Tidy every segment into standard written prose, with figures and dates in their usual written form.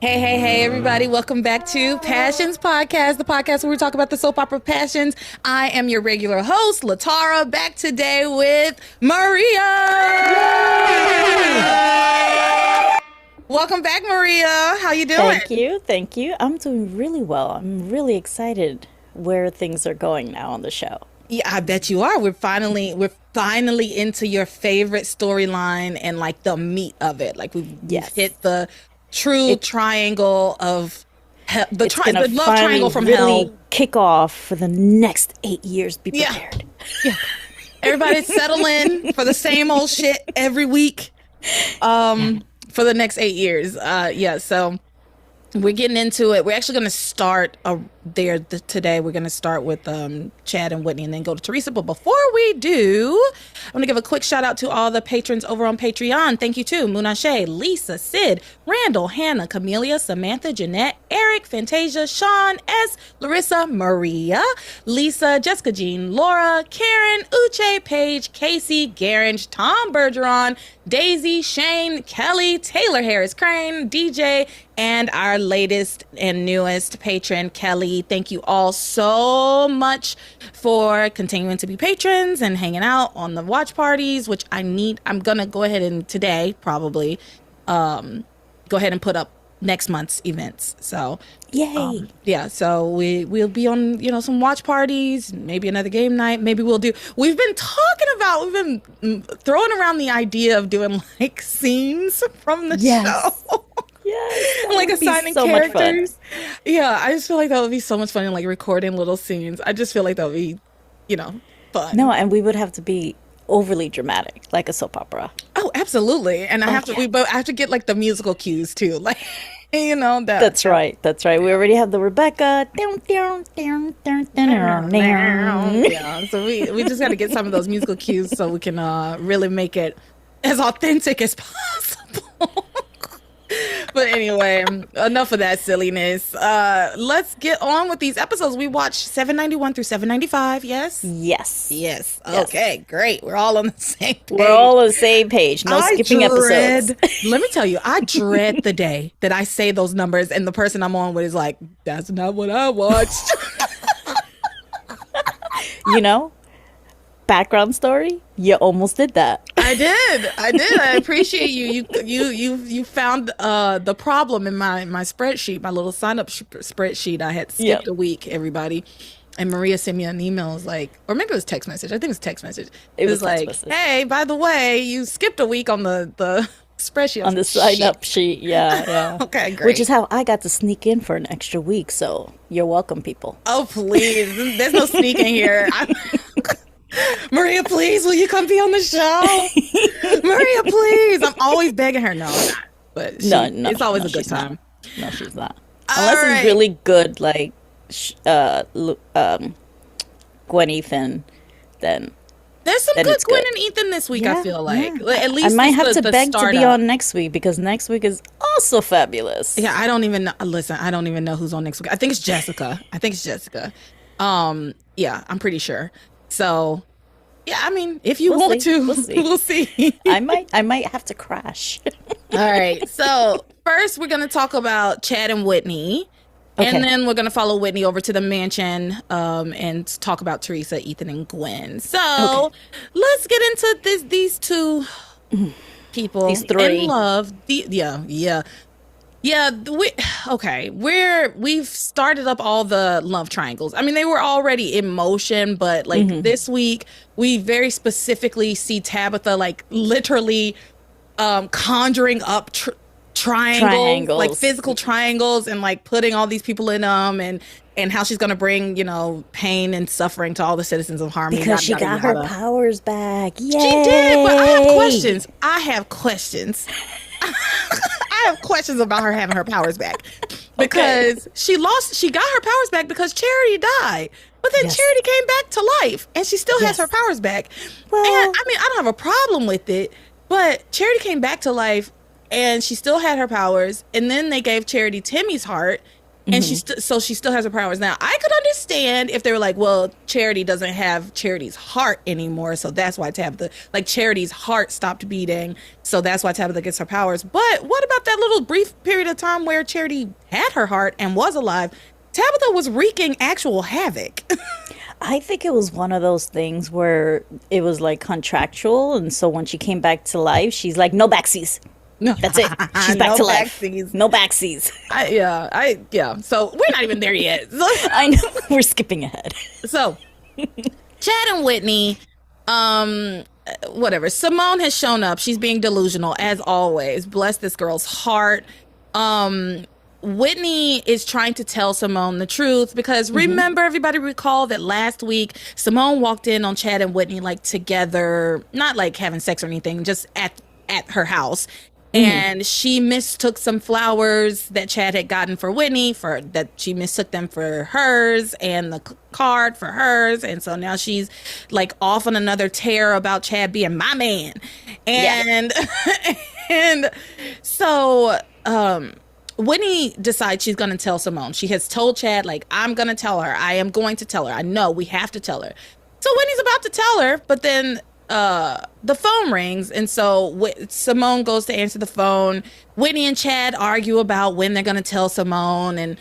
Hey, hey, hey, everybody. Welcome back to Passions Podcast, the podcast where we talk about the soap opera Passions. I am your regular host, Latara, back today with Maria. Yay! Welcome back, Maria. How you doing? Thank you. I'm doing really well. I'm really excited where things are going now on the show. Yeah, I bet you are. We're finally into your favorite storyline and like the meat of it. Like we've hit the true triangle of hell, the love triangle from really hell. Kick off for the next 8 years. Be prepared. Yeah. Everybody settle in for the same old shit every week. For the next 8 years. So we're getting into it. We're actually going to start today. We're going to start with Chad and Whitney and then go to Theresa. But before we do, I'm going to give a quick shout out to all the patrons over on Patreon. Thank you to Munashe, Lisa, Sid, Randall, Hannah, Camelia, Samantha, Jeanette, Eric, Fantasia, Sean, S, Larissa, Maria, Lisa, Jessica Jean, Laura, Karen, Uche, Paige, Casey, Garange, Tom Bergeron, Daisy, Shane, Kelly, Taylor Harris Crane, DJ, and our latest and newest patron, Kelly. Thank you all so much for continuing to be patrons and hanging out on the watch parties, which I'm gonna go ahead and today probably go ahead and put up next month's events. So yay. So we'll be on some watch parties, maybe another game night. Maybe we've been throwing around the idea of doing like scenes from the show. Yes, like assigning so characters. Yeah, I just feel like that would be so much fun, and like recording little scenes. I just feel like that would be, fun. No, and we would have to be overly dramatic, like a soap opera. Oh, absolutely. And I have to get like the musical cues too, like that. That's right. We already have the Rebecca. Yeah, so we just got to get some of those musical cues so we can really make it as authentic as possible. But anyway, enough of that silliness. Let's get on with these episodes. We watched 791 through 795, yes? Yes. Okay, great. We're all on the same page. We're all on the same page. No skipping episodes. Let me tell you, I dread the day that I say those numbers and the person I'm on with is like, that's not what I watched. Background story, you almost did that. I did. I appreciate you. You found the problem in my spreadsheet, my little sign up spreadsheet. I had skipped a week, everybody. And Maria sent me an email. It was like, or maybe it was text message. I think it was text message. It was like, hey, by the way, you skipped a week on the spreadsheet. On the sign up sheet. Yeah. Okay, great. Which is how I got to sneak in for an extra week. So you're welcome, people. Oh, please. There's no sneaking here. Maria, please, will you come be on the show? Maria, please. I'm always begging her. No, I'm not. But it's always a good time. No, she's not. Unless it's really good, like Gwen Ethan, then there's some good Gwen and Ethan this week. I feel like at least I might have to beg to be on next week because next week is also fabulous. Yeah, I don't even know. Listen, I don't even know who's on next week. I think it's Jessica. Yeah, I'm pretty sure. So, yeah, I mean, if you want to, we'll see. I might have to crash. All right. So first, we're going to talk about Chad and Whitney. Okay. And then we're going to follow Whitney over to the mansion and talk about Theresa, Ethan, and Gwen. So let's get into these two people. These three. In love. We've started up all the love triangles. I mean, they were already in motion, but like this week, we very specifically see Tabitha like literally conjuring up triangles, like physical triangles, and like putting all these people in them, and how she's gonna bring pain and suffering to all the citizens of Harmony because she got her powers back. Yay! She did, but I have questions. I have questions about her having her powers back because she got her powers back because Charity died, but then Charity came back to life and she still has her powers back. Well, and I mean, I don't have a problem with it, but Charity came back to life and she still had her powers, and then they gave Charity Timmy's heart, And so she still has her powers. Now, I could understand if they were like, well, Charity doesn't have Charity's heart anymore, so that's why Tabitha, like, Charity's heart stopped beating, so that's why Tabitha gets her powers. But what about that little brief period of time where Charity had her heart and was alive? Tabitha was wreaking actual havoc. I think it was one of those things where it was like contractual, and so when she came back to life, she's like, no backsies. That's it. She's back No to life. backsies. No backsies. Yeah. So we're not even there yet. I know. We're skipping ahead. So Chad and Whitney, whatever. Simone has shown up. She's being delusional as always. Bless this girl's heart. Whitney is trying to tell Simone the truth because remember, everybody recall that last week Simone walked in on Chad and Whitney like together, not like having sex or anything, just at her house. And she mistook some flowers that Chad had gotten for Whitney she mistook them for hers, and the card for hers. And so now she's like off on another tear about Chad being my man. And, and so, Whitney decides she's going to tell Simone. She has told Chad, like, I'm going to tell her. I am going to tell her. I know we have to tell her. So Whitney's about to tell her, but then the phone rings, and so Simone goes to answer the phone. Whitney and Chad argue about when they're going to tell Simone, and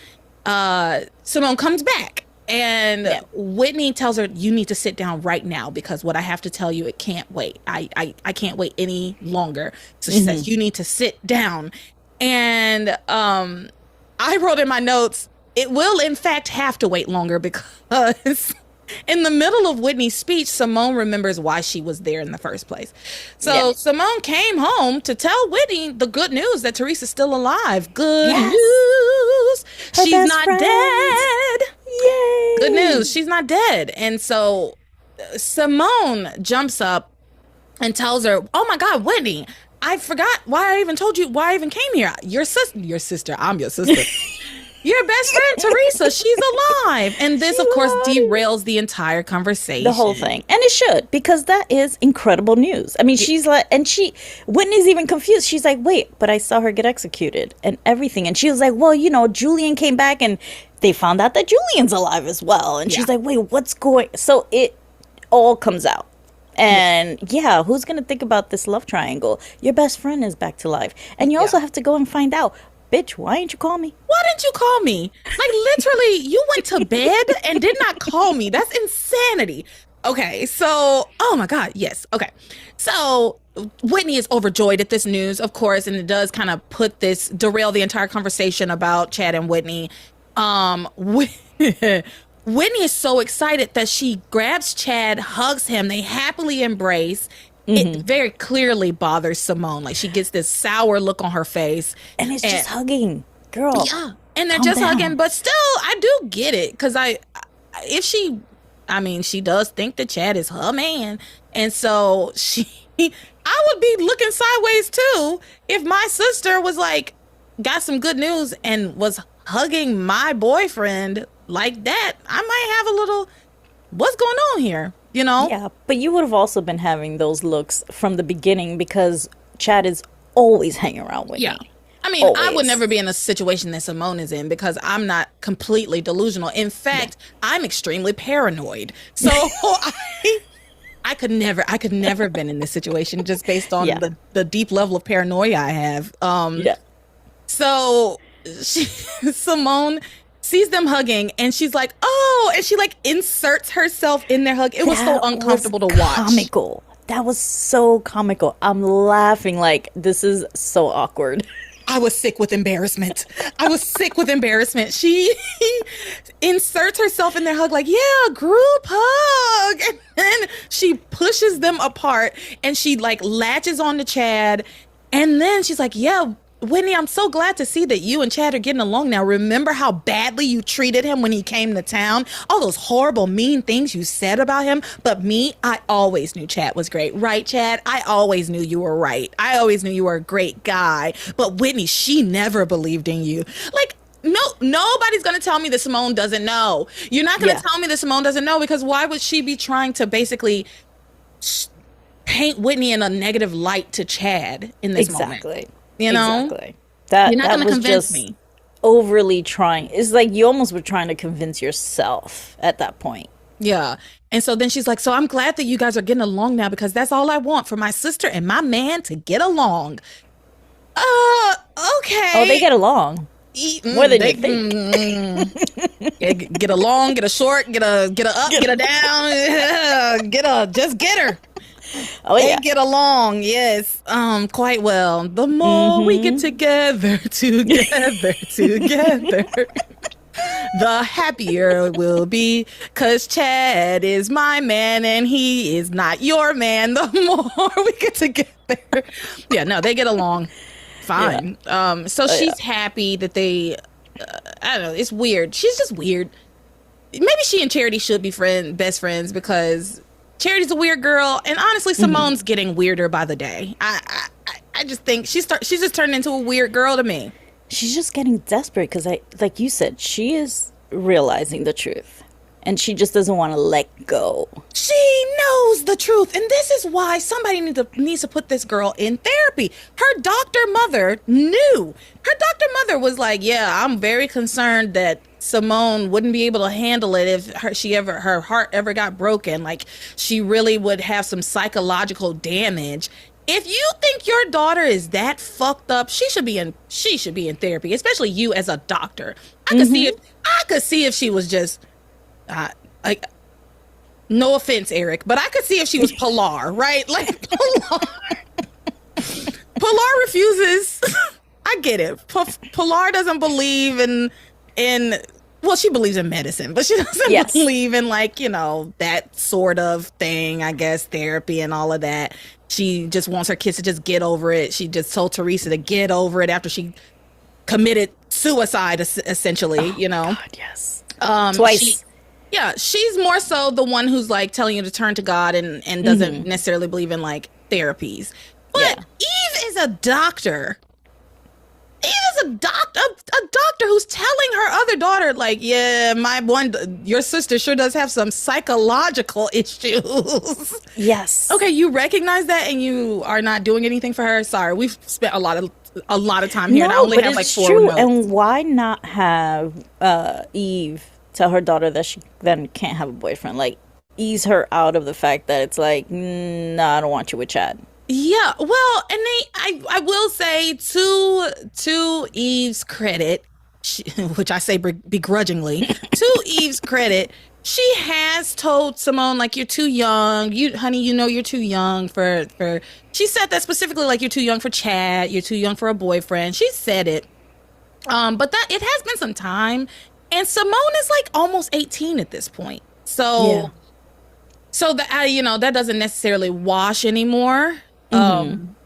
Simone comes back, and Whitney tells her, you need to sit down right now because what I have to tell you, it can't wait. I can't wait any longer. So she says, you need to sit down. And I wrote in my notes, it will in fact have to wait longer because in the middle of Whitney's speech, Simone remembers why she was there in the first place. So Simone came home to tell Whitney the good news that Theresa's still alive. Good news. She's not dead. Yay. Good news. She's not dead. And so Simone jumps up and tells her, oh my God, Whitney, I forgot why I even told you why I even came here. Your sister. I'm your sister. Your best friend, Theresa, she's alive. And this, of course, derails the entire conversation. The whole thing. And it should, because that is incredible news. I mean, she's like, and Whitney's even confused. She's like, wait, but I saw her get executed and everything. And she was like, well, Julian came back and they found out that Julian's alive as well. And she's like, wait, what's going? So it all comes out. And who's going to think about this love triangle? Your best friend is back to life. And you also have to go and find out, bitch, why didn't you call me? Why didn't you call me? Like, literally, you went to bed and did not call me. That's insanity. Okay, so, oh my God, yes. Okay, so Whitney is overjoyed at this news, of course, and it does kind of derail the entire conversation about Chad and Whitney. Whitney is so excited that she grabs Chad, hugs him, they happily embrace. It very clearly bothers Simone. Like, she gets this sour look on her face. And it's just hugging. Girl. Yeah. And they're just hugging. But still, I do get it. Because she does think that Chad is her man. And so I would be looking sideways too if my sister was like, got some good news and was hugging my boyfriend like that. I might have a little, what's going on here? Yeah, but you would have also been having those looks from the beginning because Chad is always hanging around with me. I mean, always. I would never be in a situation that Simone is in because I'm not completely delusional. In fact, I'm extremely paranoid. So I could never have been in this situation just based on the deep level of paranoia I have. So Simone sees them hugging and she's like, oh, and she like inserts herself in their hug. It was so uncomfortable to watch. Comical. That was so comical. I'm laughing like this is so awkward. I was sick with embarrassment. She inserts herself in their hug like, yeah, group hug. And then she pushes them apart and she like latches on to Chad. And then she's like, yeah, Whitney, I'm so glad to see that you and Chad are getting along now. Remember how badly you treated him when he came to town? All those horrible, mean things you said about him. But me, I always knew Chad was great. Right, Chad? I always knew you were right. I always knew you were a great guy. But Whitney, she never believed in you. Like, no, nobody's going to tell me that Simone doesn't know. You're not going to tell me that Simone doesn't know because why would she be trying to basically paint Whitney in a negative light to Chad in this moment? Exactly. You're not going to convince me. overly trying. It's like you almost were trying to convince yourself at that point. Yeah. And so then she's like, so I'm glad that you guys are getting along now because that's all I want for my sister and my man to get along. Okay. Oh, they get along. More than you think. Get along, get a short, get a up, get a down, just get her. Oh yeah. They get along, yes, quite well. The more we get together, the happier we'll be. 'Cause Chad is my man and he is not your man. The more we get together, yeah, no, they get along fine. Yeah. So she's happy that they. I don't know. It's weird. She's just weird. Maybe she and Charity should be best friends because Charity's a weird girl, and honestly, Simone's getting weirder by the day. I just think she's just turning into a weird girl to me. She's just getting desperate because, like you said, she is realizing the truth, and she just doesn't want to let go. She knows the truth, and this is why somebody needs to put this girl in therapy. Her doctor mother knew. Her doctor mother was like, "Yeah, I'm very concerned that Simone wouldn't be able to handle it if her heart ever got broken. Like, she really would have some psychological damage. If you think your daughter is that fucked up, she should be in therapy, especially you as a doctor." I could see if she was just like, no offense, Eric, but I could see if she was Pilar, right? Like Pilar refuses. I get it. Pilar doesn't believe in well, she believes in medicine, but she doesn't believe in, like, you know, that sort of thing, I guess, therapy and all of that. She just wants her kids to just get over it. She just told Theresa to get over it after she committed suicide, essentially, you know? God, yes. Twice. She's more so the one who's, like, telling you to turn to God and doesn't necessarily believe in, like, therapies. But Eve is a doctor. Eve is a doctor who's telling her other daughter, like, yeah, your sister sure does have some psychological issues. Yes. Okay, you recognize that and you are not doing anything for her? Sorry, we've spent a lot of time here, and I only have like 4 notes. And why not have Eve tell her daughter that she then can't have a boyfriend? Like, ease her out of the fact that it's like, no, I don't want you with Chad. Yeah, well, and I will say to Eve's credit, which I say begrudgingly, to Eve's credit, she has told Simone, like, you're too young. Honey, you know you're too young for. She said that specifically, like, you're too young for Chad. You're too young for a boyfriend. She said it. But that it has been some time, and Simone is like almost 18 at this point. So that that doesn't necessarily wash anymore.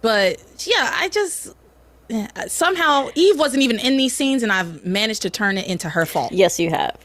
But yeah, I just somehow Eve wasn't even in these scenes, and I've managed to turn it into her fault. Yes, you have.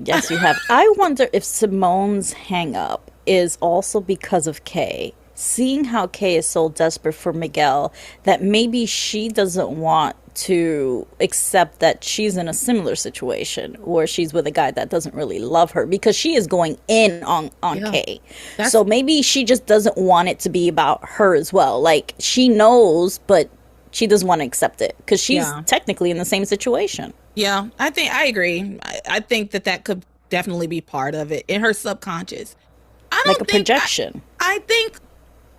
I wonder if Simone's hang up is also because of Kay. Seeing how Kay is so desperate for Miguel that maybe she doesn't want to accept that she's in a similar situation where she's with a guy that doesn't really love her, because she is going in on Kay. So maybe she just doesn't want it to be about her as well. Like, she knows, but she doesn't want to accept it because she's technically in the same situation. Yeah, I agree. I think that could definitely be part of it in her subconscious. Like a projection. I think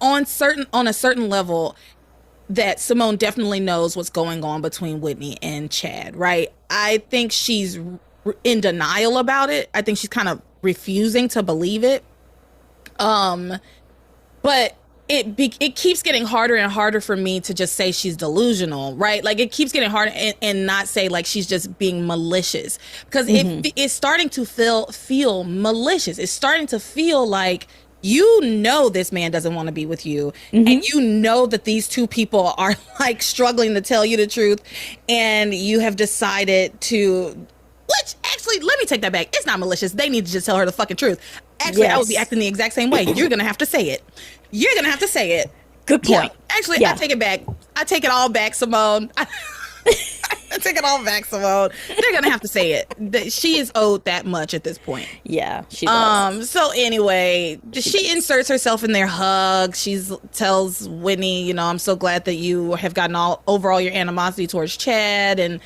on a certain level that Simone definitely knows what's going on between Whitney and Chad, right? I think she's in denial about it. I think she's kind of refusing to believe it. But it keeps getting harder and harder for me to just say she's delusional, right? Like, it keeps getting harder and not say, like, she's just being malicious, because it's starting to feel malicious. It's starting to feel like, you know, this man doesn't want to be with you, and you know that these two people are, like, struggling to tell you the truth, and you have decided to, which actually, let me take that back. It's not malicious. They need to just tell her the fucking truth. Actually, I would be acting the exact same way. You're gonna have to say it. Good point. Yeah. Actually, I take it back. I take it all back, Simone. Take it all back, Simone. They're gonna have to say it. She is owed that much at this point. Yeah, she does. So anyway, she inserts herself in their hug. She tells Whitney, I'm so glad that you have gotten over all your animosity towards Chad. And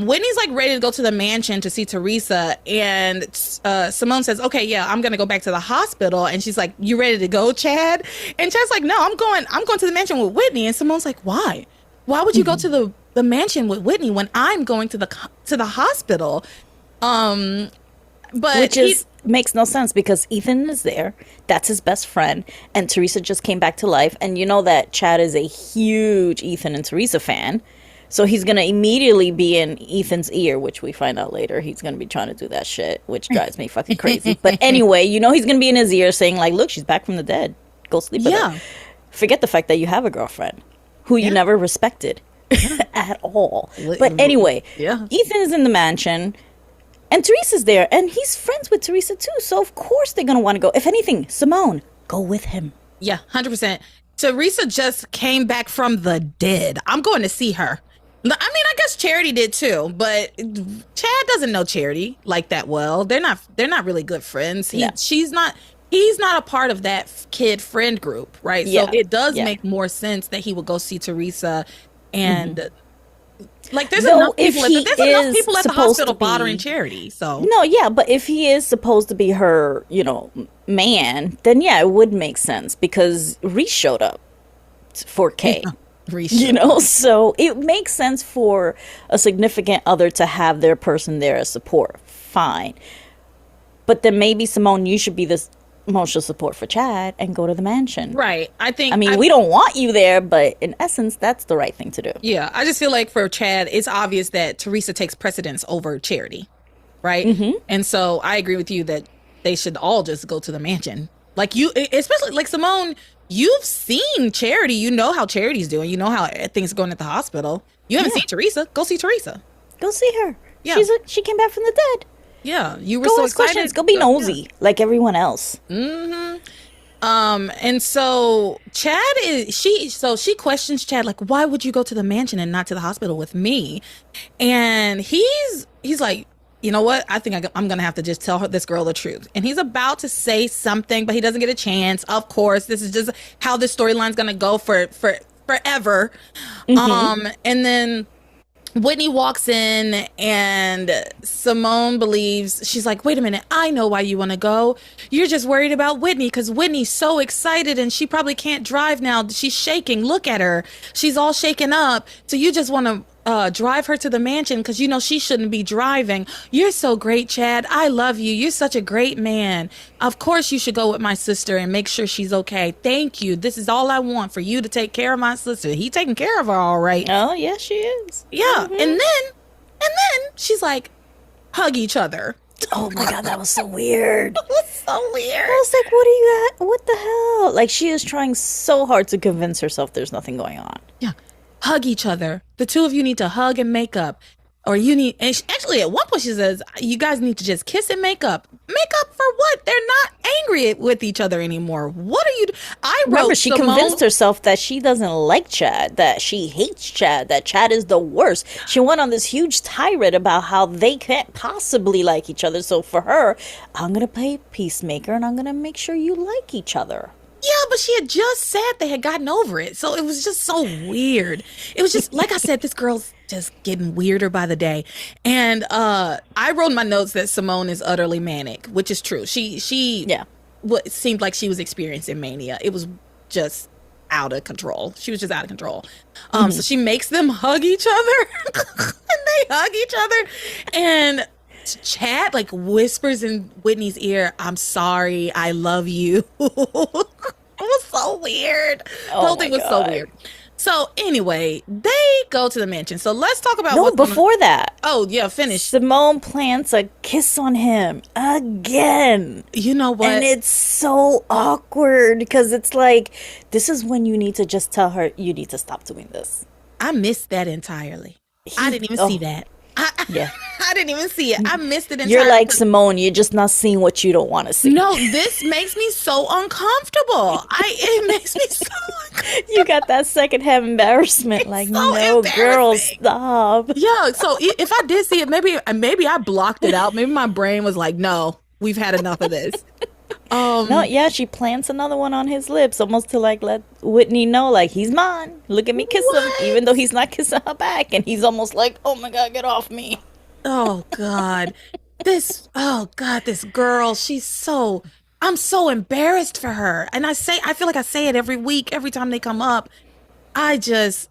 Whitney's like ready to go to the mansion to see Theresa. And Simone says, okay, yeah, I'm gonna go back to the hospital. And she's like, you ready to go, Chad? And Chad's like, no, I'm going to the mansion with Whitney. And Simone's like, why? Why would you go to the mansion with Whitney when I'm going to the hospital? Makes no sense because Ethan is there. That's his best friend. And Theresa just came back to life. And you know that Chad is a huge Ethan and Theresa fan. So he's going to immediately be in Ethan's ear, which we find out later. He's going to be trying to do that shit, which drives me fucking crazy. But anyway, he's going to be in his ear saying like, look, she's back from the dead. Go sleep with her. Forget the fact that you have a girlfriend who you never respected at all. But anyway, Ethan is in the mansion. And Theresa's there, and he's friends with Theresa too, so of course they're going to want to go. If anything, Simone, go with him. Yeah, 100%. Theresa just came back from the dead. I'm going to see her. I mean, I guess Charity did too, but Chad doesn't know Charity like that well. They're not really good friends. He's not a part of that kid friend group, right? Yeah. So it does make more sense that he would go see Theresa and... Like there's enough people at the hospital bothering Charity. So no, yeah, but if he is supposed to be her, man, then yeah, it would make sense because Reese showed up for Kay. So it makes sense for a significant other to have their person there as support. Fine, but then maybe Simone, you should be this emotional support for Chad and go to the mansion. Right. We don't want you there, but in essence, that's the right thing to do. Yeah. I just feel like for Chad, it's obvious that Theresa takes precedence over Charity. Right. Mm-hmm. And so I agree with you that they should all just go to the mansion. Like especially like Simone, you've seen Charity. You know how Charity's doing. You know how things are going at the hospital. You haven't seen Theresa. Go see Theresa. Go see her. Yeah. She came back from the dead. Yeah, you were so excited. Questions. Go be nosy like everyone else. Mm-hmm. And so Chad she questions Chad like, why would you go to the mansion and not to the hospital with me? And he's like, you know what? I think I'm gonna have to just tell this girl the truth. And he's about to say something, but he doesn't get a chance. Of course, this is just how this storyline's gonna go for forever. Mm-hmm. And then Whitney walks in and Simone believes, she's like, wait a minute, I know why you want to go. You're just worried about Whitney because Whitney's so excited and she probably can't drive now. She's shaking. Look at her. She's all shaken up. So you just want to drive her to the mansion because she shouldn't be driving. You're so great, Chad. I love you. You're such a great man. Of course you should go with my sister and make sure she's okay. Thank you. This is all I want, for you to take care of my sister. He taking care of her all right. Oh yeah, she is. Yeah. Mm-hmm. And then she's like, hug each other. Oh my God, that was so weird. It was so weird. I was like, what are you at? What the hell? Like, she is trying so hard to convince herself there's nothing going on. Yeah. Hug each other. The two of you need to hug and make up. Or actually at one point she says, you guys need to just kiss and make up. Make up for what? They're not angry with each other anymore. What are you Remember, she convinced herself that she doesn't like Chad, that she hates Chad, that Chad is the worst. She went on this huge tirade about how they can't possibly like each other. So for her, I'm going to play peacemaker and I'm going to make sure you like each other. Yeah, but she had just said they had gotten over it. So it was just so weird. It was just, like I said, this girl's just getting weirder by the day. And I wrote in my notes that Simone is utterly manic, which is true. She it seemed like she was experiencing mania. It was just out of control. She was just out of control. So she makes them hug each other. And they hug each other. And Chad like whispers in Whitney's ear, I'm sorry, I love you. It was so weird. The whole thing was so weird. So anyway, they go to the mansion. So let's talk about before that. Oh yeah, finish. Simone plants a kiss on him again. You know what? And it's so awkward because it's like, this is when you need to just tell her, you need to stop doing this. I missed that entirely. I didn't even see that. I didn't even see it. I missed it entirely. You're like, Simone, you're just not seeing what you don't want to see. No, this makes me so uncomfortable. It makes me so uncomfortable. You got that secondhand embarrassment. It's Like, so no, girl, embarrassing. stop. Yeah, so if I did see it, maybe I blocked it out. Maybe my brain was like, no, we've had enough of this. No, Um, yeah, she plants another one on his lips, almost to like let Whitney know, like, he's mine. Look at me kiss him, even though what? he's not kissing her back. And he's almost like, oh my God, get off me. Oh God. Oh God, this girl, I'm so embarrassed for her. And I feel like I say it every week, every time they come up. I just,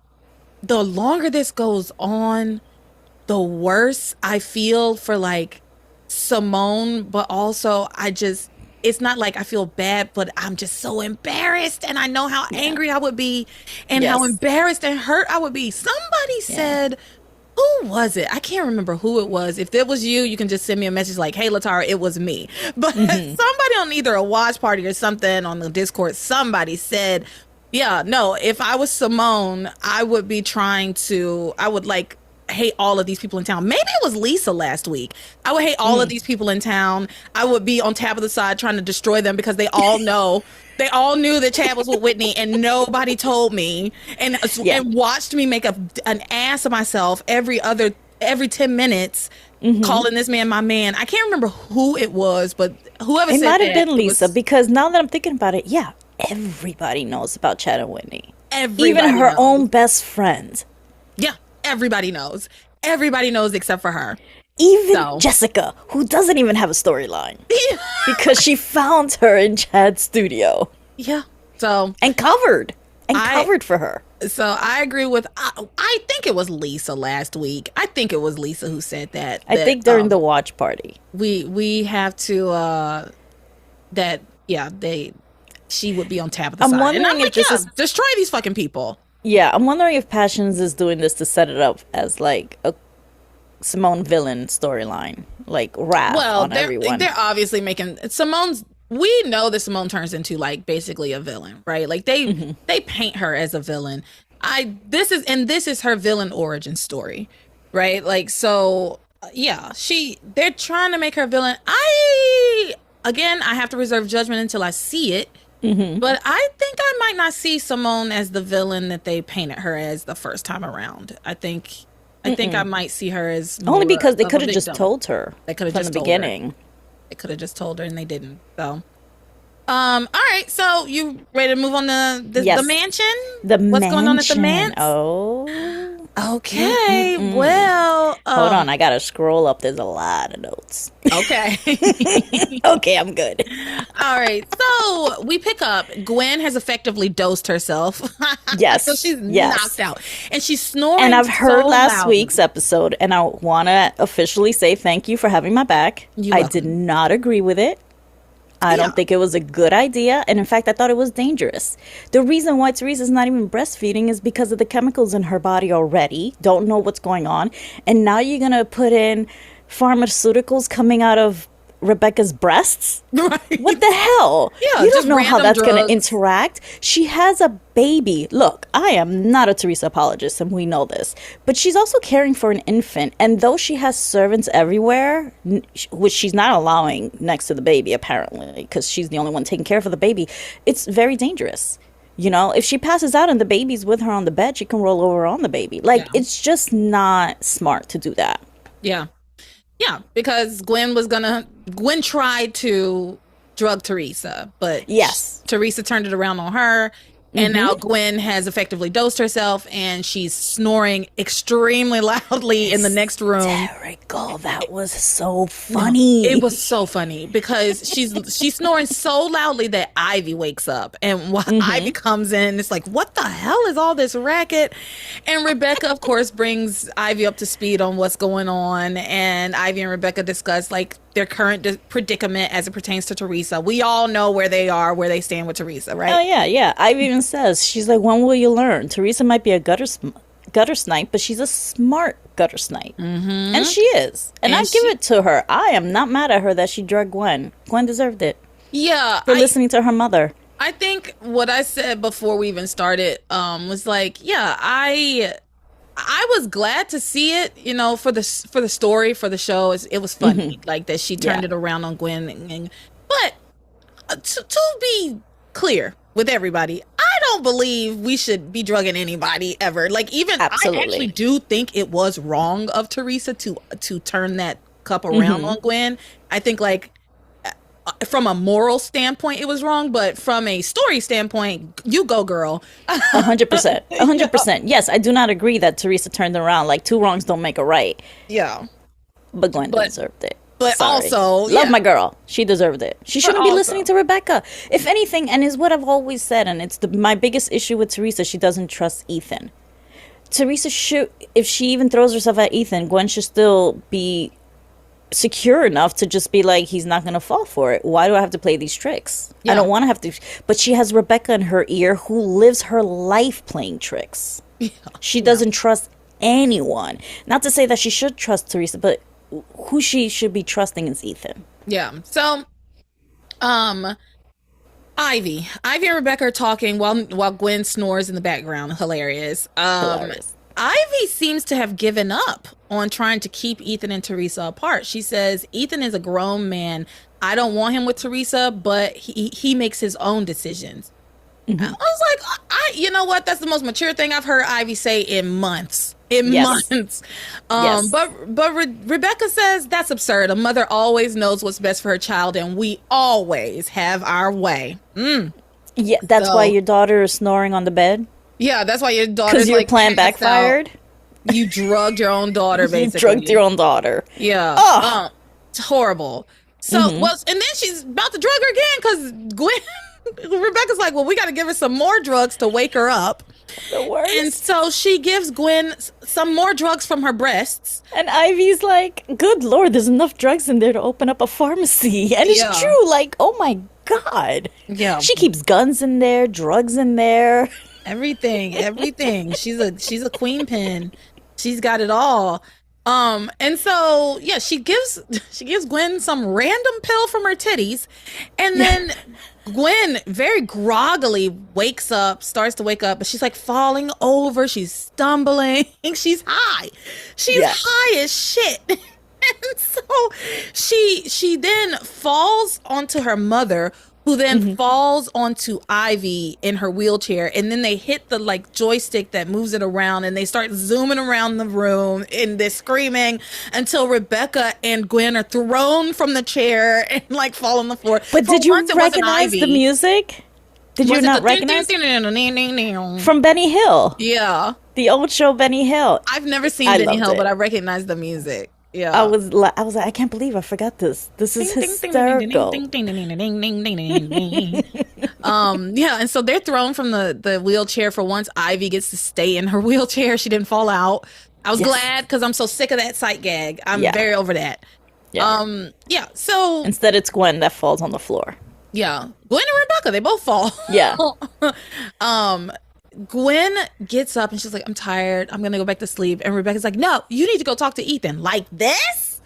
the longer this goes on, the worse I feel for like Simone, but also it's not like I feel bad, but I'm just so embarrassed. And I know how Yeah. angry I would be and how Yes. embarrassed and hurt I would be. Somebody Yeah. said, who was it? I can't remember who it was. If it was you, you can just send me a message like, hey, Latara, it was me. But Hmm. somebody on either a watch party or something on the Discord, somebody said, yeah, no, if I was Simone, I would like hate all of these people in town. Maybe it was Lisa last week. I would hate all of these people in town. I would be on Tab of the Side trying to destroy them because they all knew that Chad was with Whitney and nobody told me Yeah. and watched me make an ass of myself every 10 minutes calling this man my man. I can't remember who it was, but whoever It said might have that, been it Lisa, was because now that I'm thinking about it, yeah, everybody knows about Chad and Whitney. Even everybody her knows. own best friend. Yeah, everybody knows. Everybody knows except for her. Even So, Jessica, who doesn't even have a storyline. Because she found her in Chad's studio yeah. So and covered. And I covered for her. I agree with I think it was Lisa last week. I think it was Lisa who said I think during the watch party. we have to that yeah, she would be on Tab of the I'm Side. And I'm wondering if like, this yeah, is destroy these fucking people. Yeah, I'm wondering if Passions is doing this to set it up as like a Simone villain storyline, like wrath Well, on everyone. they're obviously making Simone's. We know that Simone turns into like basically a villain, right? Like they paint her as a villain. This is her villain origin story, right? Like so, yeah. They're trying to make her a villain. I have to reserve judgment until I see it. But I think I might not see Simone as the villain that they painted her as the first time around. I think I might see her as Only more because they of a could have just victim. told her They could have from just the told her. beginning. They could have just told her and they didn't. So, all right. So you ready to move on to the Yes. mansion? The What's going on at the mansion. manse? Oh. Okay. Well, Hold on, I gotta scroll up. There's a lot of notes. okay. Okay, I'm good. All right. So we pick up. Gwen has effectively dosed herself. Yes. So she's Yes. knocked out and she's snoring. And I've heard so last loudly. week's episode, and I want to officially say thank you for having my back. You're I welcome. did not agree with it. I Yeah. don't think it was a good idea. And in fact, I thought it was dangerous. The reason why Teresa's not even breastfeeding is because of the chemicals in her body already. Don't know what's going on. And now you're going to put in pharmaceuticals coming out of Rebecca's breasts? Right. What the hell? Yeah, You just don't know how random that's going to drugs. interact. She has a baby. Look, I am not a Teresa apologist, and we know this. But she's also caring for an infant. And though she has servants everywhere, which she's not allowing next to the baby, apparently, because she's the only one taking care of the baby, it's very dangerous. You know, if she passes out and the baby's with her on the bed, she can roll over on the baby. Like, Yeah. it's just not smart to do that. Yeah. Yeah, because Gwen tried to drug Teresa, but Yes. Teresa turned it around on her. And now Gwen has effectively dosed herself and she's snoring extremely loudly in the next room. Hysterical. That was so funny. It was so funny because she's snoring so loudly that Ivy wakes up, and while Ivy comes in, it's like, what the hell is all this racket? And Rebecca, of course, brings Ivy up to speed on what's going on, and Ivy and Rebecca discuss like their current predicament as it pertains to Teresa. We all know where they are, where they stand with Teresa, right? Oh, yeah, yeah. Ivy even says, she's like, when will you learn? Teresa might be a gutter snipe, but she's a smart gutter snipe. And she is. And I give it to her. I am not mad at her that she drugged Gwen. Gwen deserved it Yeah, for listening to her mother. I think what I said before we even started was like, yeah, I was glad to see it, you know, for the story, for the show. It was funny, like that she turned Yeah. it around on Gwen. But to be clear with everybody, I don't believe we should be drugging anybody ever. Like, even Absolutely. I actually do think it was wrong of Theresa to turn that cup around on Gwen. I think, like, from a moral standpoint, it was wrong, but from a story standpoint, you go, girl. 100%. 100%. Yes, I do not agree that Theresa turned around. Like, two wrongs don't make a right. Yeah. But Gwen deserved it. But Sorry. also, love my girl. She deserved it. She shouldn't be also- listening to Rebecca. If anything, and is what I've always said, and it's my biggest issue with Theresa, she doesn't trust Ethan. Theresa should, if she even throws herself at Ethan, Gwen should still be secure enough to just be like, he's not going to fall for it. Why do I have to play these tricks? Yeah. I don't want to have to. But she has Rebecca in her ear who lives her life playing tricks. She doesn't trust anyone. Not to say that she should trust Theresa, but who she should be trusting is Ethan. Yeah. So, Ivy and Rebecca are talking while Gwen snores in the background. Hilarious. Hilarious. Ivy seems to have given up on trying to keep Ethan and Theresa apart. She says, Ethan is a grown man. I don't want him with Theresa, but he makes his own decisions. I was like, you know what? That's the most mature thing I've heard Ivy say in months. Months. Yes. But Rebecca says that's absurd. A mother always knows what's best for her child, and we always have our way. Yeah, that's why your daughter is snoring on the bed? Yeah, that's why your daughter. Because your like, plan passed backfired? out. You drugged your own daughter, basically. You drugged your own daughter. Yeah. It's horrible. So, and then she's about to drug her again because Rebecca's like, well, we got to give her some more drugs to wake her up. The worst. And so she gives Gwen some more drugs from her breasts. And Ivy's like, good Lord, there's enough drugs in there to open up a pharmacy. And it's true. Like, oh my God. Yeah. She keeps guns in there, drugs in there. Everything. She's a queen pin. She's got it all. And so yeah, she gives Gwen some random pill from her titties, and then Gwen very groggily starts to wake up, but she's like falling over, she's stumbling, she's high. She's high as shit. And so she then falls onto her mother, who then falls onto Ivy in her wheelchair, and then they hit the like joystick that moves it around, and they start zooming around the room, and they're screaming until Rebecca and Gwen are thrown from the chair and like fall on the floor. But did you recognize the music? Did you not recognize from Benny Hill? Yeah, the old show Benny Hill. I've never seen Benny Hill, but I recognize the music. Yeah, I was like, I can't believe I forgot this. This is hysterical. Yeah, and so they're thrown from the wheelchair for once. Ivy gets to stay in her wheelchair. She didn't fall out. I was glad because I'm so sick of that sight gag. I'm very over that. Yeah. So instead, it's Gwen that falls on the floor. Yeah, Gwen and Rebecca, they both fall. Yeah. Gwen gets up and she's like, I'm tired. I'm going to go back to sleep. And Rebecca's like, no, you need to go talk to Ethan. Like this?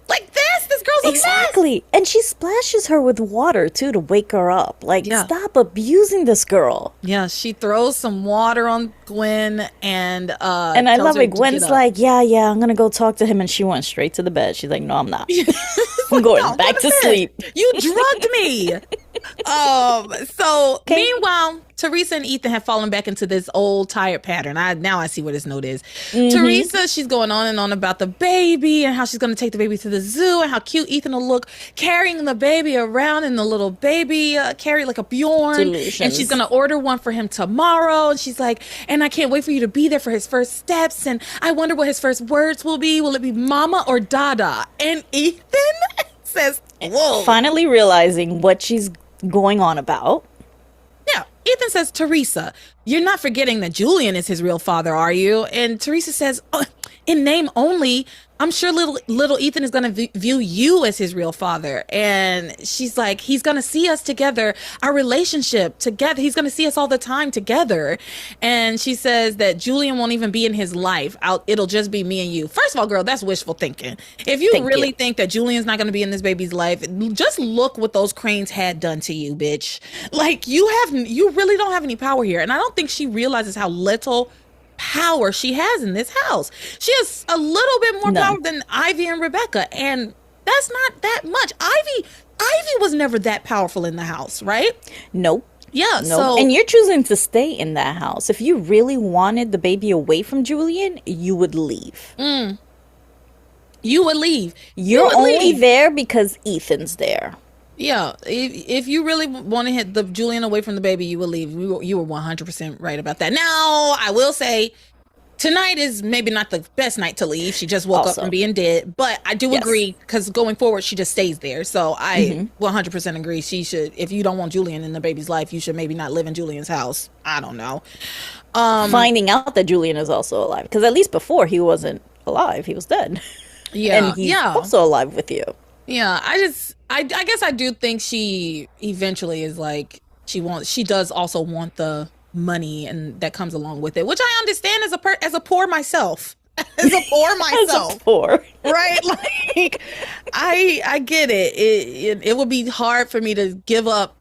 Like this? This girl's a exactly. And she splashes her with water, too, to wake her up. Like, stop abusing this girl. Yeah, she throws some water on Gwen and I love it. Gwen's like, yeah, I'm going to go talk to him. And she went straight to the bed. She's like, no, I'm not. I'm going back to sleep. You drugged me. Meanwhile, Theresa and Ethan have fallen back into this old tired pattern. Now I see what his note is. Theresa, she's going on and on about the baby and how she's going to take the baby to the zoo and how cute Ethan will look carrying the baby around in the little baby carry like a Bjorn. Delusions. And she's going to order one for him tomorrow. And she's like, and I can't wait for you to be there for his first steps. And I wonder what his first words will be. Will it be mama or dada? And Ethan says, whoa. Finally realizing what she's going on about. Yeah. Ethan says, Theresa, you're not forgetting that Julian is his real father, are you? And Theresa says, in name only, I'm sure little Ethan is going to view you as his real father. And she's like, he's going to see us together, our relationship together. He's going to see us all the time together. And she says that Julian won't even be in his life. It'll just be me and you. First of all, girl, that's wishful thinking. If you really think that Julian's not going to be in this baby's life, just look what those cranes had done to you, bitch. Like, you really don't have any power here. And I don't think she realizes how little power she has in this house. She has a little bit more power than Ivy and Rebecca, and that's not that much. Ivy was never that powerful in the house, right? Nope. Yeah, No, so and you're choosing to stay in that house. If you really wanted the baby away from Julian, you would leave. you would leave. You You're would only leave. there because Ethan's there. Yeah, if you really want to hit the Julian away from the baby, you will leave. You were 100% right about that. Now, I will say tonight is maybe not the best night to leave. She just woke up from Also, being dead, but I do yes. agree because going forward, she just stays there. So I 100% agree. She should, if you don't want Julian in the baby's life, you should maybe not live in Julian's house. I don't know. Finding out that Julian is also alive. Because at least before he wasn't alive, he was dead. Yeah, And he's yeah. also alive with you. Yeah, I guess I do think she eventually is like she does also want the money and that comes along with it, which I understand as a poor myself, as a poor As a myself, poor. right? Like I get it. It would be hard for me to give up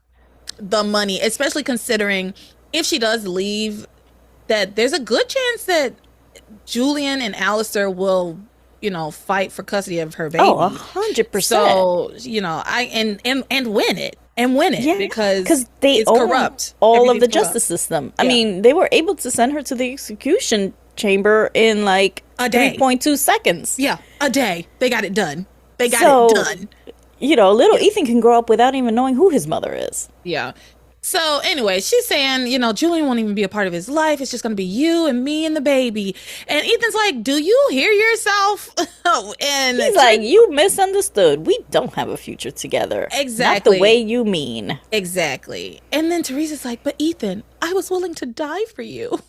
the money, especially considering if she does leave, that there's a good chance that Julian and Alistair will, fight for custody of her baby. Oh, 100%. So, I and win it. And win it Yeah, because they it's own corrupt. all of the Everything's corrupt. justice system. I Yeah. mean, they were able to send her to the execution chamber in like A day. 3.2 seconds. Yeah, a day. They got it done. They got So, it done. Little Ethan can grow up without even knowing who his mother is. Yeah. So anyway, she's saying, Julian won't even be a part of his life. It's just going to be you and me and the baby. And Ethan's like, do you hear yourself? And He's like, you misunderstood. We don't have a future together. Exactly. Not the way you mean. exactly. And then Teresa's like, but Ethan, I was willing to die for you.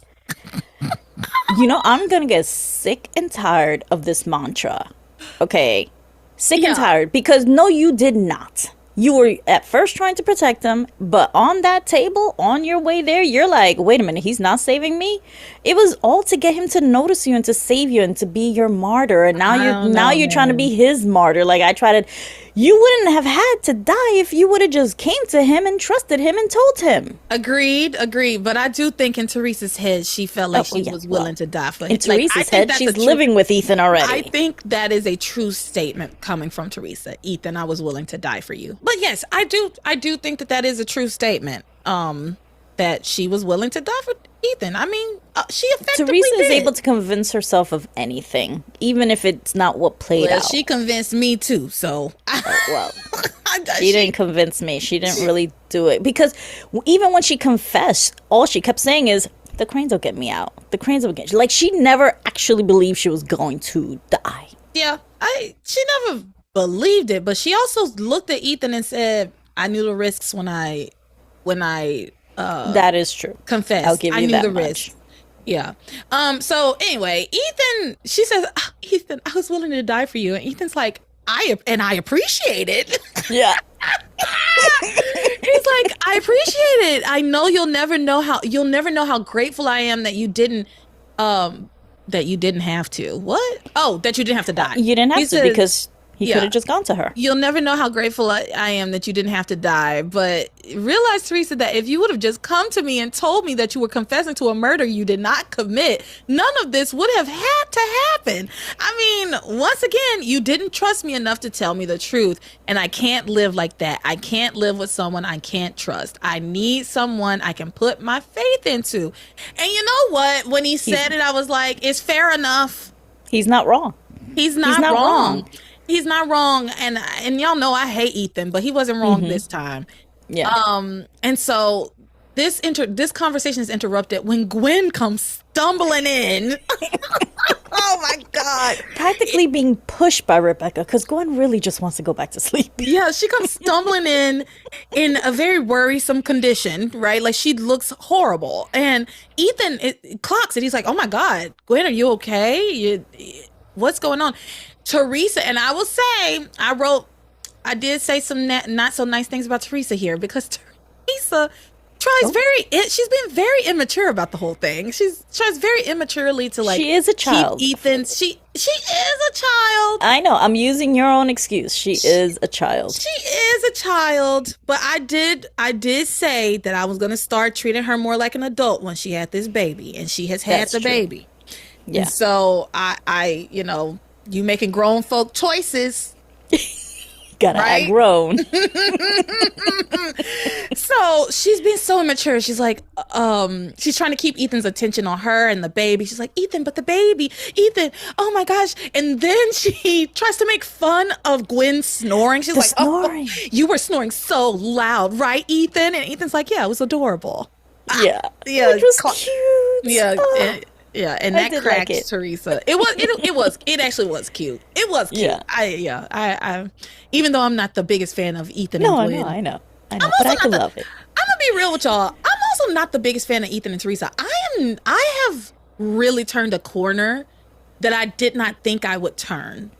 I'm going to get sick and tired of this mantra. Okay. Sick Yeah. and tired. Because no, you did not. You were at first trying to protect him, but on that table, on your way there, you're like, wait a minute, he's not saving me? It was all to get him to notice you and to save you and to be your martyr. And now you're trying to be his martyr. Like you wouldn't have had to die if you would have just came to him and trusted him and told him. Agreed. But I do think in Teresa's head, she felt like she was willing to die for him. In Teresa's head, she's living with Ethan already. I think that is a true statement coming from Teresa. Ethan, I was willing to die for you. But yes, I do think that is a true statement. That she was willing to die for Ethan. I mean, she effectively Teresa is did. able to convince herself of anything, even if it's not what played out. She convinced me too. So Well, she didn't convince me. She didn't really do it. Because even when she confessed, all she kept saying is, the cranes will get me out. The cranes will get you. Like, she never actually believed she was going to die. Yeah, she never believed it, but she also looked at Ethan and said, I knew the risks when I That is true. confessed. I'll give you I knew that the much. risk. Yeah. So anyway, Ethan, she says, Ethan, I was willing to die for you. And Ethan's like, I appreciate it. Yeah. He's like, I appreciate it. I know you'll never know how grateful I am that you didn't have to. What? Oh, that you didn't have to die. You didn't have He to says, because he yeah. could have just gone to her. You'll never know how grateful I am that you didn't have to die. But realize, Teresa, that if you would have just come to me and told me that you were confessing to a murder you did not commit, none of this would have had to happen. I mean, once again, you didn't trust me enough to tell me the truth. And I can't live like that. I can't live with someone I can't trust. I need someone I can put my faith into. And you know what? When he said it, I was like, it's fair enough. He's not wrong. He's not wrong. He's not wrong, and y'all know I hate Ethan, but he wasn't wrong this time. Yeah. And so this conversation is interrupted when Gwen comes stumbling in. Oh my God! Practically being pushed by Rebecca because Gwen really just wants to go back to sleep. Yeah, she comes stumbling in a very worrisome condition, right? Like she looks horrible, and Ethan clocks it. He's like, "Oh my God, Gwen, are you okay? What's going on?" Teresa, and I will say, I did say some not so nice things about Teresa here because Teresa tries she's been very immature about the whole thing. She tries very immaturely to She is a child. keep Ethan. She is a child. I know. I'm using your own excuse. She is a child. She is a child, but I did say that I was going to start treating her more like an adult when she had this baby, and she has had That's the true. baby. Yeah. And so I you making grown folk choices. Gotta act grown. So she's being so immature. She's like, she's trying to keep Ethan's attention on her and the baby. She's like, Ethan, but the baby, Ethan, oh my gosh. And then she tries to make fun of Gwen snoring. She's like, snoring. Oh, you were snoring so loud, right, Ethan? And Ethan's like, yeah, it was adorable. Yeah. Which was cute. Yeah. Oh. Yeah, and that cracked like Theresa. It actually was cute. It was cute. Yeah. I even though I'm not the biggest fan of Ethan and Gwen. I know. But I can love it. I'm gonna be real with y'all. I'm also not the biggest fan of Ethan and Theresa. I have really turned a corner that I did not think I would turn.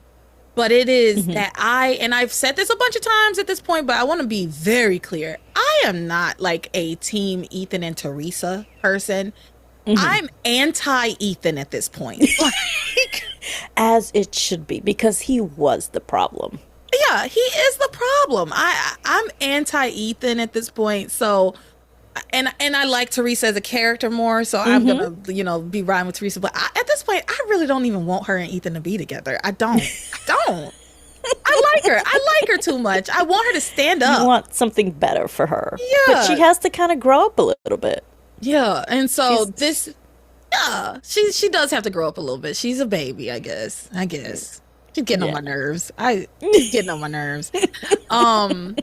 But it is that and I've said this a bunch of times at this point, but I want to be very clear. I am not like a team Ethan and Theresa person. I'm anti-Ethan at this point. As it should be, because he was the problem. Yeah, he is the problem. I'm anti-Ethan at this point. So, and I like Theresa as a character more. So I'm gonna, be riding with Theresa. But at this point, I really don't even want her and Ethan to be together. I don't. I like her. I like her too much. I want her to stand up. You want something better for her. Yeah, but she has to kind of grow up a little bit. Yeah, and so she does have to grow up a little bit. She's a baby, I guess. She's getting on my nerves. She's getting on my nerves. I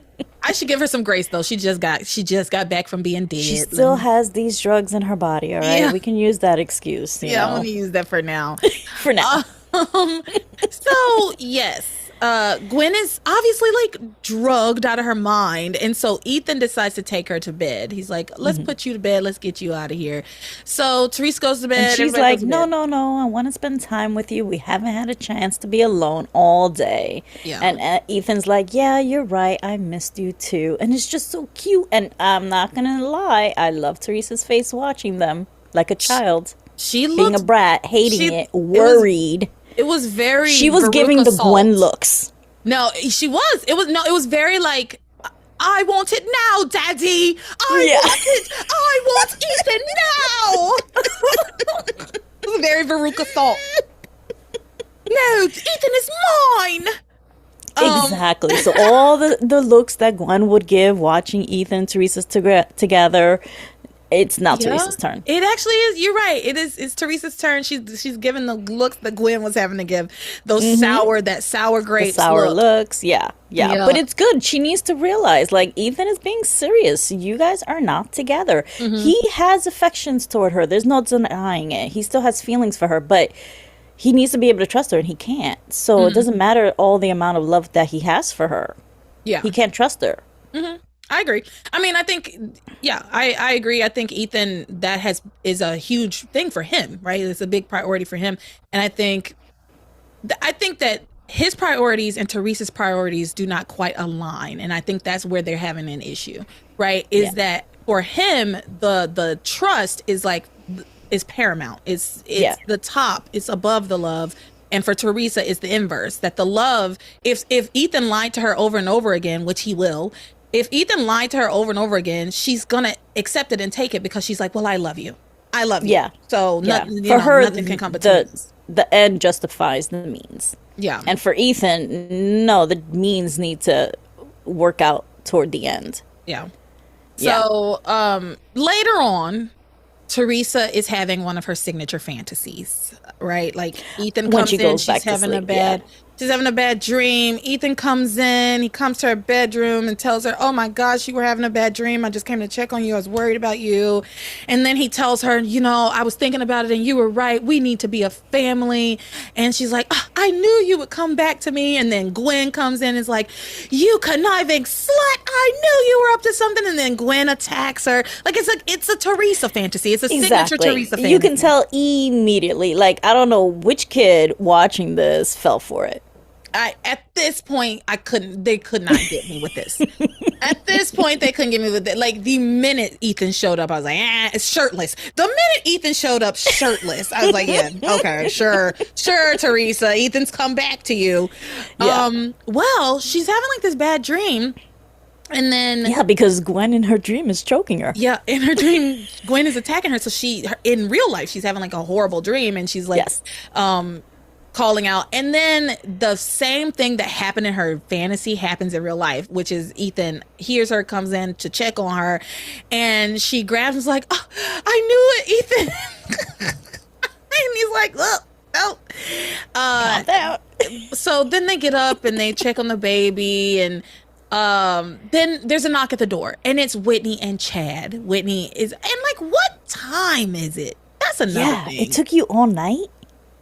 should give her some grace though. She just got back from being dead. She still has these drugs in her body, all right? Yeah. We can use that excuse. You know? I'm gonna use that for now. For now. So yes. Gwen is obviously like drugged out of her mind, and so Ethan decides to take her to bed. He's like, let's put you to bed, let's get you out of here. So Theresa goes to bed, and she's like, no, I want to spend time with you. We haven't had a chance to be alone all day. And Ethan's like, yeah, you're right, I missed you too. And it's just so cute. And I'm not gonna lie, I love Teresa's face watching them like a child. She being a brat, hating it, worried. It was very. She was giving the Gwen looks. No, she was. It was very like, I want it now, Daddy. I want Ethan now. It was very Veruca Salt. No, Ethan is mine. Exactly. So all the looks that Gwen would give watching Ethan and Theresa together. It's now Teresa's turn. It actually is. You're right. It's Teresa's turn. She's given the looks that Gwen was having to give. Those sour grapes. The sour looks. Yeah. But it's good. She needs to realize, like, Ethan is being serious. You guys are not together. He has affections toward her. There's no denying it. He still has feelings for her, but he needs to be able to trust her, and he can't. So it doesn't matter all the amount of love that he has for her. Yeah. He can't trust her. I agree. I mean, I think, I agree. I think Ethan, is a huge thing for him, right? It's a big priority for him. And I think that his priorities and Teresa's priorities do not quite align. And I think that's where they're having an issue, right? Is that for him, the trust is paramount. It's the top. It's above the love. And for Theresa, it's the inverse, that the love, if Ethan lied to her over and over again, which he will, if Ethan lied to her over and over again, she's going to accept it and take it because she's like, well, I love you. I love you. Yeah. So for her, nothing can come between us. The end justifies the means. Yeah. And for Ethan, no, the means need to work out toward the end. Yeah. So later on, Theresa is having one of her signature fantasies, right? Like Ethan comes in, she's having a bad She's having a bad dream. Ethan comes in. He comes to her bedroom and tells her, oh, my gosh, you were having a bad dream. I just came to check on you. I was worried about you. And then he tells her, you know, I was thinking about it and you were right. We need to be a family. And she's like, oh, I knew you would come back to me. And then Gwen comes in and is like, you conniving slut. I knew you were up to something. And then Gwen attacks her. It's a Theresa fantasy. It's a signature Theresa fantasy. You can tell immediately. Like, I don't know which kid watching this fell for it. At this point, they could not get me with this. At this point, they couldn't get me with it. Like, the minute Ethan showed up, I was like, it's shirtless. The minute Ethan showed up shirtless, I was like, yeah, okay, sure, Theresa, Ethan's come back to you. Yeah. Well, she's having like this bad dream. And then... Yeah, because Gwen in her dream is choking her. Yeah, in her dream, Gwen is attacking her. So in real life, she's having like a horrible dream. And she's like, calling out. And then the same thing that happened in her fantasy happens in real life, which is Ethan hears her, comes in to check on her, and she grabs him, like, oh, I knew it, Ethan. And he's like, oh, no. Calm down. So then they get up and they check on the baby, and then there's a knock at the door, and it's Whitney and Chad. Whitney is, and like, what time is it? That's another thing. It took you all night?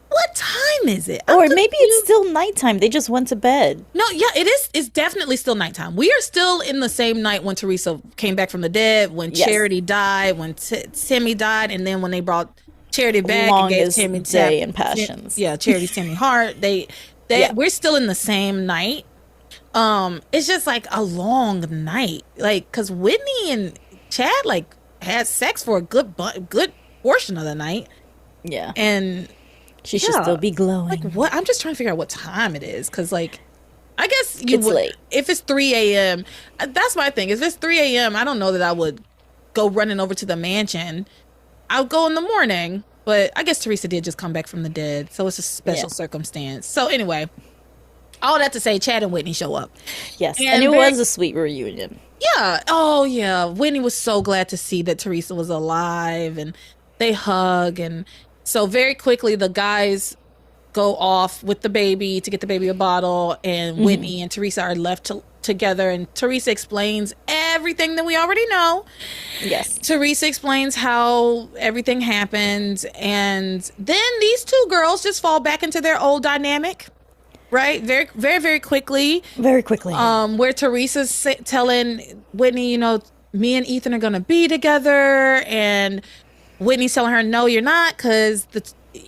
What time is it? Or maybe it's still nighttime. They just went to bed. No, yeah, it is. It's definitely still nighttime. We are still in the same night when Theresa came back from the dead, when Charity died, when Timmy died, and then when they brought Charity back and gave Timmy day and passions. Yeah, Charity's Timmy Hart. We're still in the same night. It's just like a long night, like, because Whitney and Chad like had sex for a good portion of the night. Yeah, and she should still be glowing. Like, what? I'm just trying to figure out what time it is, because like, I guess it's late. If it's 3 a.m., that's my thing. If it's 3 a.m., I don't know that I would go running over to the mansion. I'll go in the morning, but I guess Theresa did just come back from the dead, so it's a special circumstance. So anyway, all that to say, Chad and Whitney show up. Yes, and it was a sweet reunion. Yeah. Oh, yeah. Whitney was so glad to see that Theresa was alive, and they hug. And so very quickly, the guys go off with the baby to get the baby a bottle, and Whitney and Theresa are left together. And Theresa explains everything that we already know. Yes. Theresa explains how everything happened. And then these two girls just fall back into their old dynamic. Right, very, very, very quickly. Very quickly. Where Teresa's telling Whitney, you know, me and Ethan are gonna be together, and Whitney's telling her, no, you're not, because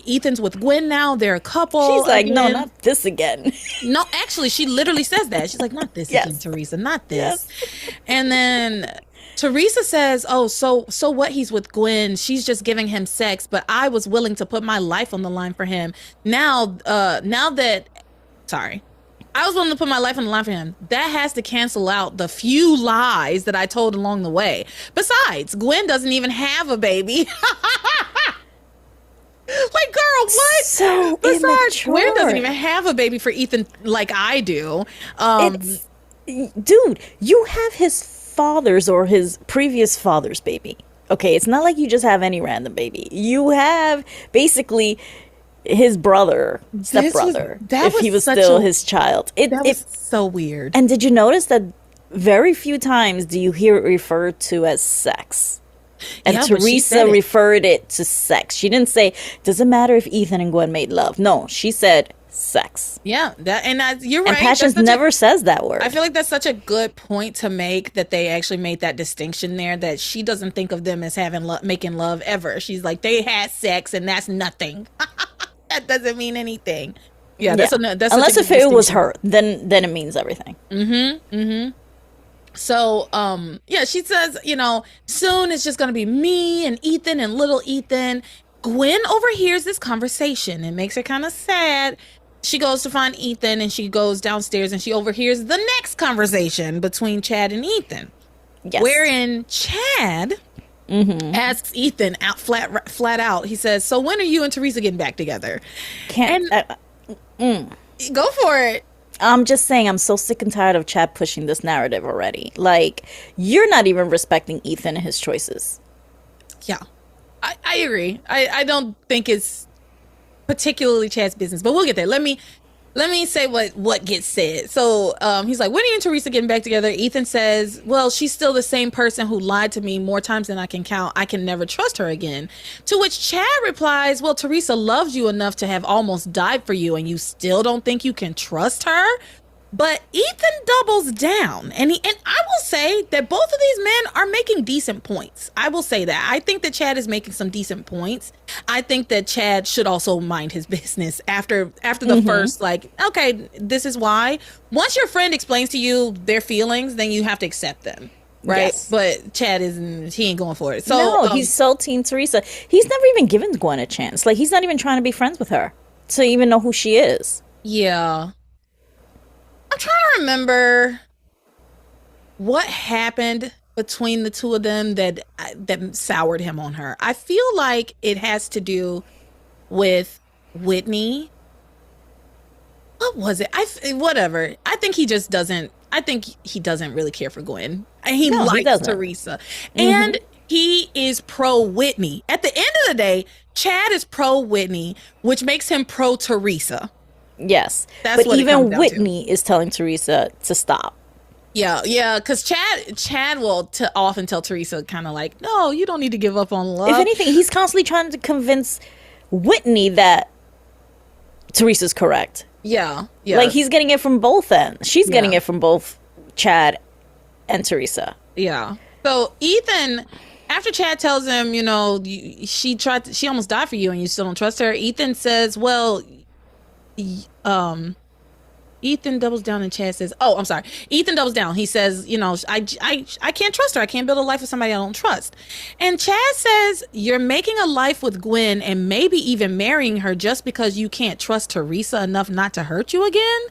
Ethan's with Gwen now. They're a couple. She's like, no, not this again. No, actually, she literally says that. She's like, not this again, Theresa, not this. Yes. And then Theresa says, oh, so what? He's with Gwen. She's just giving him sex, but I was willing to put my life on the line for him. I was willing to put my life on the line for him. That has to cancel out the few lies that I told along the way. Besides, Gwen doesn't even have a baby. Like, girl, what? So besides, immature. Gwen doesn't even have a baby for Ethan like I do. Dude, you have his father's or his previous father's baby. Okay, it's not like you just have any random baby. You have basically his brother, stepbrother, if he was still his child. That was so weird. And did you notice that very few times do you hear it referred to as sex? And Theresa referred it to sex. She didn't say, does it matter if Ethan and Gwen made love? No, she said sex. Yeah, you're right. And Passions never says that word. I feel like that's such a good point to make, that they actually made that distinction there, that she doesn't think of them as making love ever. She's like, they had sex and that's nothing. That doesn't mean anything. Yeah, that's unless if it was her, then it means everything. So, she says, you know, soon it's just going to be me and Ethan and little Ethan. Gwen overhears this conversation. It makes her kind of sad. She goes to find Ethan, and she goes downstairs, and she overhears the next conversation between Chad and Ethan. Yes. Wherein Chad asks Ethan out flat out. He says, so when are you and Theresa getting back together? Go for it. I'm just saying, I'm so sick and tired of Chad pushing this narrative already. Like, you're not even respecting Ethan and his choices. Yeah, I agree. I don't think it's particularly Chad's business, but we'll get there. Let me say what gets said. So he's like, when are you and Theresa getting back together? Ethan says, well, she's still the same person who lied to me more times than I can count. I can never trust her again. To which Chad replies, well, Theresa loves you enough to have almost died for you, and you still don't think you can trust her? But Ethan doubles down, and I will say that both of these men are making decent points. I will say that. I think that Chad is making some decent points. I think that Chad should also mind his business after the first, like, okay, this is why. Once your friend explains to you their feelings, then you have to accept them, right? Yes. But Chad he ain't going for it. So no, he's so Team Theresa. He's never even given Gwen a chance. Like, he's not even trying to be friends with her to even know who she is. Yeah. I'm trying to remember what happened between the two of them that soured him on her. I feel like it has to do with Whitney what was it? Whatever. I think he just doesn't. I think he doesn't really care for Gwen. And he No, he likes doesn't. Theresa, and he is pro Whitney. At the end of the day, Chad is pro Whitney, which makes him pro Theresa. Yes, That's but what it comes even down to. Whitney is telling Theresa to stop. Yeah, yeah, because Chad will often tell Teresa kind of like, no, you don't need to give up on If love. anything, he's constantly trying to convince Whitney that Teresa's correct. Yeah, yeah, Like he's getting it from both ends. She's getting Yeah. it from both Chad and Teresa. yeah. So Ethan, after Chad tells him, she almost died for you, and you still don't trust her. Ethan says, well, Ethan doubles down and Chad says, "Oh, I'm sorry." Ethan doubles down. He says, I can't trust her. I can't build a life with somebody I don't trust." And Chad says, "You're making a life with Gwen and maybe even marrying her just because you can't trust Teresa enough not to hurt you again?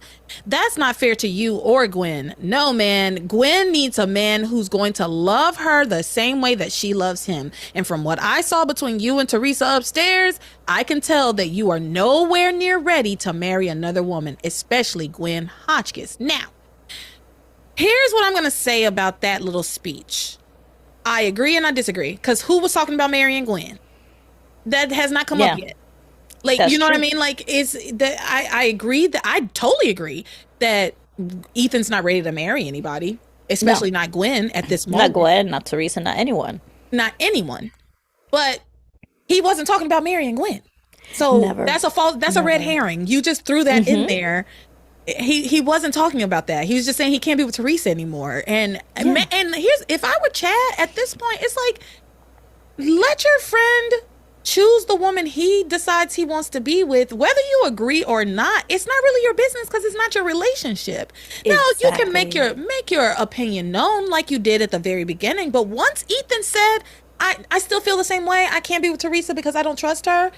That's not fair to you or Gwen. No, man. Gwen needs a man who's going to love her the same way that she loves him. And from what I saw between you and Teresa upstairs, I can tell that you are nowhere near ready to marry another woman, especially Gwen Hotchkiss." Now, here's what I'm going to say about that little speech. I agree and I disagree, because who was talking about marrying Gwen? That has not come up yet. Like, That's you know what I true. mean? Like, is that I agree that I totally agree that Ethan's not ready to marry anybody, especially not Gwen at this moment. Not Gwen, not Teresa, not anyone. Not anyone. But he wasn't talking about marrying Gwen. So Never. that's a false, that's a red herring. You just threw that in there. He wasn't talking about that. He was just saying he can't be with Teresa anymore. And here's, if I were Chad at this point, it's like, let your friend choose the woman he decides he wants to be with, whether you agree or not. It's not really your business, because it's not your relationship. No, you can make your opinion known like you did at the very beginning, but once Ethan said, I still feel the same way, I can't be with Teresa because I don't trust her.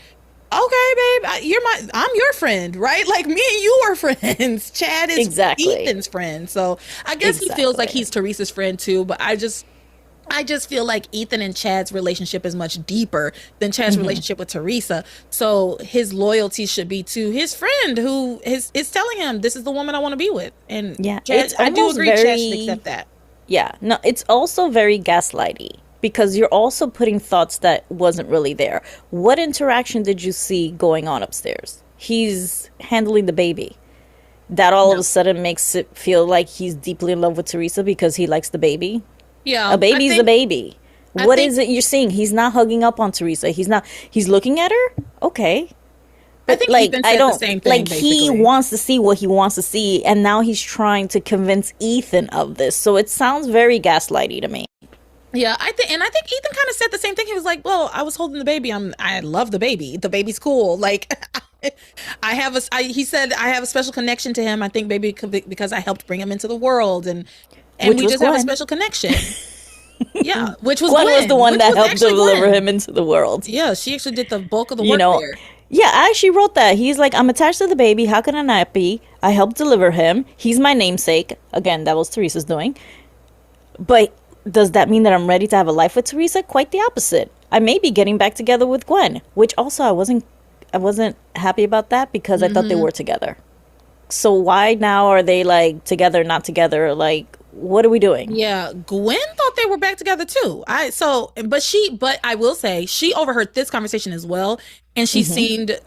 Okay, babe, I'm your friend, right? Like, me and you are friends. Chad is Ethan's friend. So I guess he feels like he's Teresa's friend too, but I just feel like Ethan and Chad's relationship is much deeper than Chad's relationship with Teresa. So his loyalty should be to his friend who is telling him, this is the woman I want to be with. And Chad, I do agree Chad should accept that. Yeah, no, it's also very gaslighty, because you're also putting thoughts that wasn't really there. What interaction did you see going on upstairs? He's handling the baby. That all of a sudden makes it feel like he's deeply in love with Teresa because he likes the baby. Yeah, a baby's a baby. What is it you're seeing? He's not hugging up on Teresa. He's looking at her. Okay. I think like, Ethan said the same thing. Like, he wants to see what he wants to see, and now he's trying to convince Ethan of this. So it sounds very gaslighty to me. Yeah, I think Ethan kind of said the same thing. He was like, "Well, I was holding the baby. I love the baby. The baby's cool. Like, he said I have a special connection to him. I think maybe because I helped bring him into the world, and we just have a special connection." Yeah, which was Gwen was the one that helped deliver Gwen. him into the world. Yeah, she actually did the bulk of the work there. Yeah, I actually wrote that. He's like, I'm attached to the baby. How can I not be? I helped deliver him. He's my namesake. Again, that was Teresa's doing. But does that mean that I'm ready to have a life with Teresa? Quite the opposite. I may be getting back together with Gwen, which also I wasn't happy about that, because I thought they were together. So why now are they like together, not together? Like, what are we doing? Yeah, Gwen thought they were back together too. But I will say she overheard this conversation as well, and she seemed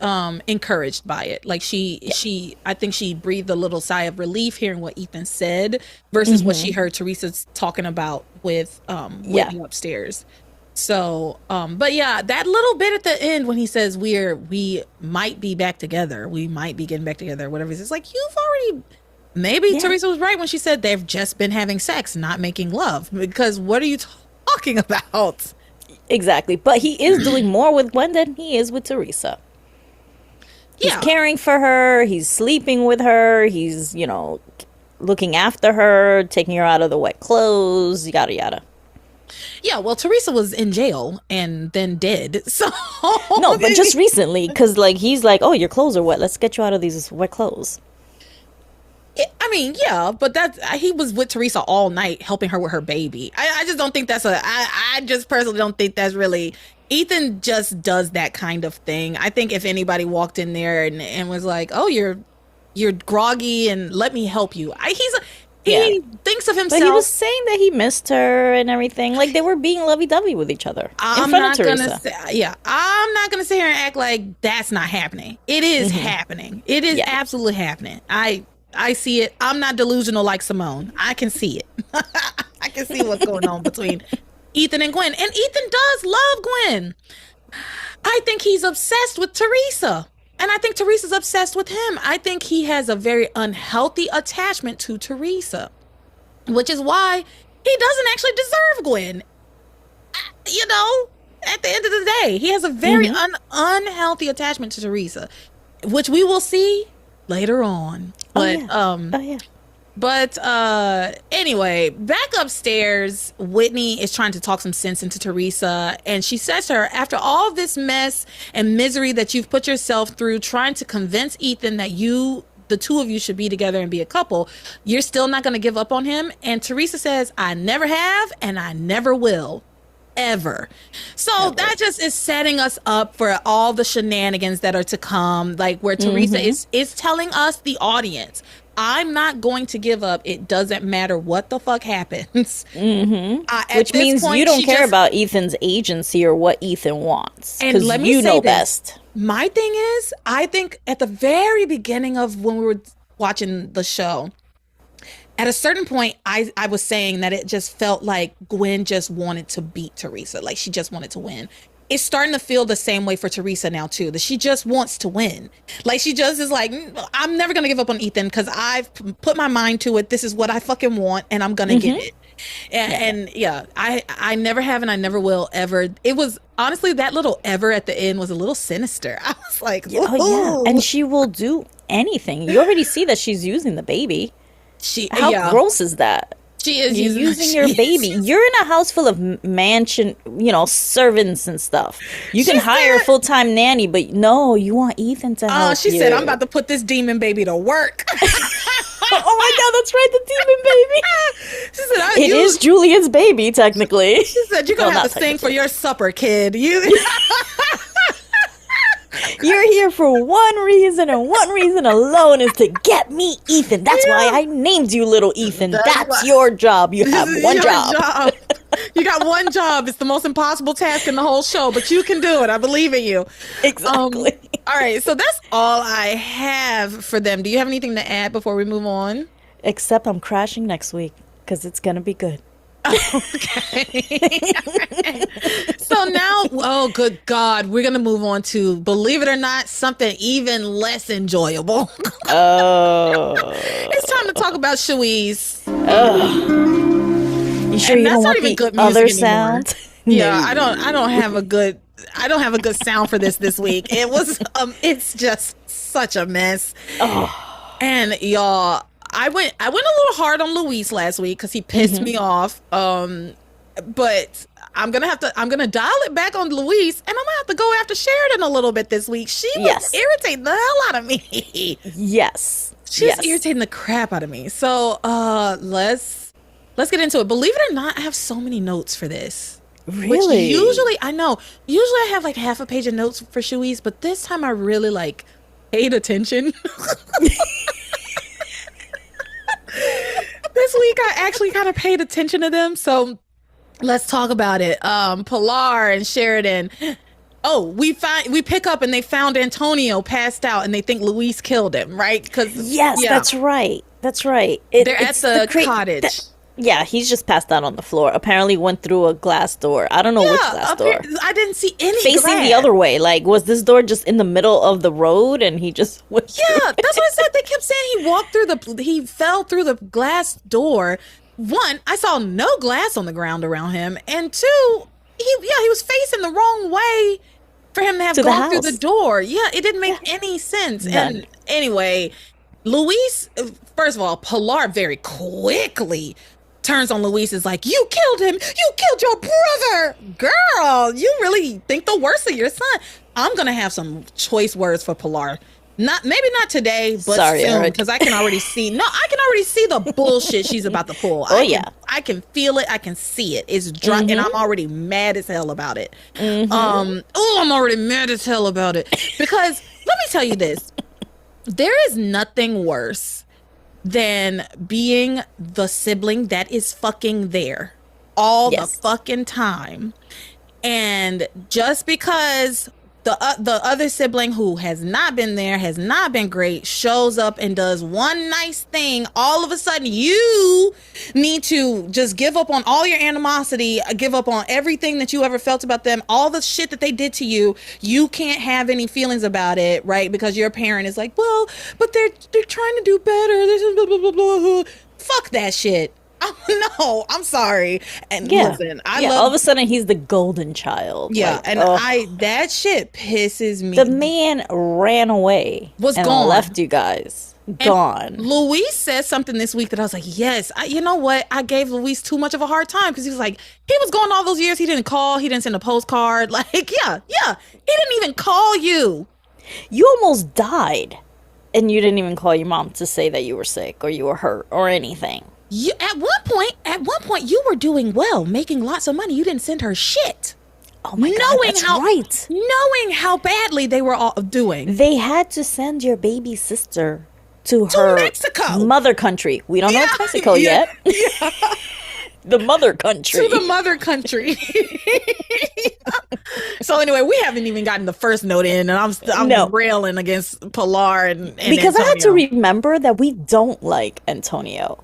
encouraged by it. Like I think she breathed a little sigh of relief hearing what Ethan said versus what she heard Teresa talking about with Whitney upstairs. So, but yeah, that little bit at the end when he says we might be back together, we might be getting back together, whatever it is, it's like, you've already. Maybe Teresa was right when she said they've just been having sex, not making love. Because what are you talking about? Exactly. But he is doing more with Gwen than he is with Teresa. He's caring for her. He's sleeping with her. He's, looking after her, taking her out of the wet clothes, yada, yada. Yeah, well, Teresa was in jail and then dead. So no, but just recently, because he's like, oh, your clothes are wet. Let's get you out of these wet clothes. I mean, yeah, but he was with Teresa all night helping her with her baby. I just don't think I just personally don't think that's really, Ethan just does that kind of thing. I think if anybody walked in there and was like, oh, you're you're groggy and let me help you. Yeah. He thinks of himself. But he was saying that he missed her and everything. Like, they were being lovey-dovey with each other in front of Theresa. I'm not gonna sit here and act like that's not happening. It is happening. It is absolutely happening. I see it. I'm not delusional like Simone. I can see it. I can see what's going on between Ethan and Gwen. And Ethan does love Gwen. I think he's obsessed with Theresa. And I think Theresa's obsessed with him. I think he has a very unhealthy attachment to Theresa, which is why he doesn't actually deserve Gwen. You know, at the end of the day, he has a very unhealthy attachment to Theresa, which we will see later on. But anyway, back upstairs, Whitney is trying to talk some sense into Theresa, and she says to her, after all this mess and misery that you've put yourself through trying to convince Ethan that the two of you should be together and be a couple, you're still not going to give up on him. And Theresa says, I never have and I never will. Ever. So that just is setting us up for all the shenanigans that are to come, like where Theresa is telling us, the audience, I'm not going to give up. It doesn't matter what the fuck happens. Which means you don't care about Ethan's agency or what Ethan wants. And let me say know best. My thing is, I think at the very beginning of when we were watching the show, at a certain point, I was saying that it just felt like Gwen just wanted to beat Theresa. Like, she just wanted to win. It's starting to feel the same way for Theresa now, too, that she just wants to win. Like, she just is like, I'm never going to give up on Ethan because I've put my mind to it. This is what I fucking want, and I'm going to get it. And I never have and I never will ever. It was, honestly, that little ever at the end was a little sinister. I was like, oh, yeah. And she will do anything. You already see that she's using the baby. How gross is that? She is using your baby. You're in a house full of mansion, servants and stuff. You can hire a full-time nanny, but no, you want Ethan to help she said, I'm about to put this demon baby to work. Oh my God, that's right, the demon baby. She said, it is Julian's baby, technically. She said, you're going to have to sing for your supper, kid. You're here for one reason and one reason alone is to get me Ethan. That's why I named you little Ethan. That's your job. You have one job. You got one job. It's the most impossible task in the whole show, but you can do it. I believe in you. Exactly. All right. So that's all I have for them. Do you have anything to add before we move on? Except I'm crashing next week because it's going to be good. Okay. So now, oh, good God, we're going to move on to, believe it or not, something even less enjoyable. It's time to talk about Shoei's. You sure you don't want the other sound? Yeah, I don't have a good sound for this week. It was it's just such a mess. And y'all, I went a little hard on Luis last week because he pissed me off. But I'm gonna dial it back on Luis, and I'm gonna have to go after Sheridan a little bit this week. She was irritating the hell out of me. Yes. She was irritating the crap out of me. So let's get into it. Believe it or not, I have so many notes for this. Really? Which usually I have like half a page of notes for Shoei's, but this time I really paid attention. This week I actually kind of paid attention to them, so let's talk about it. Pilar and Sheridan. Oh, we pick up and they found Antonio passed out, and they think Luis killed him, right? That's right. They're at the cottage. He's just passed out on the floor. Apparently went through a glass door. I don't know which glass door. I didn't see any facing glass. The other way. Like, was this door just in the middle of the road and he just went through that's what I said. They kept saying he fell through the glass door. One, I saw no glass on the ground around him, and two, he was facing the wrong way for him to have gone through the door. Yeah, it didn't make any sense. None. And anyway, Luis, first of all, Pilar very quickly turns on Luis, is like, you killed him. You killed your brother. Girl, you really think the worst of your son. I'm going to have some choice words for Pilar. Maybe not today, but soon, because I can already see. No, I can already see the bullshit she's about to pull. I can feel it. I can see it. It's dry, and I'm already mad as hell about it. I'm already mad as hell about it because let me tell you this: There is nothing worse than being the sibling that is fucking there all the fucking time. And just because the other sibling who has not been there, has not been great, shows up and does one nice thing, all of a sudden you need to just give up on all your animosity, give up on everything that you ever felt about them, all the shit that they did to you. You can't have any feelings about it, right? Because your parent is like, well, but they're trying to do better. This is blah, blah, blah, blah. Fuck that shit. No, I'm sorry. And listen, I love, all of a sudden he's the golden child. Yeah, like, and that shit pisses me. The man ran away. Was gone. Left you guys. Gone. Luis said something this week that I was like, yes, you know what? I gave Luis too much of a hard time because he was like, he was gone all those years. He didn't call. He didn't send a postcard. Like, yeah. He didn't even call you. You almost died. And you didn't even call your mom to say that you were sick or you were hurt or anything. At one point, you were doing well, making lots of money. You didn't send her shit. Oh my God, that's right. Knowing how badly they were all doing. They had to send your baby sister to her Mexico. Mother country. We don't know it's Mexico yet. Yeah. The mother country. To the mother country. So anyway, we haven't even gotten the first note in, and I'm railing against Pilar and because Antonio. I had to remember that we don't like Antonio.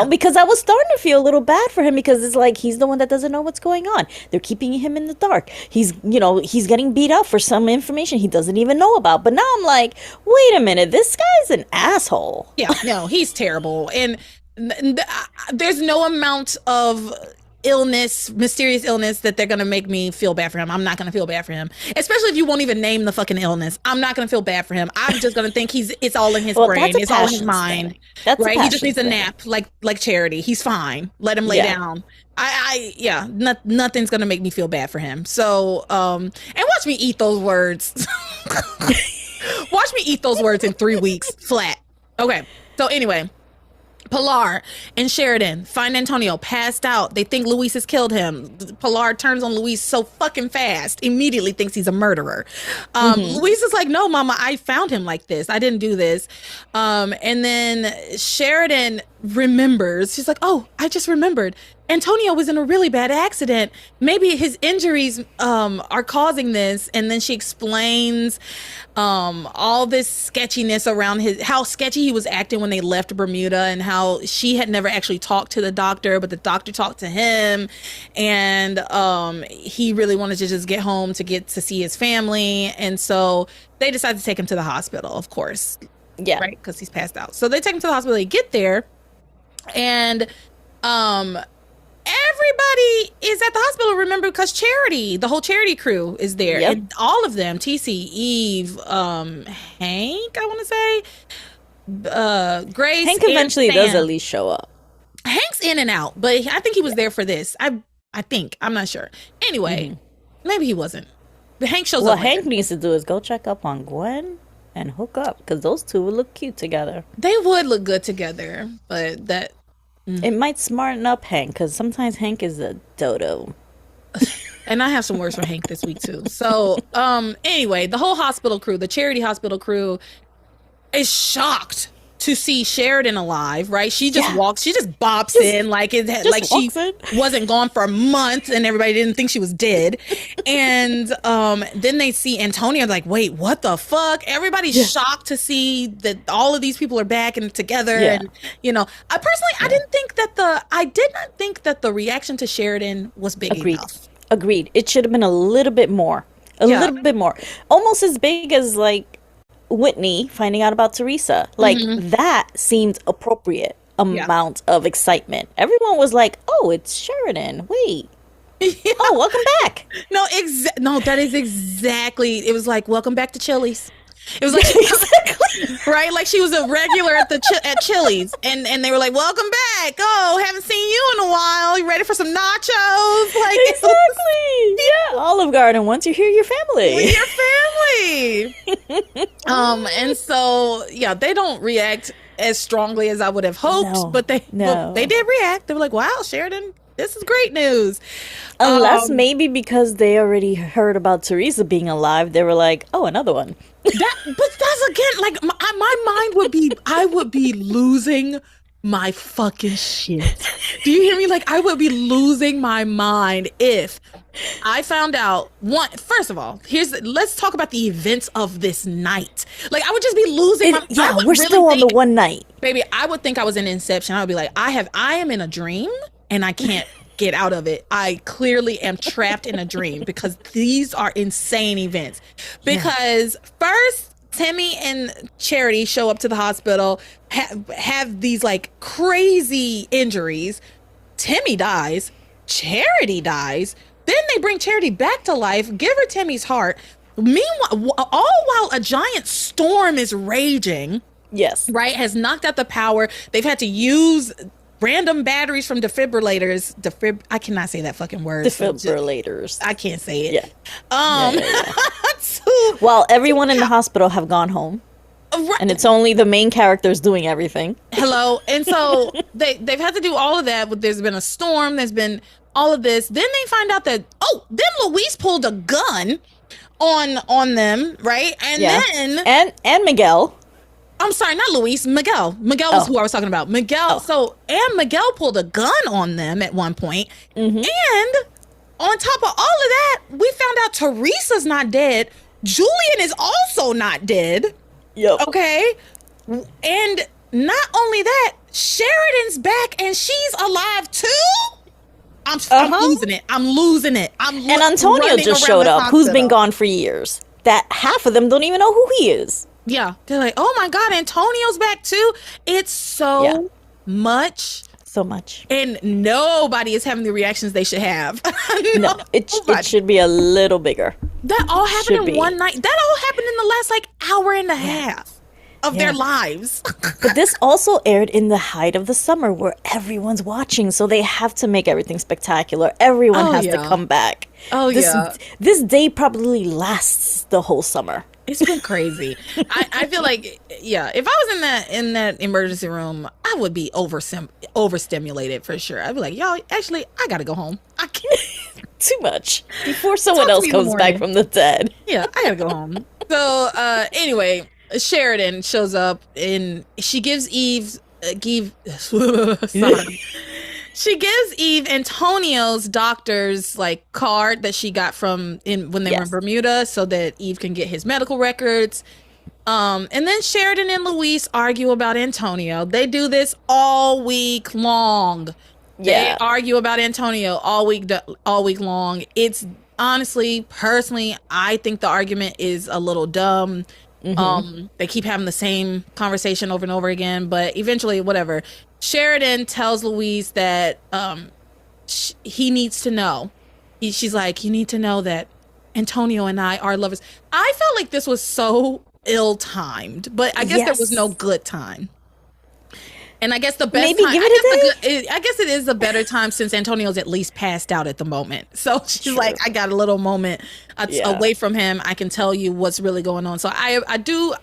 Because I was starting to feel a little bad for him because it's like he's the one that doesn't know what's going on. They're keeping him in the dark. He's getting beat up for some information he doesn't even know about. But now I'm like, wait a minute, this guy's an asshole. Yeah, no, he's terrible. And there's no amount of mysterious illness that they're gonna make me feel bad for him. I'm not gonna feel bad for him, especially if you won't even name the fucking illness. I'm not gonna feel bad for him. I'm just gonna think it's all in his brain, it's all in his mind. That's right. He just needs a nap, like Charity. He's fine. Let him lay down. Nothing's gonna make me feel bad for him. So and watch me eat those words. Watch me eat those words in 3 weeks flat. Okay. So anyway, Pilar and Sheridan find Antonio passed out. They think Luis has killed him. Pilar turns on Luis so fucking fast, immediately thinks he's a murderer. Luis is like, no, mama, I found him like this. I didn't do this. And then Sheridan remembers. She's like, oh, I just remembered. Antonio was in a really bad accident. Maybe his injuries are causing this. And then she explains all this sketchiness around how sketchy he was acting when they left Bermuda, and how she had never actually talked to the doctor, but the doctor talked to him, and he really wanted to just get home to see his family. And so they decided to take him to the hospital, of course. Yeah. Right? Because he's passed out. So they take him to the hospital. They get there, and everybody is at the hospital, remember, because the whole Charity crew is there. Yep. And all of them, TC, Eve, Hank, I want to say, Grace. Hank eventually does at least show up. Hank's in and out, but I think he was there for this. I think. I'm not sure. Anyway, maybe he wasn't. But Hank shows up. What Hank needs to do is go check up on Gwen and hook up, because those two would look cute together. They would look good together, but that... It might smarten up Hank, because sometimes Hank is a dodo. And I have some words for Hank this week too. So anyway, the whole hospital crew, the Charity hospital crew, is shocked to see Sheridan alive, right? She just walks, she just bops in like she wasn't gone for months and everybody didn't think she was dead. And then they see Antonio, like, wait, what the fuck? Everybody's shocked to see that all of these people are back and together. And I personally I did not think that the reaction to Sheridan was big enough. Agreed. It should have been a little bit more. A little bit more. Almost as big as like Whitney finding out about Theresa. Like that seemed appropriate amount of excitement. Everyone was like, oh, it's Sheridan. Wait. Oh, welcome back. No, that is exactly. It was like, welcome back to Chili's. It was like, right? Like she was a regular at Chili's, and they were like, welcome back. Oh, haven't seen you in a while. You ready for some nachos? Like, exactly. Yeah. Olive Garden, once you're here, your family. And so, they don't react as strongly as I would have hoped, but they did react. They were like, wow, Sheridan This is great news. Unless maybe because they already heard about Theresa being alive, they were like, oh, another one. But that's again, like, my mind would be, I would be losing my fucking shit. Do you hear me? Like, I would be losing my mind if I found out first of all, let's talk about the events of this night. Like, I would just be losing my Yeah, we're still on the one night. Baby, I would think I was in Inception. I would be like, I am in a dream and I can't get out of it. I clearly am trapped in a dream because these are insane events. Because first, Timmy and Charity show up to the hospital, have these like crazy injuries. Timmy dies. Charity dies. Then they bring Charity back to life, give her Timmy's heart. Meanwhile, all while a giant storm is raging. Yes. Right? Has knocked out the power. They've had to use random batteries from defibrillators. I cannot say that fucking word. Defibrillators. I can't say it. Yeah. While everyone in the hospital have gone home. Right. And it's only the main characters doing everything. Hello. And so they've had to do all of that. There's been a storm. There's been all of this. Then they find out that, then Luis pulled a gun on them, right? And then... And Miguel. I'm sorry, not Luis, Miguel. Miguel was who I was talking about. Miguel. So, and Miguel pulled a gun on them at one point. And on top of all of that, we found out Teresa's not dead. Julian is also not dead. Yep. Okay. And not only that, Sheridan's back and she's alive too. I'm losing it. And Antonio just showed up, who's been gone for years. That half of them don't even know who he is. Yeah. They're like, oh my God, Antonio's back too. It's so much. So much. And nobody is having the reactions they should have. No, it should be a little bigger. That all happened in one night. That all happened in the last like hour and a half of their lives. But this also aired in the height of the summer where everyone's watching. So they have to make everything spectacular. Everyone has to come back. This day probably lasts the whole summer. It's been crazy. I feel like, if I was in that emergency room, I would be overstimulated for sure. I'd be like, yo, actually, I gotta go home. I can't. Too much. Before someone else comes back from the dead. Yeah, I gotta go home. So, anyway, Sheridan shows up and she gives She gives Eve Antonio's doctor's like card that she got when they were in Bermuda so that Eve can get his medical records. And then Sheridan and Luis argue about Antonio. They do this all week long. They argue about Antonio all week long. It's honestly, personally, I think the argument is a little dumb. They keep having the same conversation over and over again, but eventually, whatever. Sheridan tells Luis that he needs to know. She's like, you need to know that Antonio and I are lovers. I felt like this was so ill-timed, but I guess there was no good time. And I guess the best time, I guess it is a better time since Antonio's at least passed out at the moment. So she's like, I got a little moment away from him. I can tell you what's really going on. So I do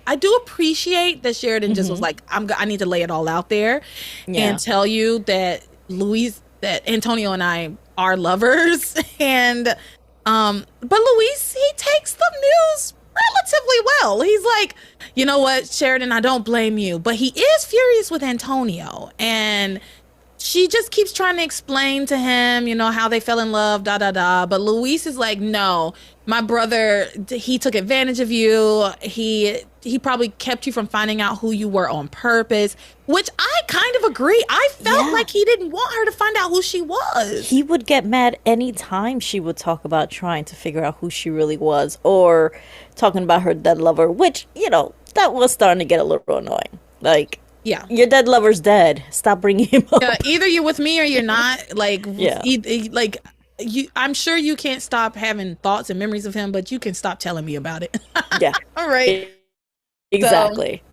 appreciate that Sheridan just was like, I need to lay it all out there and tell you that Antonio and I are lovers. And but Luis, he takes the news relatively well. He's like, you know what, Sheridan, I don't blame you, but he is furious with Antonio, and she just keeps trying to explain to him, how they fell in love, but Luis is like, no, my brother, he took advantage of you. He probably kept you from finding out who you were on purpose, which I kind of agree. I felt like he didn't want her to find out who she was. He would get mad any time she would talk about trying to figure out who she really was, or talking about her dead lover, which, that was starting to get a little annoying. Like, your dead lover's dead. Stop bringing him up. Either you're with me or you're not. Like, I'm sure you can't stop having thoughts and memories of him, but you can stop telling me about it. All right. Exactly.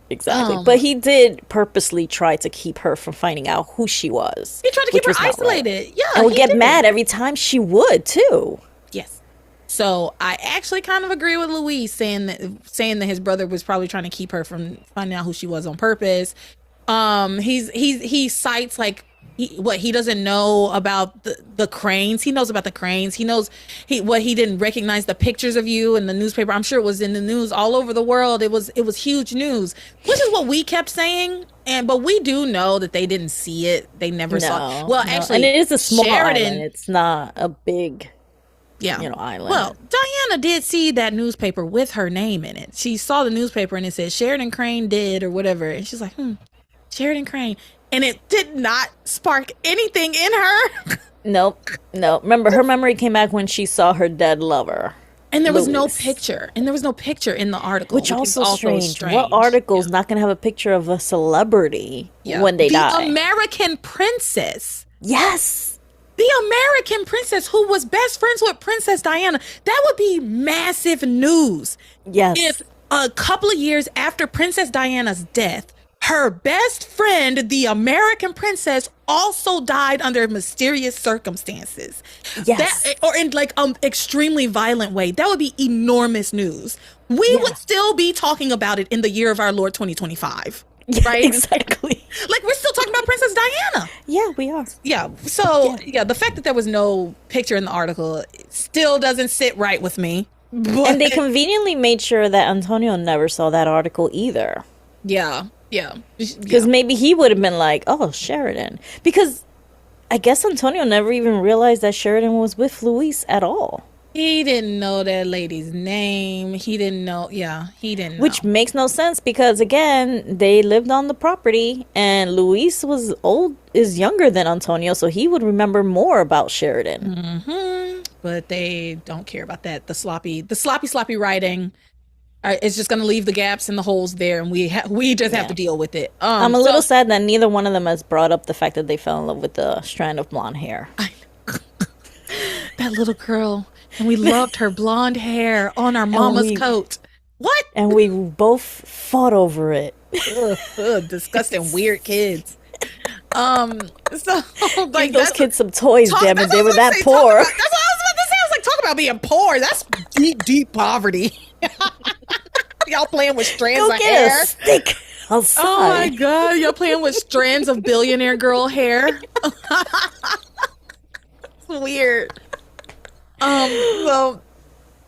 But he did purposely try to keep her from finding out who she was. He tried to keep her isolated. Right. Yeah. And would get mad every time she would, too. Yes. So I actually kind of agree with Luis saying that his brother was probably trying to keep her from finding out who she was on purpose. He cites, like, he doesn't know about the cranes. He knows about the cranes. He knows he didn't recognize the pictures of you in the newspaper. I'm sure it was in the news all over the world. It was huge news, which is what we kept saying. But we do know that they didn't see it. They never saw it. Well, actually, and it is a small island. It's not a big island. Well, Diana did see that newspaper with her name in it. She saw the newspaper and it said Sheridan Crane did or whatever. And she's like, Sheridan Crane. And it did not spark anything in her. Nope. Remember, her memory came back when she saw her dead lover. And there was no picture. And there was no picture in the article. Which also strange. What article's not going to have a picture of a celebrity when they die? The American princess. Yes. The American princess who was best friends with Princess Diana. That would be massive news. Yes. If a couple of years after Princess Diana's death, her best friend, the American princess, also died under mysterious circumstances. Yes. Or in like extremely violent way. That would be enormous news. We would still be talking about it in the year of our Lord 2025. Right? Exactly. Like, we're still talking about Princess Diana. Yeah, we are. Yeah. So, the fact that there was no picture in the article still doesn't sit right with me. But, and they conveniently made sure that Antonio never saw that article either. Yeah. Because maybe he would have been like, oh, Sheridan. Because I guess Antonio never even realized that Sheridan was with Luis at all. He didn't know that lady's name. He didn't know. Yeah, he didn't know. Which makes no sense because, again, they lived on the property and Luis is younger than Antonio, so he would remember more about Sheridan. Mm-hmm. But they don't care about that. The sloppy writing. It's just going to leave the gaps and the holes there, and we just have to deal with it. I'm a little sad that neither one of them has brought up the fact that they fell in love with the strand of blonde hair. That little girl, and we loved her blonde hair on our mama's coat. What? And we both fought over it. Disgusting, weird kids. So like give those kids some toys, damn it! They were that poor. That's what I was about to say. I was like, talk about being poor. That's deep poverty. Y'all playing with strands of hair. A stick outside. Oh my god, y'all playing with strands of billionaire girl hair. It's weird. Well,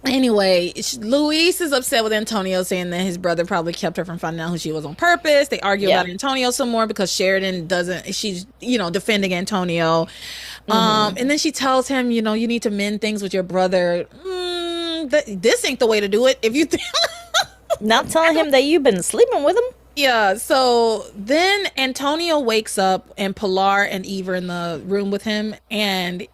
anyway, Luis is upset with Antonio, saying that his brother probably kept her from finding out who she was on purpose. They argue about Antonio some more because Sheridan doesn't. She's defending Antonio, and then she tells him, you need to mend things with your brother. This ain't the way to do it. If you not telling him that you've been sleeping with him. Yeah. So then Antonio wakes up and Pilar and Eve are in the room with him, and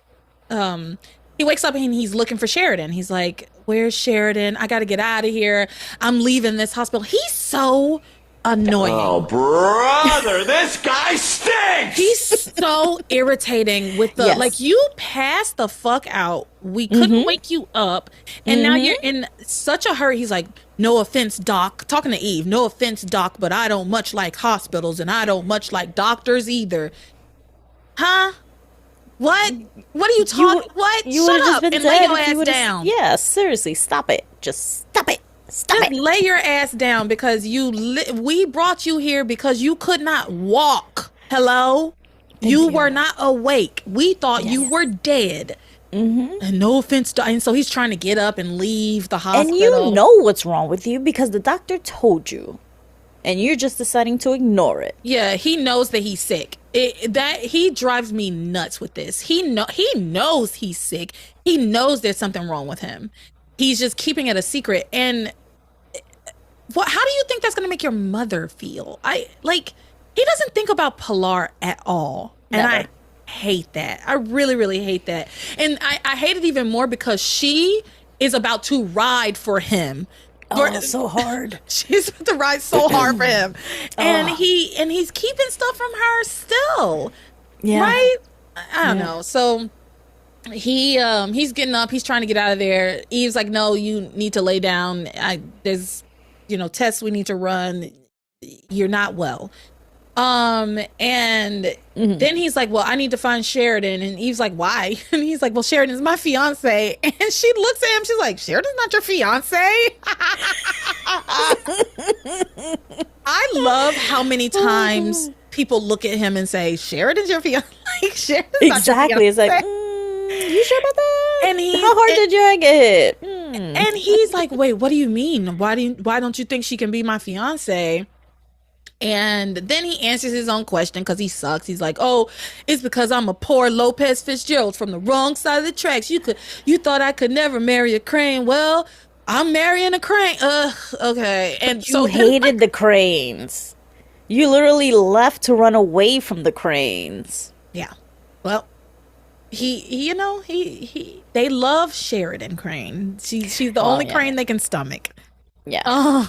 he wakes up and he's looking for Sheridan. He's like, "Where's Sheridan? I got to get out of here. I'm leaving this hospital." He's so annoying. Oh, brother, this guy stinks. He's so irritating with the like, you passed the fuck out. We couldn't wake you up, and now you're in such a hurry. He's like, "No offense, doc." Talking to Eve, "No offense, doc, but I don't much like hospitals, and I don't much like doctors either." Huh? What? What are you talking? What? You Shut up been and lay your ass down. Yeah, seriously, stop it. Just stop it. Stop it. Lay your ass down because we brought you here because you could not walk. Hello? You were not awake. We thought you were dead. And no offense, and so he's trying to get up and leave the hospital. And you know what's wrong with you because the doctor told you. And you're just deciding to ignore it. Yeah, he knows that he's sick. He drives me nuts with this. He knows he's sick. He knows there's something wrong with him. He's just keeping it a secret. And how do you think that's going to make your mother feel? He doesn't think about Pilar at all. Never. And I hate that. I really, really hate that. And I hate it even more because she is about to ride for him. So hard. She's about to ride so hard for him. And he's keeping stuff from her still. Yeah. Right? I don't know. So he's getting up, he's trying to get out of there. Eve's like, "No, you need to lay down. There's tests we need to run. You're not well." And then he's like, "Well, I need to find Sheridan." And Eve's like, "Why?" And he's like, "Well, Sheridan's my fiance." And she looks at him, she's like, "Sheridan's not your fiance?" I love how many times people look at him and say, Sheridan's your fiance. Like, Sheridan's not your Exactly. It's like, fiancé. you sure about that? And How hard did your egg get hit? And he's like, wait, what do you mean? Why don't you think she can be my fiance? And then he answers his own question because he sucks. He's like, oh, it's because I'm a poor Lopez Fitzgerald from the wrong side of the tracks. You thought I could never marry a Crane. Well, I'm marrying a Crane. Okay. And You hated the Cranes. You literally left to run away from the Cranes. Yeah. Well, he they love Sheridan Crane. She's the only Crane they can stomach. Yeah.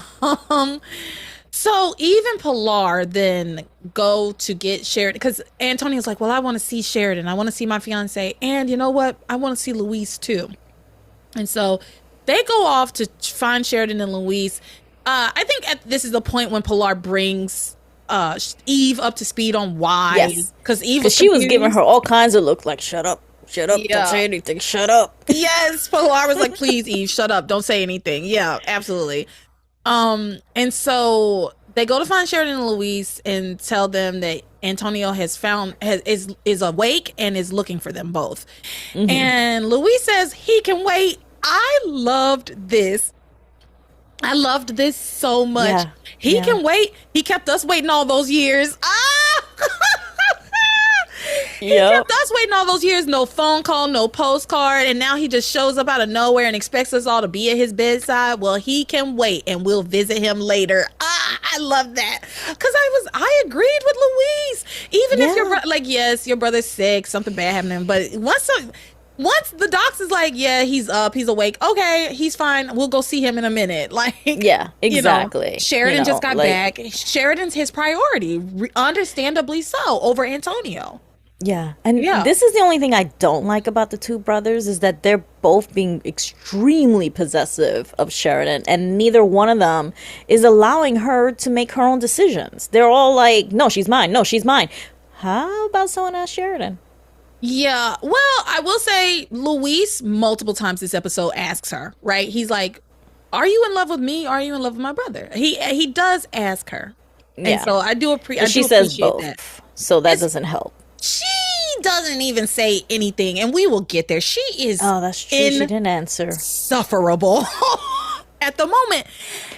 So Eve and Pilar then go to get Sheridan because Antonio's like, well, I want to see Sheridan. I want to see my fiance. And you know what? I want to see Luis too. And so they go off to find Sheridan and Luis. I think this is the point when Pilar brings Eve up to speed on why. Yes. Because Eve she was giving her all kinds of look like, shut up, Yeah. don't say anything, shut up. Yes, Pilar was like, please, Eve, shut up, don't say anything. Yeah, absolutely. And so they go to find Sheridan and Luis and tell them that Antonio is awake and is looking for them both. And Luis says he can wait. I loved this. I loved this so much. Yeah. He can wait. He kept us waiting all those years. He kept us waiting all those years. No phone call, no postcard, and now he just shows up out of nowhere and expects us all to be at his bedside. Well, he can wait, and we'll visit him later. I love that because I agreed with Luis. Even if you're like, yes, your brother's sick, something bad happened to him, but once the docs is like, yeah, he's up, he's awake, okay, he's fine, we'll go see him in a minute. Like, yeah, exactly. Sheridan just got back. Sheridan's his priority, understandably so, over Antonio. Yeah, and this is the only thing I don't like about the two brothers is that they're both being extremely possessive of Sheridan, and neither one of them is allowing her to make her own decisions. They're all like, no, she's mine. No, she's mine. How about someone else, Sheridan? Yeah, well, I will say Luis multiple times this episode asks her, right? He's like, are you in love with me? Or are you in love with my brother? He does ask her. And so I do appreciate she says both, that. So that doesn't help. She doesn't even say anything, and we will get there. She is that's true. She didn't answer. Insufferable at the moment.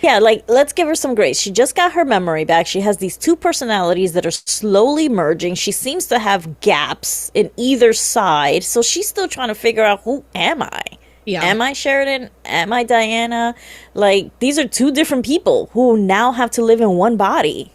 Yeah, like, let's give her some grace. She just got her memory back. She has these two personalities that are slowly merging. She seems to have gaps in either side, so she's still trying to figure out, who am I? Yeah. Am I Sheridan? Am I Diana? Like, these are two different people who now have to live in one body.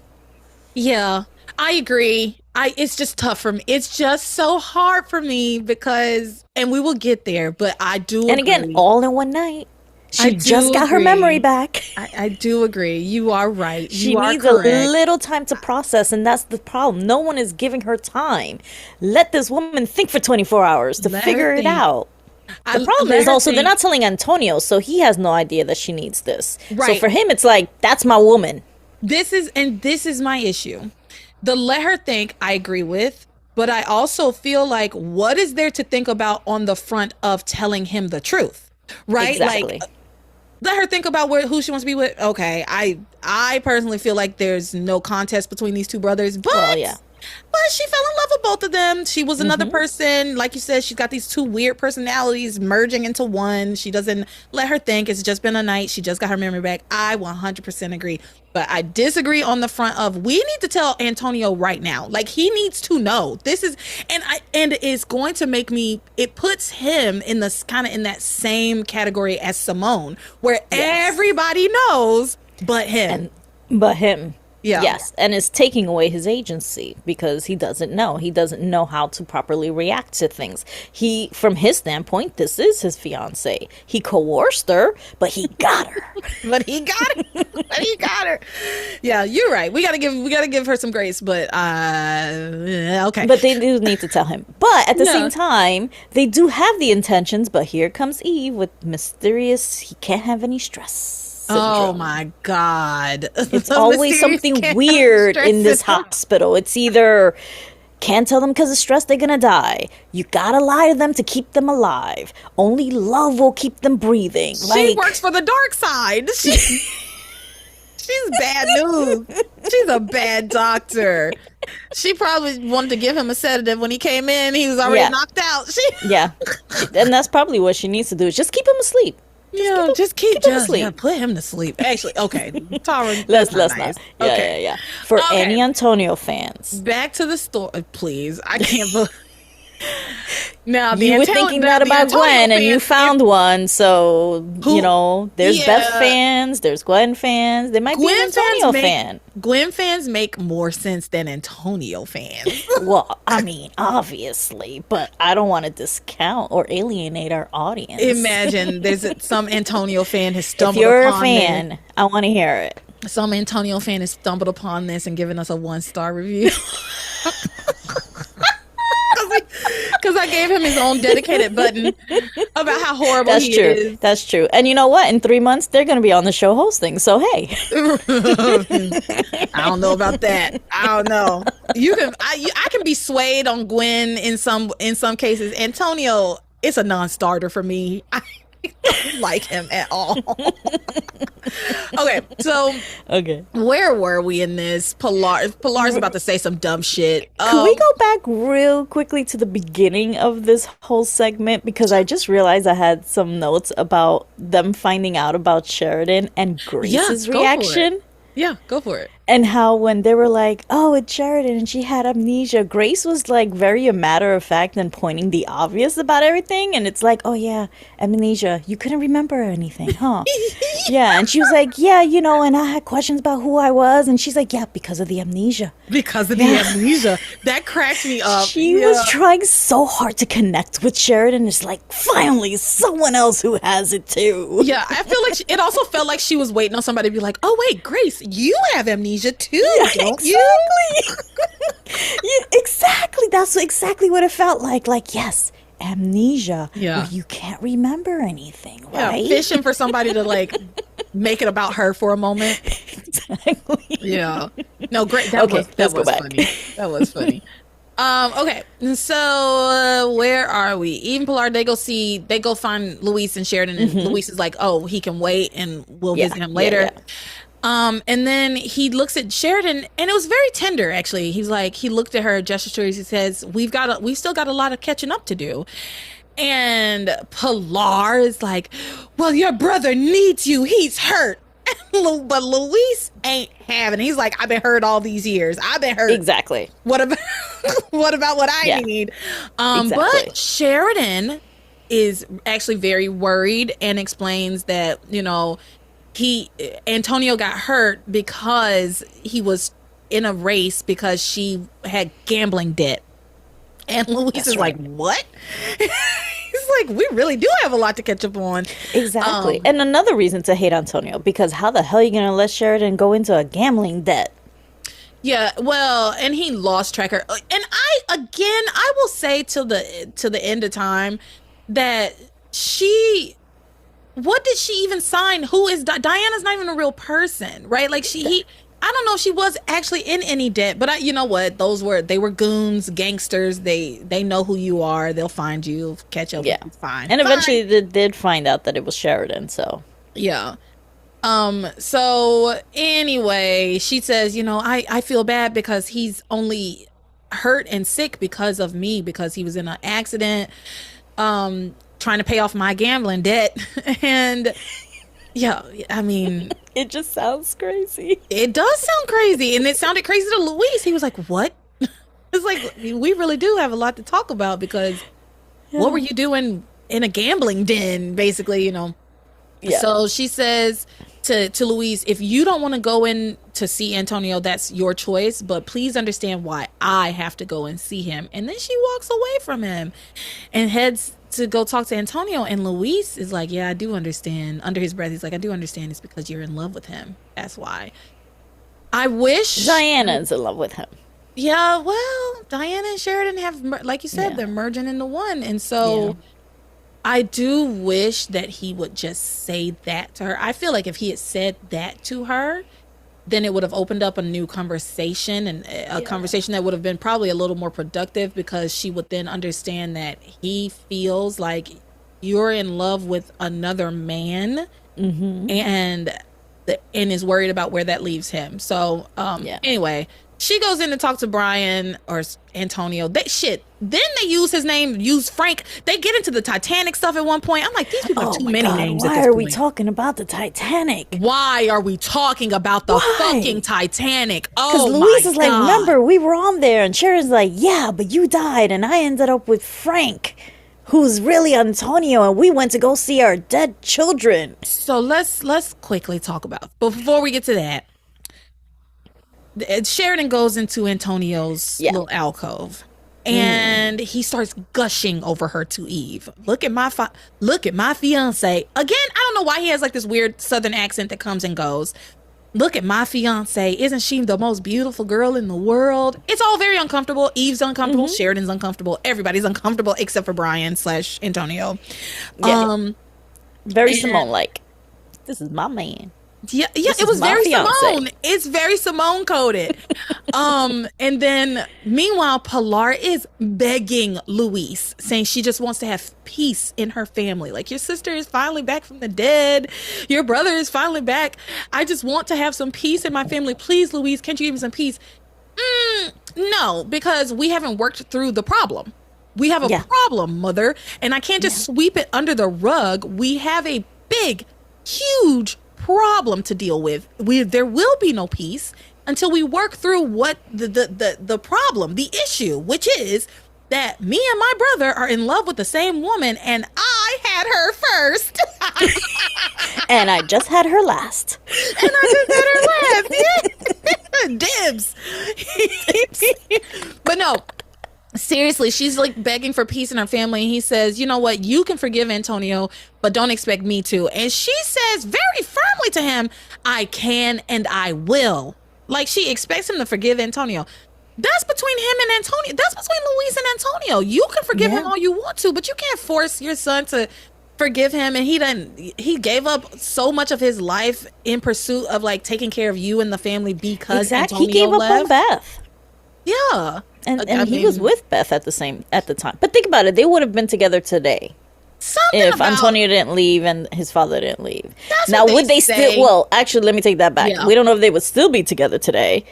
Yeah, I agree. It's just tough for me. It's just so hard for me because, and we will get there, but I do And agree. Again, all in one night. She just got her memory back. I do agree. You are right. She needs a little time to process, and that's the problem. No one is giving her time. Let this woman think for 24 hours to figure it out. The problem is also they're not telling Antonio, so he has no idea that she needs this. Right. So for him, it's like, that's my woman. This is my issue. The let her think, I agree with, but I also feel like, what is there to think about on the front of telling him the truth? Right? Exactly. Like, let her think about who she wants to be with. Okay, I personally feel like there's no contest between these two brothers, but but she fell in love with both of them. She was another person. Like you said, she's got these two weird personalities merging into one. She doesn't let her think. It's just been a night. She just got her memory back. I 100% agree. But I disagree on the front of, we need to tell Antonio right now. Like, he needs to know. This is, and it's going to make me, it puts him in the kind of in that same category as Simone, where everybody knows but him. Yeah. Yes, and it's taking away his agency because he doesn't know. He doesn't know how to properly react to things. From his standpoint, this is his fiance. He coerced her, but he got her. Yeah, you're right. We gotta give her some grace, but okay. But they do need to tell him. But at the same time, they do have the intentions. But here comes Eve with mysterious. He can't have any stress. Syndrome. Oh my God. It's always something weird in this hospital. It's either can't tell them because of stress, they're gonna die. You gotta lie to them to keep them alive. Only love will keep them breathing. She works for the dark side. She's bad news. She's a bad doctor. She probably wanted to give him a sedative when he came in. He was already knocked out. Yeah. And that's probably what she needs to do, is just keep him asleep. Just keep him asleep. Yeah, put him to sleep. Actually, okay. Tara, let's nice. not. Yeah. For any Antonio fans. Back to the story, please. I can't believe. Now, you were thinking that about Gwen, and you found one. So, there's Beth fans, there's Gwen fans. There might be an Antonio fan. Gwen fans make more sense than Antonio fans. Well, I mean, obviously, but I don't want to discount or alienate our audience. Imagine there's some Antonio fan has stumbled upon this. If you're a fan, I want to hear it. Some Antonio fan has stumbled upon this and given us a 1-star review. Because I gave him his own dedicated button about how horrible he is. That's true. And you know what? In 3 months, they're going to be on the show hosting. So, hey. I don't know about that. I don't know. I can be swayed on Gwen in some cases. Antonio, it's a non-starter for me. I don't like him at all. Okay, where were we in this? Pilar's about to say some dumb shit. Can we go back real quickly to the beginning of this whole segment? Because I just realized I had some notes about them finding out about Sheridan and Grace's reaction. Yeah, go for it. And how when they were like, oh, it's Sheridan and she had amnesia, Grace was like very a matter of fact and pointing the obvious about everything. And it's like, oh yeah, amnesia. You couldn't remember anything, huh? Yeah. And she was like, yeah, and I had questions about who I was. And she's like, yeah, because of the amnesia. Because of the amnesia. That cracked me up. She was trying so hard to connect with Sheridan. It's like, finally, someone else who has it too. Yeah, I feel like it also felt like she was waiting on somebody to be like, oh wait, Grace, you have amnesia too, don't you? Yeah, exactly. That's exactly what it felt like. Like, yes, amnesia. Yeah. Where you can't remember anything, right? Yeah, fishing for somebody to like make it about her for a moment. Exactly. Yeah. No, great. That was funny. That was funny. Okay, so where are we? Eve and Pilar, they go find Luis and Sheridan, and Luis is like, oh, he can wait and we'll visit him later. Yeah. And then he looks at Sheridan, and it was very tender, actually. He's like, he looked at her, gestures to her, he says, we've still got a lot of catching up to do. And Pilar is like, well, your brother needs you. He's hurt. But Luis ain't having it. He's like, I've been hurt all these years. I've been hurt. Exactly. What about what I need? Exactly. But Sheridan is actually very worried and explains that, Antonio got hurt because he was in a race because she had gambling debt. And Luis is like, what? He's like, we really do have a lot to catch up on. Exactly. And another reason to hate Antonio, because how the hell are you going to let Sheridan go into a gambling debt? Yeah, well, and he lost track of her. And I will say to the end of time that what did she even sign? Who is Diana's not even a real person, right? Like I don't know if she was actually in any debt, but you know what? They were goons, gangsters. They know who you are. They'll find you, catch up. Yeah, fine. And eventually they did find out that it was Sheridan. So yeah. So anyway, she says, I feel bad because he's only hurt and sick because of me, because he was in an accident, trying to pay off my gambling debt. And yeah, I mean, it just sounds crazy. It does sound crazy. And it sounded crazy to Luis. He was like, what? It's like, we really do have a lot to talk about, because what were you doing in a gambling den, basically, Yeah. So she says to Luis, if you don't want to go in to see Antonio, that's your choice, but please understand why I have to go and see him. And then she walks away from him and heads to go talk to Antonio. And Luis is like, yeah, I do understand. Under his breath, he's like, I do understand. It's because you're in love with him. That's why. I wish Diana's in love with him. Yeah, well, Diana and Sheridan have, like you said, they're merging into one. And so I do wish that he would just say that to her. I feel like if he had said that to her, then it would have opened up a new conversation, and a conversation that would have been probably a little more productive, because she would then understand that he feels like you're in love with another man, and is worried about where that leaves him. So anyway, She goes in to talk to Brian or Antonio. Then they use his name, use Frank. They get into the Titanic stuff at one point. I'm like, these people have too many names at this point. Why are we talking about the Titanic? Why are we talking about the fucking Titanic? Oh, my Louise is like, God. remember, we were on there. And Sharon's like, yeah, but you died. And I ended up with Frank, who's really Antonio. And we went to go see our dead children. So let's quickly talk about, before we get to that, Sheridan goes into Antonio's little alcove, and he starts gushing over her to Eve. Look at my fiance. Again, I don't know why he has like this weird Southern accent that comes and goes. Look at my fiance. Isn't she the most beautiful girl in the world? It's all very uncomfortable. Eve's uncomfortable. Sheridan's uncomfortable. Everybody's uncomfortable except for Brian / Antonio. Yeah. Very Simone-like. This is my man. Yeah, it was very Simone. It's very Simone coded. And then meanwhile, Pilar is begging Luis, saying she just wants to have peace in her family. Like, your sister is finally back from the dead. Your brother is finally back. I just want to have some peace in my family. Please, Luis, can't you give me some peace? No, because we haven't worked through the problem. We have a problem, mother, and I can't just sweep it under the rug. We have a big, huge problem to deal with. There will be no peace until we work through what the problem, the issue, which is that me and my brother are in love with the same woman, and I had her first. And I just had her last. Dibs. But no, seriously, she's like begging for peace in her family, and he says, you know what, you can forgive Antonio, but don't expect me to. And she says very firmly to him, I can and I will. Like, she expects him to forgive Antonio. That's between him and Antonio. That's between Luis and Antonio. You can forgive him all you want to, but you can't force your son to forgive him. And he gave up so much of his life in pursuit of like taking care of you and the family because Antonio he gave up left. on Beth. Yeah. And he was with Beth at the time. But think about it, they would have been together today if Antonio didn't leave and his father didn't leave. Now, would they still? Well, actually, let me take that back. We don't know if they would still be together today,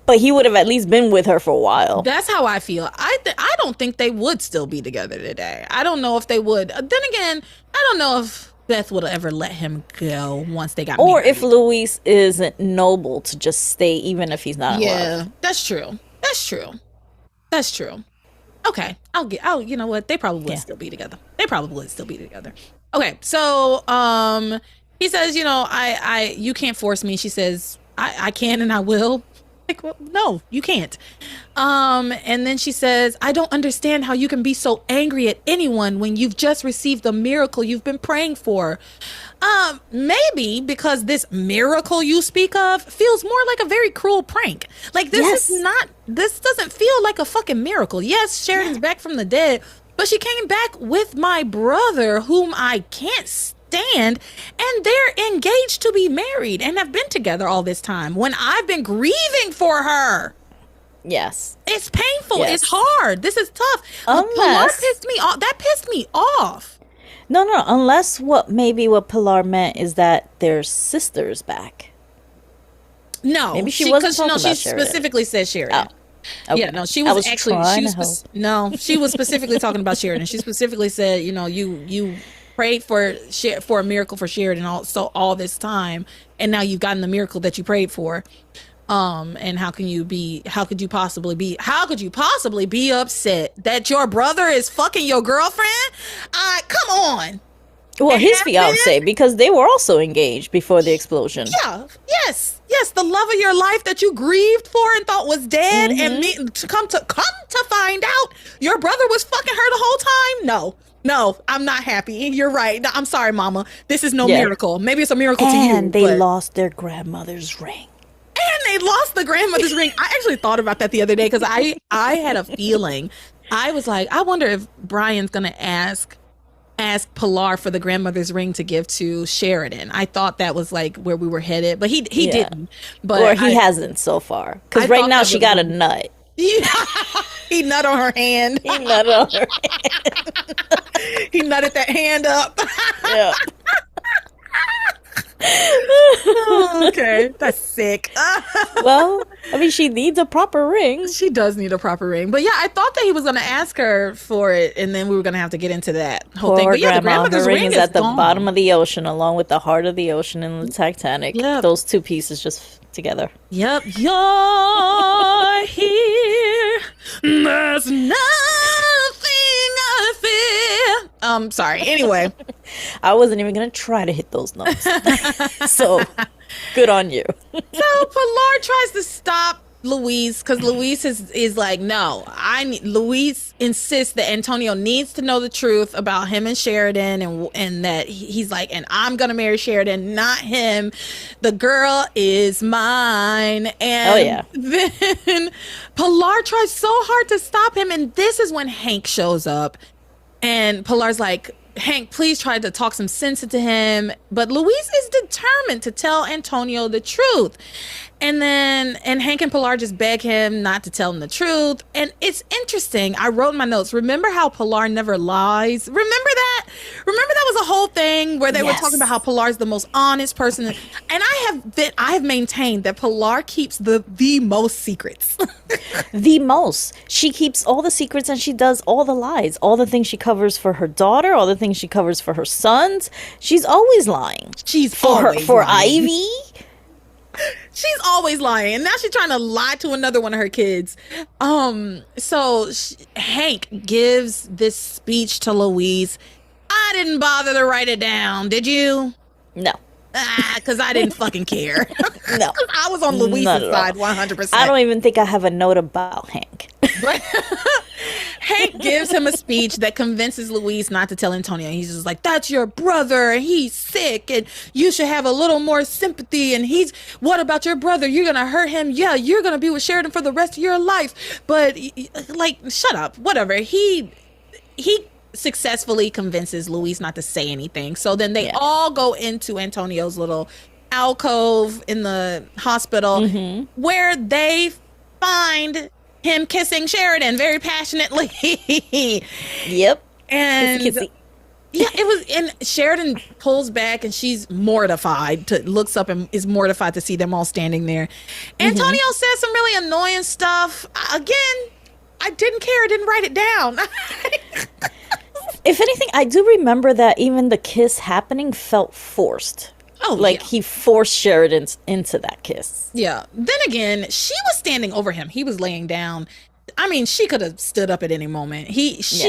but he would have at least been with her for a while. That's how I feel. I don't think they would still be together today. I don't know if they would. Then again, I don't know if Beth would ever let him go once they got married. Or if Luis isn't noble to just stay even if he's not in love. Yeah, that's true. Okay, you know what? They probably would still be together. Okay, so he says, you know, you can't force me. She says, I can and I will. Like, well, no, you can't. And then she says, I don't understand how you can be so angry at anyone when you've just received the miracle you've been praying for. Maybe because this miracle you speak of feels more like a very cruel prank. Like, this doesn't feel like a fucking miracle. Yes, Sheridan's back from the dead, but she came back with my brother, whom I can't stand, and they're engaged to be married and have been together all this time when I've been grieving for her. Yes. It's painful. Yes. It's hard. This is tough. Pilar pissed me off. That pissed me off. No. Unless what Pilar meant is that their sister's back. No. Maybe she wasn't talking about she Sheridan. Specifically said Sheridan. Oh. Okay. Yeah, no, she was actually. She was specifically talking about Sheridan. She specifically said, you know, you prayed for a miracle for Sheridan all this time, and now you've gotten the miracle that you prayed for. And how could you possibly be upset that your brother is fucking your girlfriend? Come on. Well, his fiance, because they were also engaged before the explosion. Yeah. Yes, the love of your life that you grieved for and thought was dead, and to come to find out your brother was fucking her the whole time. No, I'm not happy. You're right. No, I'm sorry, Mama. This is no miracle. Maybe it's a miracle to you. And they lost their grandmother's ring. And they lost the grandmother's ring. I actually thought about that the other day because I had a feeling. I was like, I wonder if Brian's gonna ask Pilar for the grandmother's ring to give to Sheridan. I thought that was like where we were headed, but he didn't. But he hasn't so far. Because right now she got a nut. He nut on her hand. He nutted that hand up. Yeah. Oh, okay, that's sick. Well, I mean, she needs a proper ring. She does need a proper ring. But yeah, I thought that he was going to ask her for it, and then we were going to have to get into that whole thing. Poor But yeah, the grandma. grandmother's Her ring is at the gone. bottom of the ocean, along with the heart of the ocean in the Titanic. Yep. Those two pieces just together. Yep. You're here. There's nothing I fear. Sorry. Anyway. I wasn't even gonna try to hit those notes. So, good on you. So Pilar tries to stop Luis because Luis is like, no, Luis insists that Antonio needs to know the truth about him and Sheridan, and that he's like, and I'm gonna marry Sheridan, not him. The girl is mine. And oh yeah. Then Pilar tries so hard to stop him, and this is when Hank shows up, and Pilar's like, Hank, please try to talk some sense into him. But Luis is determined to tell Antonio the truth. And Hank and Pilar just beg him not to tell him the truth. And it's interesting. I wrote in my notes, remember how Pilar never lies? Remember that? Remember that was a whole thing where they were talking about how Pilar's the most honest person. And I have maintained that Pilar keeps the most secrets. The most. She keeps all the secrets and she does all the lies. All the things she covers for her daughter, all the things she covers for her sons. She's always lying. She's for always for lying. Ivy. She's always lying, and now she's trying to lie to another one of her kids. Hank gives this speech to Louise. I didn't bother to write it down. Did you? No. Because I didn't fucking care. No. I was on Louise's side 100%. I don't even think I have a note about Hank. But Hank gives him a speech that convinces Louise not to tell Antonio. He's just like, that's your brother, and he's sick, and you should have a little more sympathy. And what about your brother? You're going to hurt him. Yeah, you're going to be with Sheridan for the rest of your life. But, like, shut up. Whatever. He successfully convinces Louise not to say anything. So then they all go into Antonio's little alcove in the hospital where they find him kissing Sheridan very passionately. Yep. And kissy. yeah, it was, and Sheridan pulls back and she's mortified, looks up and is mortified to see them all standing there. Antonio says some really annoying stuff. Again, I didn't care. I didn't write it down. If anything, I do remember that even the kiss happening felt forced. Oh, like he forced Sheridan into that kiss. Yeah. Then again, she was standing over him. He was laying down. I mean, she could have stood up at any moment. But she's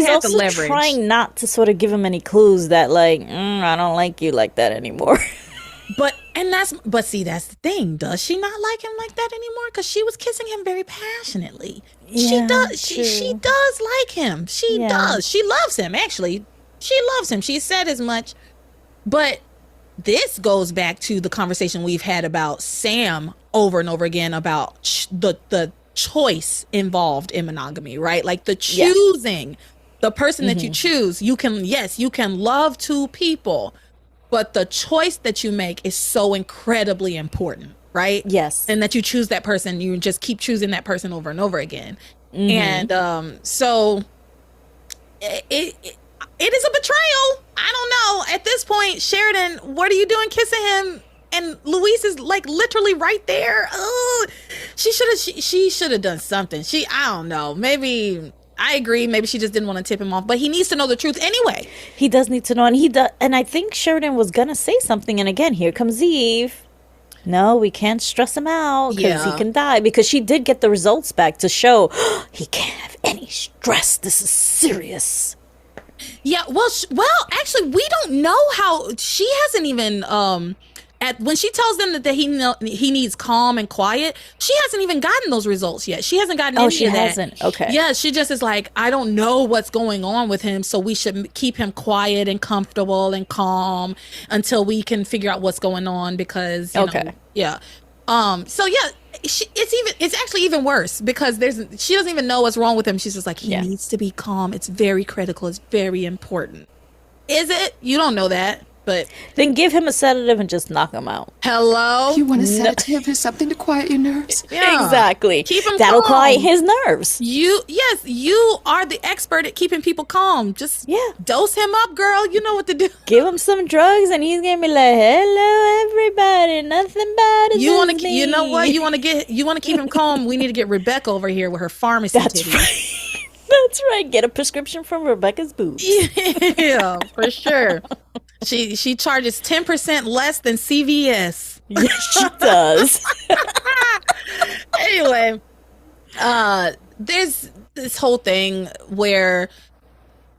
also the leverage. Trying not to sort of give him any clues that, like, I don't like you like that anymore. But see, that's the thing. Does she not like him like that anymore? Because she was kissing him very passionately. Yeah, she does. She does like him. She does. She loves him. Actually, she loves him. She said as much. But this goes back to the conversation we've had about Sam over and over again about the choice involved in monogamy, right? Like the choosing, the person that you choose. You can love two people, but the choice that you make is so incredibly important, right? Yes. And that you choose that person, you just keep choosing that person over and over again. And so it is a betrayal. I don't know. At this point, Sheridan, what are you doing kissing him? And Luis is like literally right there. Oh, she should have done something. I don't know. Maybe I agree. Maybe she just didn't want to tip him off, but he needs to know the truth anyway. He does need to know, and I think Sheridan was gonna say something. And again, here comes Eve. No, we can't stress him out because he can die. Because she did get the results back to show he can't have any stress. This is serious. Yeah, well, actually, we don't know how. She hasn't even when she tells them that he needs calm and quiet. She hasn't even gotten those results yet. She hasn't gotten any of that. Oh, she hasn't. Okay. Yeah, she just is like, I don't know what's going on with him, so we should keep him quiet and comfortable and calm until we can figure out what's going on. Because you know, yeah. So yeah. It's actually even worse because she doesn't even know what's wrong with him. She's just like, he needs to be calm. It's very critical. It's very important. Is it? You don't know that, But Then give him a sedative and just knock him out. hello, You want a sedative or something to quiet your nerves? yeah. Exactly. Keep him That'll calm. quiet his nerves. You are the expert at keeping people calm. Just dose him up, girl. You know what to do. Give him some drugs and he's gonna be like, "Hello, everybody, nothing bad." You want to, you know what? You want to keep him calm. We need to get Rebecca over here with her pharmacy. That's titties. right. That's right. Get a prescription from Rebecca's boobs. Yeah, for sure. She charges 10% less than CVS. Yes, she does. Anyway, there's this whole thing where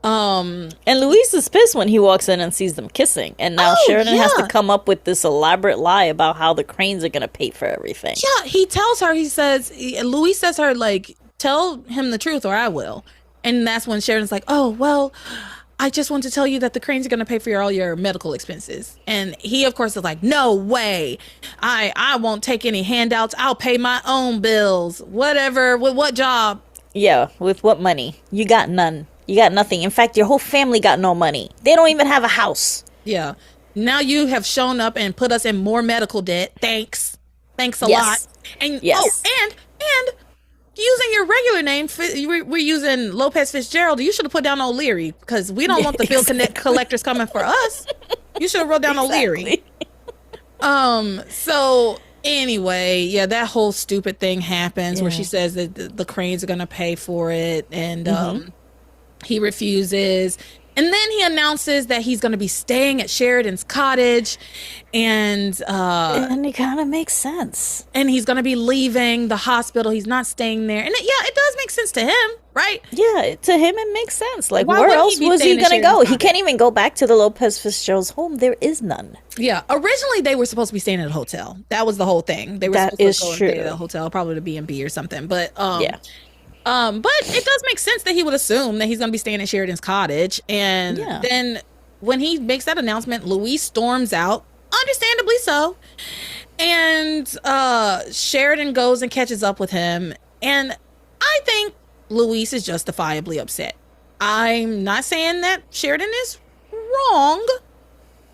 And Luis is pissed when he walks in and sees them kissing. And now Sheridan has to come up with this elaborate lie about how the Cranes are going to pay for everything. yeah, he tells her, Luis says her, like, tell him the truth or I will. And that's when Sheridan's like, oh, well, I just want to tell you that the Cranes are going to pay for all your medical expenses. And he, of course, is like, no way. I won't take any handouts. I'll pay my own bills. Whatever. With what job? Yeah, with what money? You got none. You got nothing. In fact, your whole family got no money. They don't even have a house. Yeah. Now you have shown up and put us in more medical debt. Thanks a Yes. lot. And Yes. and using your regular name, we're using Lopez Fitzgerald. You should have put down O'Leary because we don't want the bill collectors coming for us. You should have wrote down O'Leary. So anyway, yeah, that whole stupid thing happens where she says that the Cranes are going to pay for it, and he refuses. And then he announces that he's going to be staying at Sheridan's cottage, and it kind of makes sense. And he's going to be leaving the hospital. He's not staying there. And it does make sense to him, right? Yeah, to him it makes sense. Like, Why where would he else be was he staying at going to go? Sheridan's He cottage? can't even go back to the Lopez Fitzgerald's home. There is none. Yeah. Originally, they were supposed to be staying at a hotel. That was the whole thing. They were That supposed is to go true. and stay at a hotel, probably the B&B or something. But Yeah. but it does make sense that he would assume that he's going to be staying at Sheridan's cottage. And then when he makes that announcement, Louise storms out, understandably so. And Sheridan goes and catches up with him. And I think Louise is justifiably upset. I'm not saying that Sheridan is wrong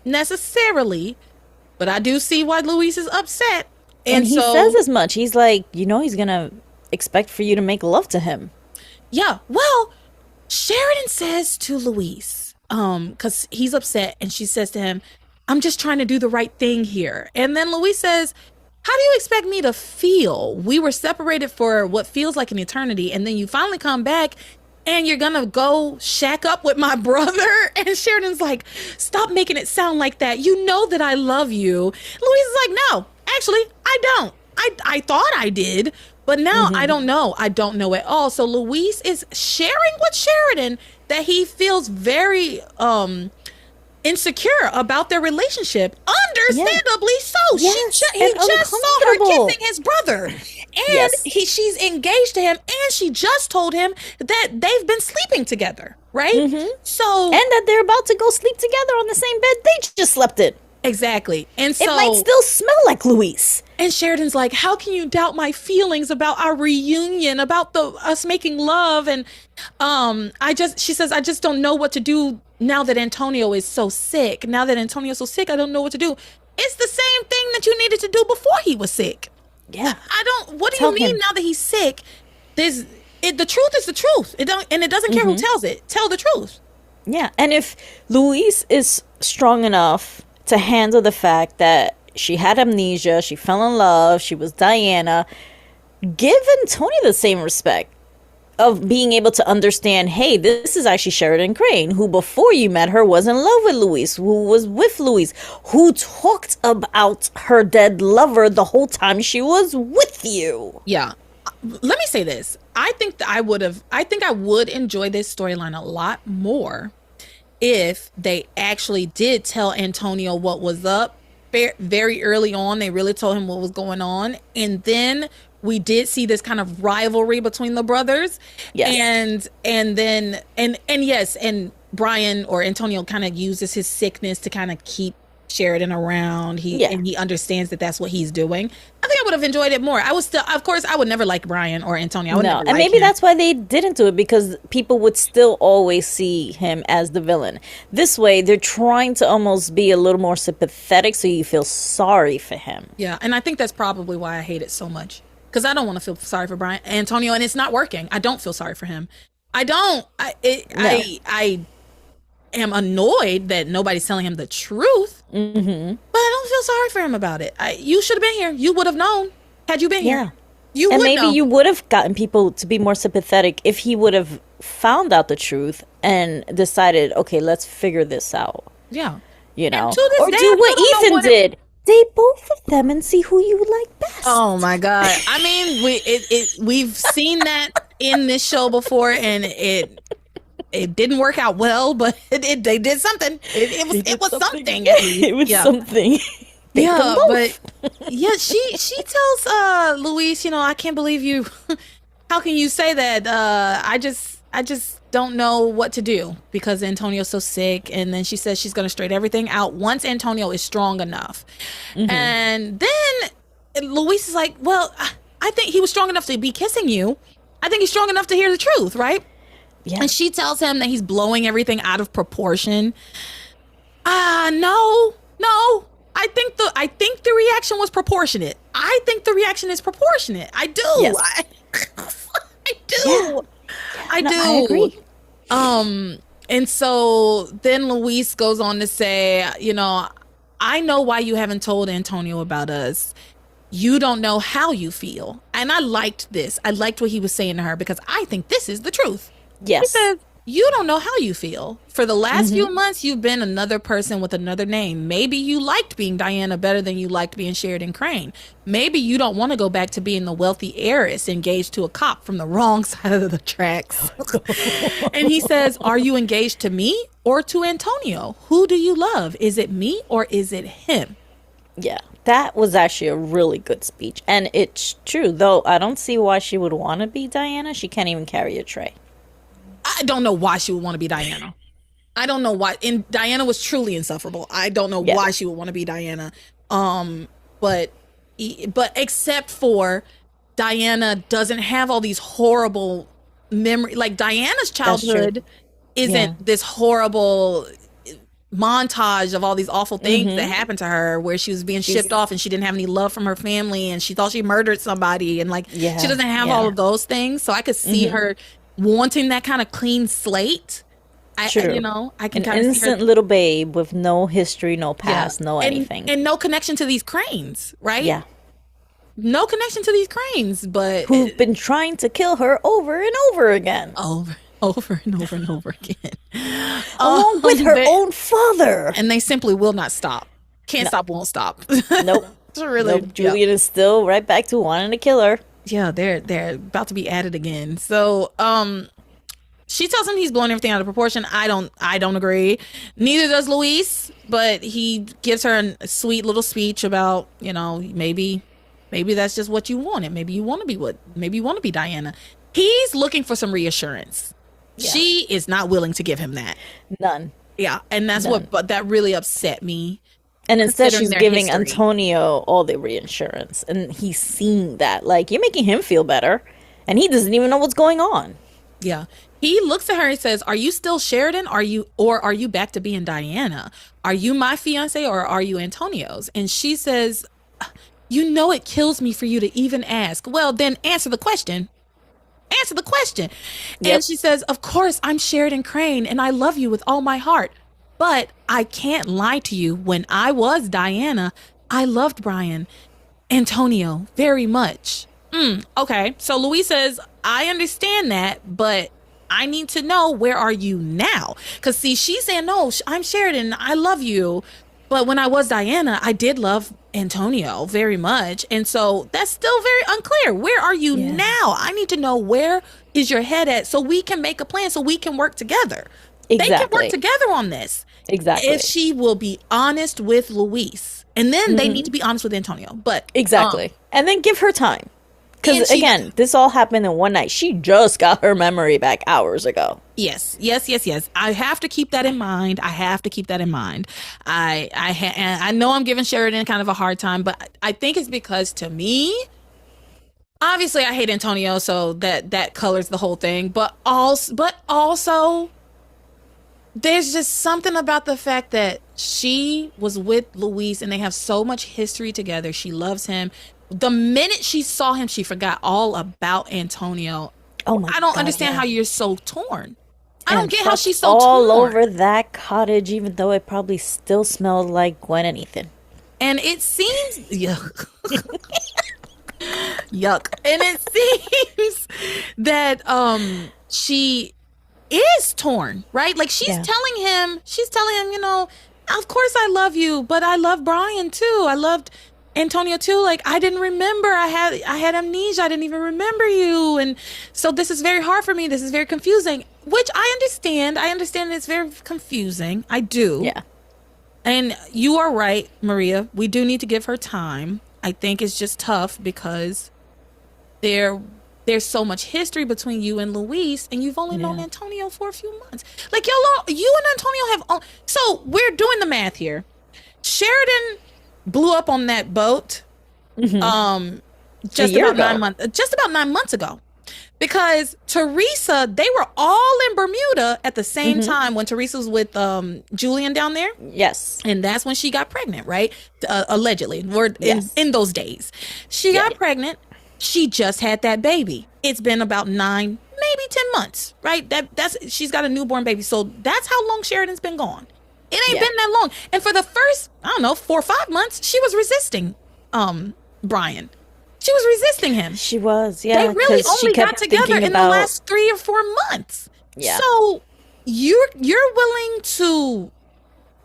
necessarily, but I do see why Louise is upset. And he says as much. He's like, he's going to expect for you to make love to him. Yeah. Well, Sheridan says to Louise, because he's upset, and she says to him, I'm just trying to do the right thing here. And then Louise says, how do you expect me to feel? We were separated for what feels like an eternity, and then you finally come back and you're gonna go shack up with my brother. And Sheridan's like, stop making it sound like that. You know that I love you. Louise is like, no, actually, I don't. I thought I did, but now I don't know. I don't know at all. So Louise is sharing with Sheridan that he feels very insecure about their relationship. Understandably so. Yes, He and just saw her uncomfortable. kissing his brother. And she's engaged to him, and she just told him that they've been sleeping together, right? So And that they're about to go sleep together on the same bed they just slept in. exactly. And so It might still smell like Luis. and Sheridan's like, how can you doubt my feelings about our reunion, about us making love? And she says, I just don't know what to do now that Antonio is so sick. Now that Antonio's so sick, I don't know what to do. It's the same thing that you needed to do before he was sick. Yeah. What do Tell you mean him. now that he's sick? The truth is the truth. It doesn't care who tells it. Tell the truth. Yeah. And if Luis is strong enough to handle the fact that she had amnesia, she fell in love, she was Diana, give Antonio the same respect of being able to understand, hey, this is actually Sheridan Crane, who before you met her was in love with Luis, who was with Luis, who talked about her dead lover the whole time she was with you. Yeah. Let me say this. I think I would enjoy this storyline a lot more if they actually did tell Antonio what was up very early on. They really told him what was going on. And then we did see this kind of rivalry between the brothers. Yes. And Brian or Antonio kind of uses his sickness to kind of keep Sheridan around. He understands that that's what he's doing. I think I would have enjoyed it more. I was still, of course, I would never like Brian or Antonio. I would never and like maybe him. that's why they didn't do it, because people would still always see him as the villain. This way, they're trying to almost be a little more sympathetic, so you feel sorry for him. Yeah, and I think that's probably why I hate it so much, because I don't want to feel sorry for Brian Antonio, and it's not working. I don't feel sorry for him. I don't. I am annoyed that nobody's telling him the truth, but I don't feel sorry for him about it. You should have been here. You would have known had you been here. You and would maybe know. you would have gotten people to be more sympathetic if he would have found out the truth and decided, okay, let's figure this out. Yeah. You know, And to this or day, do I what still don't know Ethan what did. Date both of them and see who you like best. Oh my God. I mean, we've seen that in this show before, and it didn't work out well, but they did something. It was something. It was something. Yeah, but yeah, she tells Luis, I can't believe you. How can you say that? I just don't know what to do because Antonio's so sick. And then she says she's going to straighten everything out once Antonio is strong enough. And then Luis is like, well, I think he was strong enough to be kissing you. I think he's strong enough to hear the truth, right? Yeah. And she tells him that he's blowing everything out of proportion. No. I think the reaction was proportionate. I think the reaction is proportionate. I do. Yes. I do. Yeah. I do. I agree. And so then Luis goes on to say, I know why you haven't told Antonio about us. You don't know how you feel. And I liked this. I liked what he was saying to her because I think this is the truth. Yes. He says, you don't know how you feel. For the last few months, you've been another person with another name. Maybe you liked being Diana better than you liked being Sheridan Crane. Maybe you don't want to go back to being the wealthy heiress engaged to a cop from the wrong side of the tracks. And he says, are you engaged to me or to Antonio? Who do you love? Is it me or is it him? Yeah. That was actually a really good speech. And it's true, though I don't see why she would want to be Diana. She can't even carry a tray. I don't know why she would want to be Diana. I don't know why. And Diana was truly insufferable. I don't know why she would want to be Diana. But except for Diana doesn't have all these horrible memories. Like Diana's childhood isn't this horrible montage of all these awful things that happened to her, where she was being shipped off and she didn't have any love from her family and she thought she murdered somebody, and she doesn't have all of those things. So I could see her wanting that kind of clean slate. I can an kind of innocent little babe with no history, no past, no anything, and no connection to these Cranes, right? Yeah, no connection to these Cranes, but who've been trying to kill her over and over again, over and over again, along with her own father, and they simply will not stop. Can't stop, won't stop. Nope. It's really Julian is still right back to wanting to kill her. Yeah, they're about to be at it again. So, she tells him he's blowing everything out of proportion. I don't agree. Neither does Luis, but he gives her a sweet little speech about, maybe that's just what you wanted. Maybe you want to be Diana. He's looking for some reassurance. Yeah. She is not willing to give him that. None. Yeah, and that's but that really upset me. And instead she's giving history. Antonio all the reinsurance, and he's seeing that. Like, you're making him feel better, and he doesn't even know what's going on. Yeah. He looks at her and says, are you still Sheridan? Are you back to being Diana? Are you my fiance or are you Antonio's? And she says, it kills me for you to even ask. Well, then answer the question. Answer the question. Yep. And she says, of course, I'm Sheridan Crane and I love you with all my heart. But I can't lie to you. When I was Diana, I loved Brian Antonio very much. Okay. So Luis says, I understand that, but I need to know, where are you now? Because see, she's saying, no, I'm Sheridan. I love you. But when I was Diana, I did love Antonio very much. And so that's still very unclear. Where are you now? I need to know, where is your head at, so we can make a plan, so we can work together. Exactly. They can work together on this. Exactly. If she will be honest with Luis. And then they need to be honest with Antonio. But exactly. And then give her time. Because again, this all happened in one night. She just got her memory back hours ago. Yes. I have to keep that in mind. I know I'm giving Sheridan kind of a hard time, but I think it's because, to me, obviously I hate Antonio, so that colors the whole thing. But also, there's just something about the fact that she was with Luis and they have so much history together. She loves him. The minute she saw him, she forgot all about Antonio. Oh my! I don't God, understand how you're so torn. I don't get how she's so all torn. over that cottage, even though it probably still smelled like Gwen and Ethan. And it seems yuck. Yuck. And it seems that she is torn, right? Like she's telling him, you know, of course I love you, but I love Brian too. I loved Antonio too. Like I didn't remember. I had amnesia. I didn't even remember you. And so this is very hard for me. This is very confusing, which I understand. It's very confusing. I do. Yeah. And you are right, Maria. We do need to give her time. I think it's just tough because there's so much history between you and Luis, and you've only known Antonio for a few months. Like you and Antonio have. So we're doing the math here. Sheridan blew up on that boat, just about 9 months ago. Because Theresa, they were all in Bermuda at the same time when Teresa was with Julian down there. Yes. And that's when she got pregnant, right? Allegedly. In those days. She got pregnant. She just had that baby. It's been about 9, maybe 10 months, right? She's got a newborn baby. So that's how long Sheridan's been gone. It ain't been that long. And for the first, 4 or 5 months, she was resisting Brian. She was resisting him. She was, yeah. They really only got together in the last 3 or 4 months. Yeah. So you're willing to.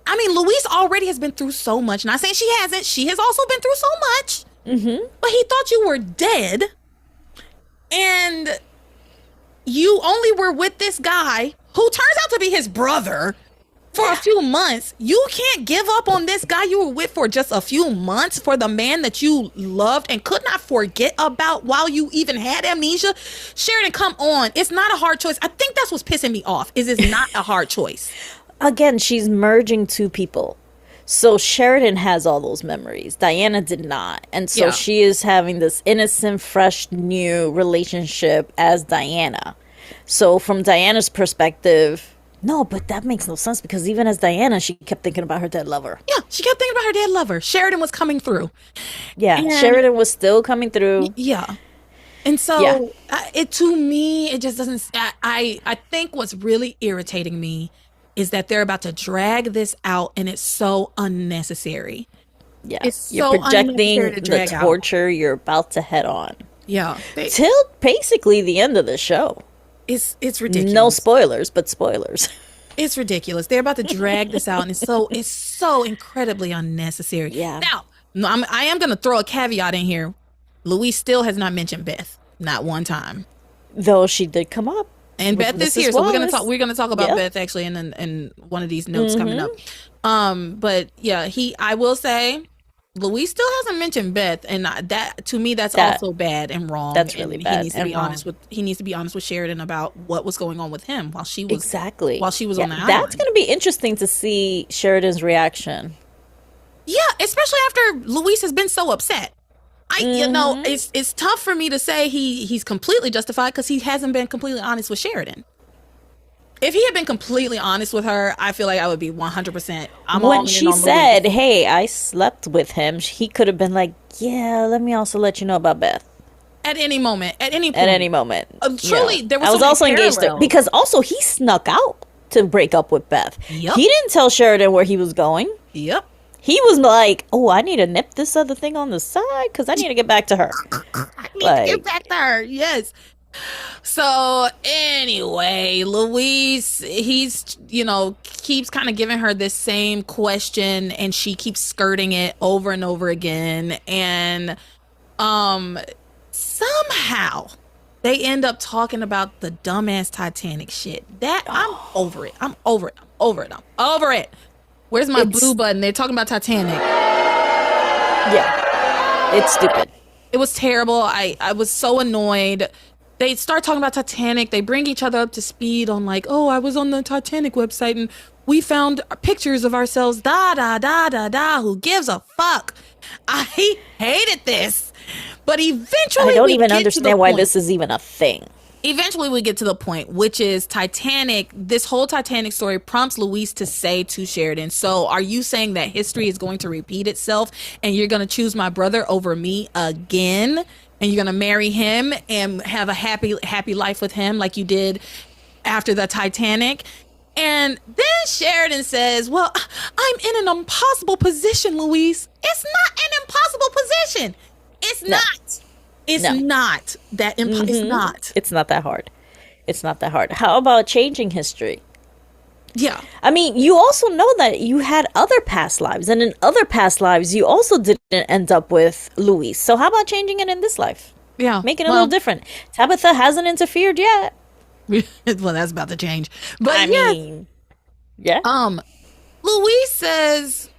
I mean, Luis already has been through so much. Not saying she hasn't. She has also been through so much. But he thought you were dead, and you only were with this guy who turns out to be his brother for a few months. You can't give up on this guy you were with for just a few months for the man that you loved and could not forget about while you even had amnesia. Sheridan, come on. It's not a hard choice. I think that's what's pissing me off, is it's not a hard choice. Again, she's merging two people. So Sheridan has all those memories. Diana did not. And so she is having this innocent, fresh, new relationship as Diana. So from Diana's perspective, no, but that makes no sense because even as Diana, she kept thinking about her dead lover. Yeah, she kept thinking about her dead lover. Sheridan was coming through. Yeah, and Sheridan was still coming through. Yeah. And so to me, it just doesn't. I think what's really irritating me is that they're about to drag this out, and it's so unnecessary. Yeah, it's you're so projecting the torture you're about to head on. Yeah, till basically the end of the show. It's ridiculous. No spoilers, but spoilers. It's ridiculous. They're about to drag this out, and it's so incredibly unnecessary. Yeah. Now, I am going to throw a caveat in here. Luis still has not mentioned Beth, not one time. Though she did come up. And Beth is here, so we're gonna talk about Beth actually in one of these notes coming up. But yeah, I will say, Luis still hasn't mentioned Beth, and that to me that's also bad and wrong. That's really bad. He needs to be honest with Sheridan about what was going on with him while she was on the island. That's gonna be interesting to see Sheridan's reaction. Yeah, especially after Luis has been so upset. It's tough for me to say he's completely justified because he hasn't been completely honest with Sheridan. If he had been completely honest with her, I feel like I would be 100%. When she said, "Hey, I slept with him," he could have been like, "Yeah, let me also let you know about Beth." At any moment, at any point. At any moment. Truly, there was. I was also engaged to, because also he snuck out to break up with Beth. Yep. He didn't tell Sheridan where he was going. Yep. He was like, "Oh, I need to nip this other thing on the side because I need to get back to her." I need to get back to her. Yes. So anyway, Luis, he's keeps kind of giving her this same question, and she keeps skirting it over and over again, and somehow they end up talking about the dumbass Titanic shit. I'm over it. I'm over it. Where's my blue button? They're talking about Titanic. Yeah, it's stupid. It was terrible. I was so annoyed. They start talking about Titanic. They bring each other up to speed on like, oh, I was on the Titanic website and we found pictures of ourselves. Da da da da da. Who gives a fuck? I hated this. But eventually, I don't even understand why this is even a thing. Eventually, we get to the point, which is Titanic. This whole Titanic story prompts Luis to say to Sheridan, so are you saying that history is going to repeat itself and you're going to choose my brother over me again? And you're going to marry him and have a happy life with him like you did after the Titanic? And then Sheridan says, well, I'm in an impossible position, Luis. It's not an impossible position. It's not. It's not that it's not. It's not that hard. It's not that hard. How about changing history? Yeah. I mean, you also know that you had other past lives, and in other past lives, you also didn't end up with Luis. So how about changing it in this life? Yeah. Make it a little different. Tabitha hasn't interfered yet. Well, that's about to change. But I mean, yeah. Luis says,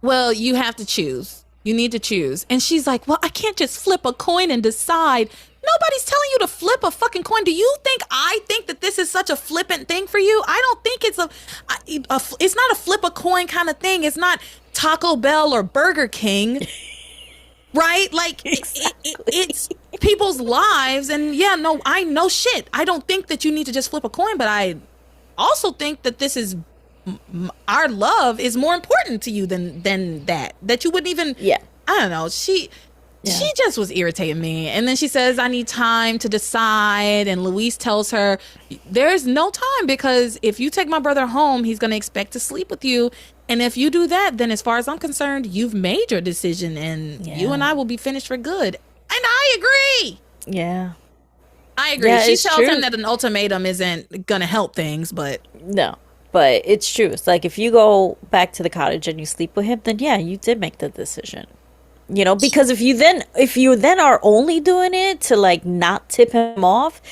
well, you have to choose. You need to choose. And she's like, well, I can't just flip a coin and decide. Nobody's telling you to flip a fucking coin. Do you think I think that this is such a flippant thing for you? I don't think it's it's not a flip a coin kind of thing. It's not Taco Bell or Burger King. Right? Like exactly. It's people's lives. And yeah, no, I know shit. I don't think that you need to just flip a coin, but I also think that this is our love is more important to you than that you wouldn't even. I don't know. She just was irritating me. And then she says, I need time to decide. And Luis tells her, there's no time, because if you take my brother home, he's going to expect to sleep with you. And if you do that, then as far as I'm concerned, you've made your decision and you and I will be finished for good. And I agree. Yeah. I agree. Yeah, she tells true. him that an ultimatum isn't going to help things, but. No. But it's true. It's like if you go back to the cottage and you sleep with him, then yeah, you did make the decision. You know, because if you then are only doing it to like not tip him off,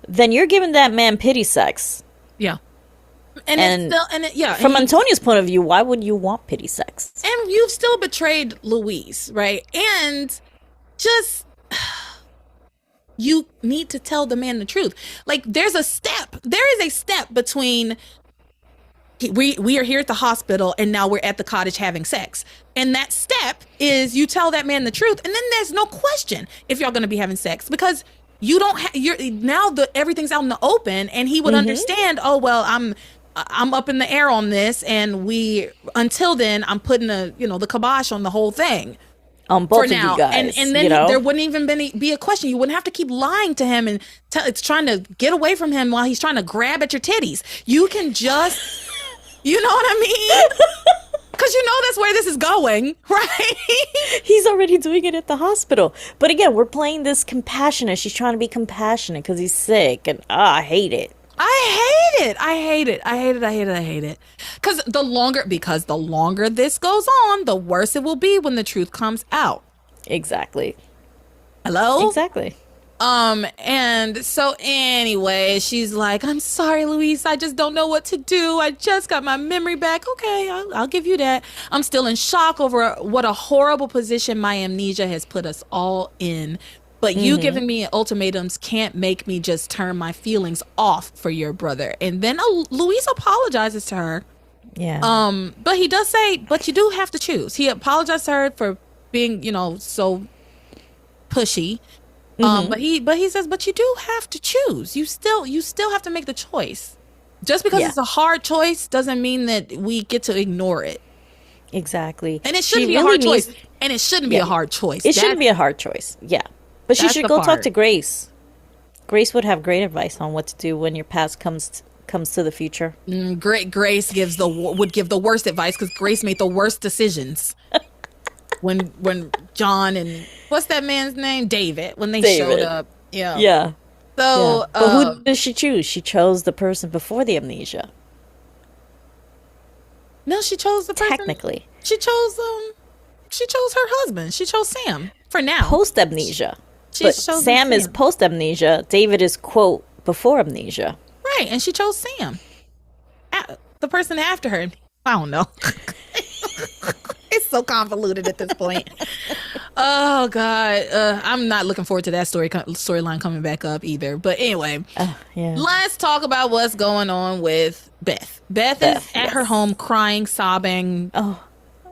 then you're giving that man pity sex. Yeah. And from Antonia's point of view, why would you want pity sex? And you've still betrayed Luis, right? And just you need to tell the man the truth. Like there is a step between we are here at the hospital and now we're at the cottage having sex. And that step is you tell that man the truth. And then there's no question if y'all going to be having sex, because you don't everything's out in the open, and he would understand, oh, well, I'm up in the air on this, and until then I'm putting the kibosh on the whole thing. On both of you guys. And then there wouldn't even be a question. You wouldn't have to keep lying to him and it's trying to get away from him while he's trying to grab at your titties. You can just... You know what I mean? Because you know that's where this is going, right? He's already doing it at the hospital. But again, we're playing this compassionate. She's trying to be compassionate because he's sick. And I hate it. I hate it. Because the longer this goes on, the worse it will be when the truth comes out. Exactly. Hello? Exactly. And so anyway, she's like, I'm sorry, Luis. I just don't know what to do. I just got my memory back. Okay, I'll give you that. I'm still in shock over what a horrible position my amnesia has put us all in. But you giving me ultimatums can't make me just turn my feelings off for your brother. And then Luis apologizes to her. Yeah. But he does say, but you do have to choose. He apologized to her for being, so pushy. But he says, but you do have to choose. You still have to make the choice. Just because it's a hard choice doesn't mean that we get to ignore it. Exactly. And it shouldn't be a hard choice. And it shouldn't be a hard choice. It shouldn't be a hard choice. Yeah. But she should go talk to Grace. Grace would have great advice on what to do when your past comes to the future. Grace would give the worst advice, because Grace made the worst decisions. When John and what's that man's name? David. When they showed up. Yeah. Yeah. So but who did she choose? She chose the person before the amnesia. No, she chose the person. Technically. She chose her husband. She chose Sam for now. Post amnesia. But Sam is post amnesia. David is, quote, before amnesia. Right. And she chose Sam. The person after her. I don't know. It's so convoluted at this point. Oh God, I'm not looking forward to that storyline coming back up either. But anyway, Yeah. let's talk about what's going on with Beth. Beth is at her home crying, sobbing, I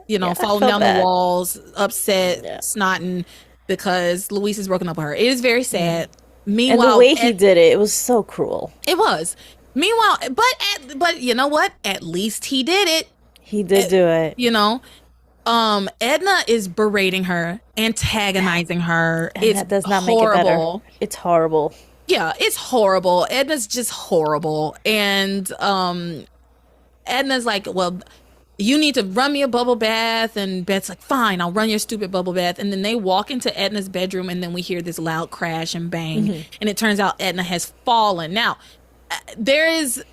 falling felt down bad. the walls, upset, snotting because Luis has broken up with her. It is very sad. And Meanwhile, the way he did it, it was so cruel. it was. Meanwhile, but you know what? At least he did it. He did do it. Edna is berating her, antagonizing her. And that does not horrible. make it better. It's horrible. Yeah, it's horrible. Edna's just horrible. And Edna's like, well, you need to run me a bubble bath. And Beth's like, fine, I'll run your stupid bubble bath. And then they walk into Edna's bedroom, and then we hear this loud crash and bang. And it turns out Edna has fallen. Now, there is,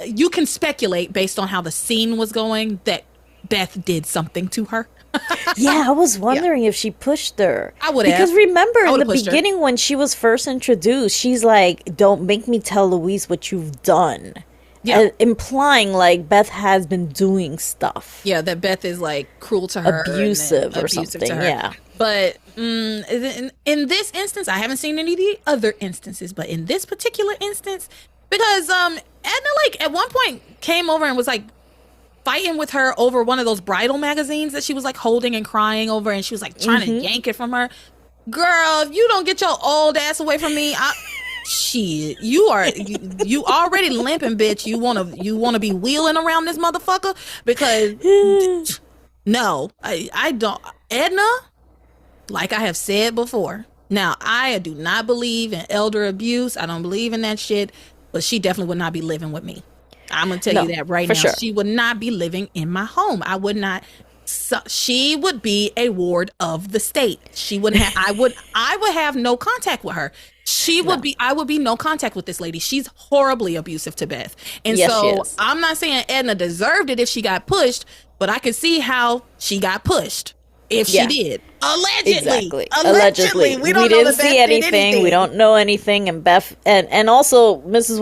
you can speculate based on how the scene was going that Beth did something to her. Yeah, I was wondering if she pushed her. I would have. Because remember, I in would've the pushed her. beginning when she was first introduced, she's like, don't make me tell Louise what you've done. Yeah. Implying like Beth has been doing stuff. Yeah, that Beth is like cruel to her. Abusive and or abusive something, to her. yeah. But in this instance, I haven't seen any of the other instances, but in this particular instance, because Edna like at one point came over and was like fighting with her over one of those bridal magazines that she was like holding and crying over, and she was like trying to yank it from her. Girl, if you don't get your old ass away from me, shit, you already limping, bitch. You wanna be wheeling around this motherfucker? Because no, I don't. Edna, like I have said before, now I do not believe in elder abuse. I don't believe in that shit, but she definitely would not be living with me. I'm gonna tell you that right now. sure. She would not be living in my home. I would not. So she would be a ward of the state. She wouldn't have. I would have no contact with her. She would be. I would be no contact with this lady. She's horribly abusive to Beth, and Yes, she so is. I'm not saying Edna deserved it if she got pushed, but I could see how she got pushed if Yeah. she did. Allegedly. Exactly. Allegedly. We don't know didn't that Beth see did anything. We don't know anything. And Beth and also Mrs.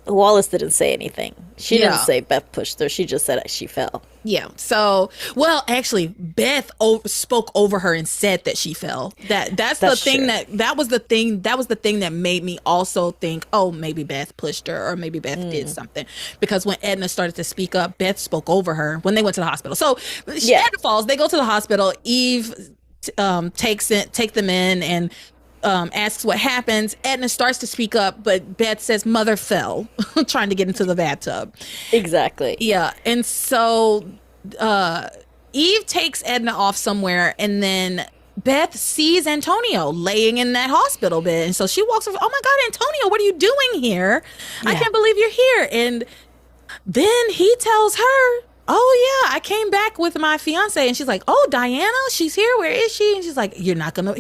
Wallace didn't say anything. She Yeah. didn't say Beth pushed her. She just said she fell. Yeah. So, well, actually, Beth spoke over her and said that she fell. That's the thing true. that was the thing that made me also think, oh, maybe Beth pushed her or maybe Beth did something. Because when Edna started to speak up, Beth spoke over her when they went to the hospital. So, Edna falls. They go to the hospital. Eve take them in and asks what happens. Edna starts to speak up, but Beth says mother fell trying to get into the bathtub. Exactly. Yeah. And so Eve takes Edna off somewhere, and then Beth sees Antonio laying in that hospital bed. And so she walks over, oh my God, Antonio, what are you doing here? I can't believe you're here. And then he tells her, oh yeah, I came back with my fiance. And she's like, oh, Diana, she's here. Where is she? And she's like, you're not gonna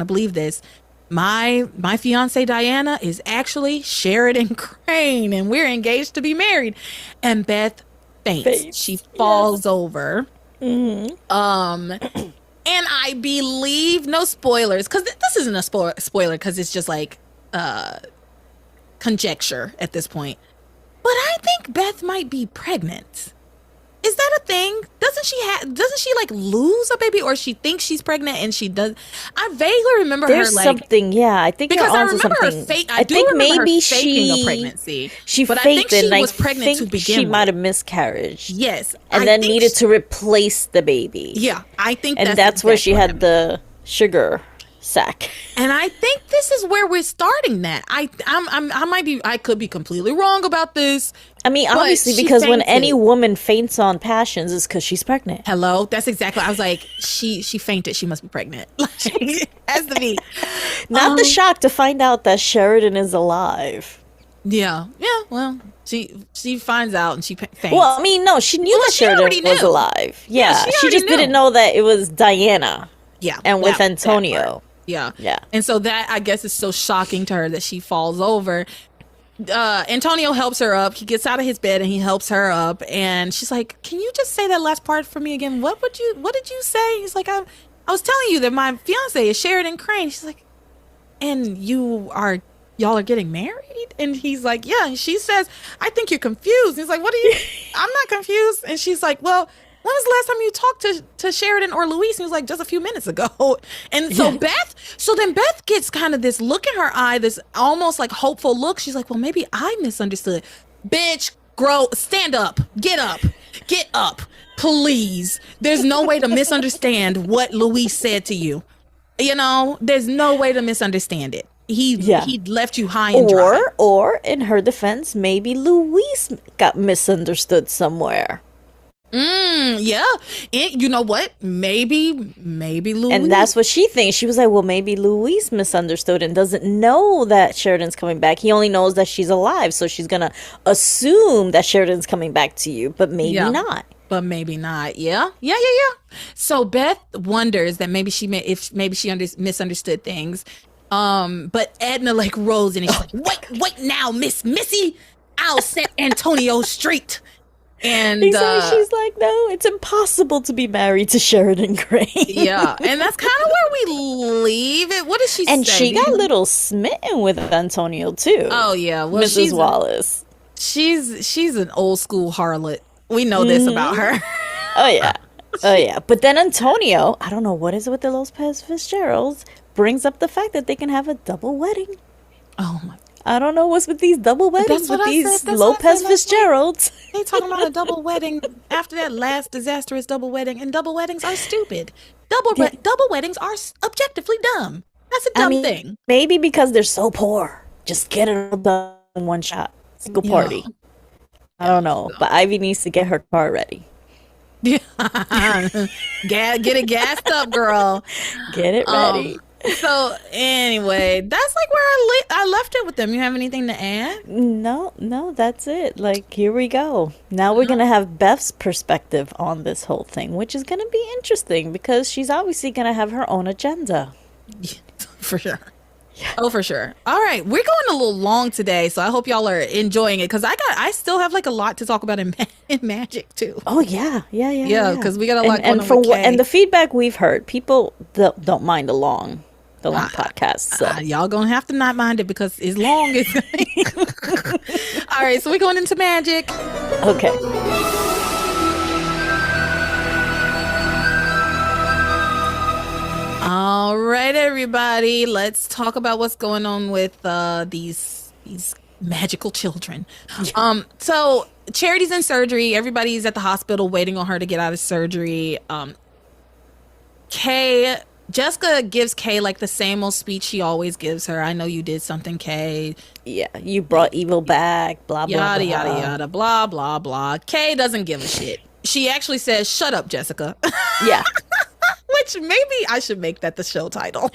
believe this. My fiance Diana is actually Sheridan Crane, and we're engaged to be married. And Beth faints. She falls over. And I believe, no spoilers, because this isn't a spoiler, because it's just like conjecture at this point. But I think Beth might be pregnant. Is that a thing? Doesn't she like lose a baby, or she thinks she's pregnant and she does? I vaguely remember There's her like something, yeah. I think because you're I onto remember her something. I do think remember maybe her faking a pregnancy. But I think faked it, she and was pregnant to think begin she with. might have miscarried. Yes, And I then think needed to replace the baby. Yeah, I think And that's where she exactly what had happened. the sugar sack. And I think this is where we're starting that. I could be completely wrong about this. I mean, but obviously, she because when fainted. any woman faints on passions, is because she's pregnant. Hello, that's exactly. I was like, she fainted. She must be pregnant. Like, has to be. Not the shock to find out that Sheridan is alive. Yeah. Well, she finds out and she faints. Well, I mean, no, she knew that she already Sheridan was knew. alive. Yeah, she she already just knew. didn't know that it was Diana. Yeah, And with that part. Antonio. Yeah. Yeah. And so that, I guess, is so shocking to her that she falls over. Antonio helps her up. He gets out of his bed and he helps her up. And she's like, can you just say that last part for me again? What did you say? He's like, I was telling you that my fiance is Sheridan Crane. She's like, and y'all are getting married? And he's like, yeah. And she says, I think you're confused. He's like, what are you? I'm not confused. And she's like, well, when was the last time you talked to Sheridan or Luis? And he was like, just a few minutes ago. And so then Beth gets kind of this look in her eye, this almost like hopeful look. She's like, well, maybe I misunderstood. Bitch, stand up, get up, please. There's no way to misunderstand what Luis said to you. You know, there's no way to misunderstand it. He left you high and dry. Or in her defense, maybe Luis got misunderstood somewhere. Yeah. You know what? Maybe Luis. And that's what she thinks. She was like, well, maybe Luis misunderstood and doesn't know that Sheridan's coming back. He only knows that she's alive, so she's going to assume that Sheridan's coming back to you, but maybe not. But maybe not. Yeah. So Beth wonders that maybe she misunderstood things. But Edna like rolls in and she's like, wait now, Missy, I'll set Antonio straight. And she's like, no, it's impossible to be married to Sheridan Gray. Yeah, and that's kind of where we leave it. What does she say? And she got a little smitten with Antonio too. Oh yeah, well, Mrs. Wallace. She's an old school harlot. We know this about her. Oh yeah. But then Antonio, I don't know what is it with the Lopez Fitzgeralds, brings up the fact that they can have a double wedding. Oh my. I don't know what's with these double weddings with these Lopez Fitzgeralds. They talking about a double wedding after that last disastrous double wedding, and double weddings are stupid. Double weddings are objectively dumb. That's a dumb thing. Maybe because they're so poor. Just get it all done in one shot. Single party. I don't know, but Ivy needs to get her car ready. Yeah, get it gassed up, girl. Get it ready. So anyway, that's like where I left it with them. You have anything to add? No, that's it. Like, here we go. Now we're going to have Beth's perspective on this whole thing, which is going to be interesting because she's obviously going to have her own agenda. Yeah, for sure. Yeah. Oh, for sure. All right. We're going a little long today, so I hope y'all are enjoying it because I still have like a lot to talk about in magic too. Oh, yeah. Yeah, because we got a lot going on. And the feedback we've heard, people don't mind the long podcast. So. Y'all gonna have to not mind it because it's long. All right, so we're going into magic. Okay. All right, everybody, let's talk about what's going on with these magical children. So Charity's in surgery. Everybody's at the hospital waiting on her to get out of surgery. Jessica gives Kay like the same old speech she always gives her. I know you did something, Kay. Yeah, you brought evil back, blah, blah, yada, blah. yada, yada, blah, blah, blah. Kay doesn't give a shit. She actually says, shut up, Jessica. Yeah. Which maybe I should make that the show title.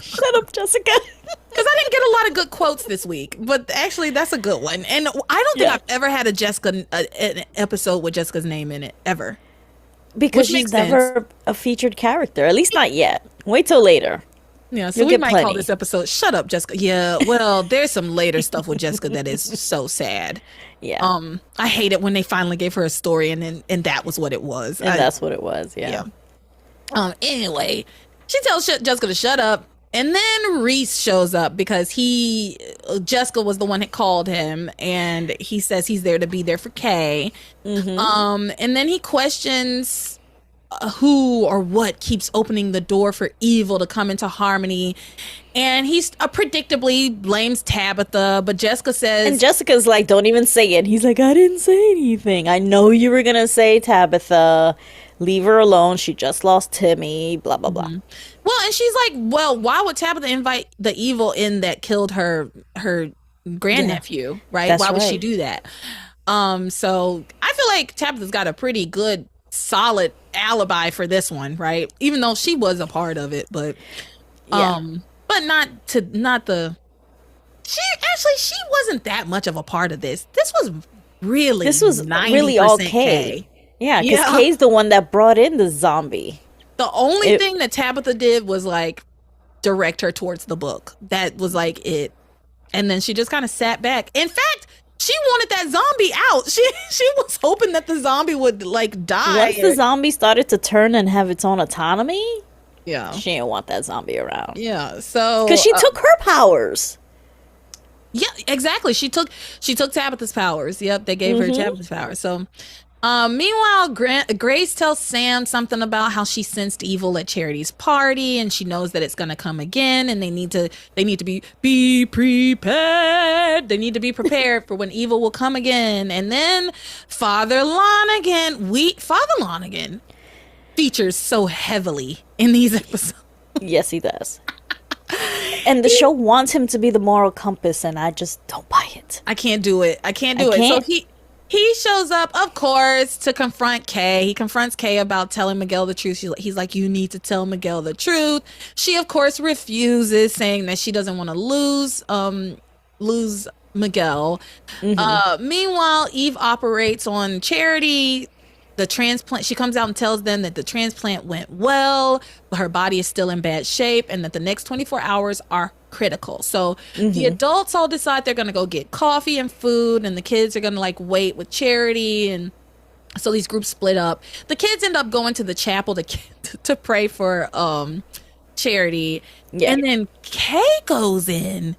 Shut up, Jessica. Because I didn't get a lot of good quotes this week, but actually that's a good one. And I don't think I've ever had an episode with Jessica's name in it, ever. Because she's never a featured character, at least not yet. Wait till later. Yeah, so we might call this episode "Shut Up, Jessica." Yeah, well, there's some later stuff with Jessica that is so sad. Yeah. I hate it when they finally gave her a story and that was what it was. And that's what it was. Yeah. Anyway, she tells Jessica to shut up, and then Reese shows up because Jessica was the one that called him, and he says he's there to be there for Kay. Mm-hmm. And then he questions who or what keeps opening the door for evil to come into Harmony, and he's predictably blames Tabitha, but Jessica says, and Jessica's like, don't even say it. He's like, I didn't say anything. I know you were gonna say Tabitha. Leave her alone. She just lost Timmy. Blah blah blah. Well, and she's like, well, why would Tabitha invite the evil in that killed her grandnephew? Right? That's why would she right. do that? So I feel like Tabitha's got a pretty good, solid alibi for this one, right? Even though she was a part of it, but but she wasn't that much of a part of this. This was really all Kay. Yeah, because Kay's the one that brought in the zombie. The only thing that Tabitha did was like direct her towards the book. That was like it. And then she just kind of sat back. In fact, she wanted that zombie out. She was hoping that the zombie would like die. Once the zombie started to turn and have its own autonomy, she didn't want that zombie around. Yeah, so because she took her powers. Yeah, exactly. She took Tabitha's powers. Yep, they gave her Tabitha's powers. So Meanwhile, Grace tells Sam something about how she sensed evil at Charity's party, and she knows that it's going to come again, and they need to be prepared. They need to be prepared for when evil will come again. And then Father Lonigan features so heavily in these episodes. Yes, he does. And the show wants him to be the moral compass, and I just don't buy it. I can't do it. So he shows up, of course, to confront Kay. He confronts Kay about telling Miguel the truth. He's like, you need to tell Miguel the truth. She, of course, refuses, saying that she doesn't want to lose Miguel. Meanwhile, Eve operates on Charity. The transplant, she comes out and tells them that the transplant went well, but her body is still in bad shape, and that the next 24 hours are critical. So the adults all decide they're going to go get coffee and food, and the kids are going to wait with Charity. And so these groups split up. The kids end up going to the chapel to pray for Charity. Yeah. And then Kay goes in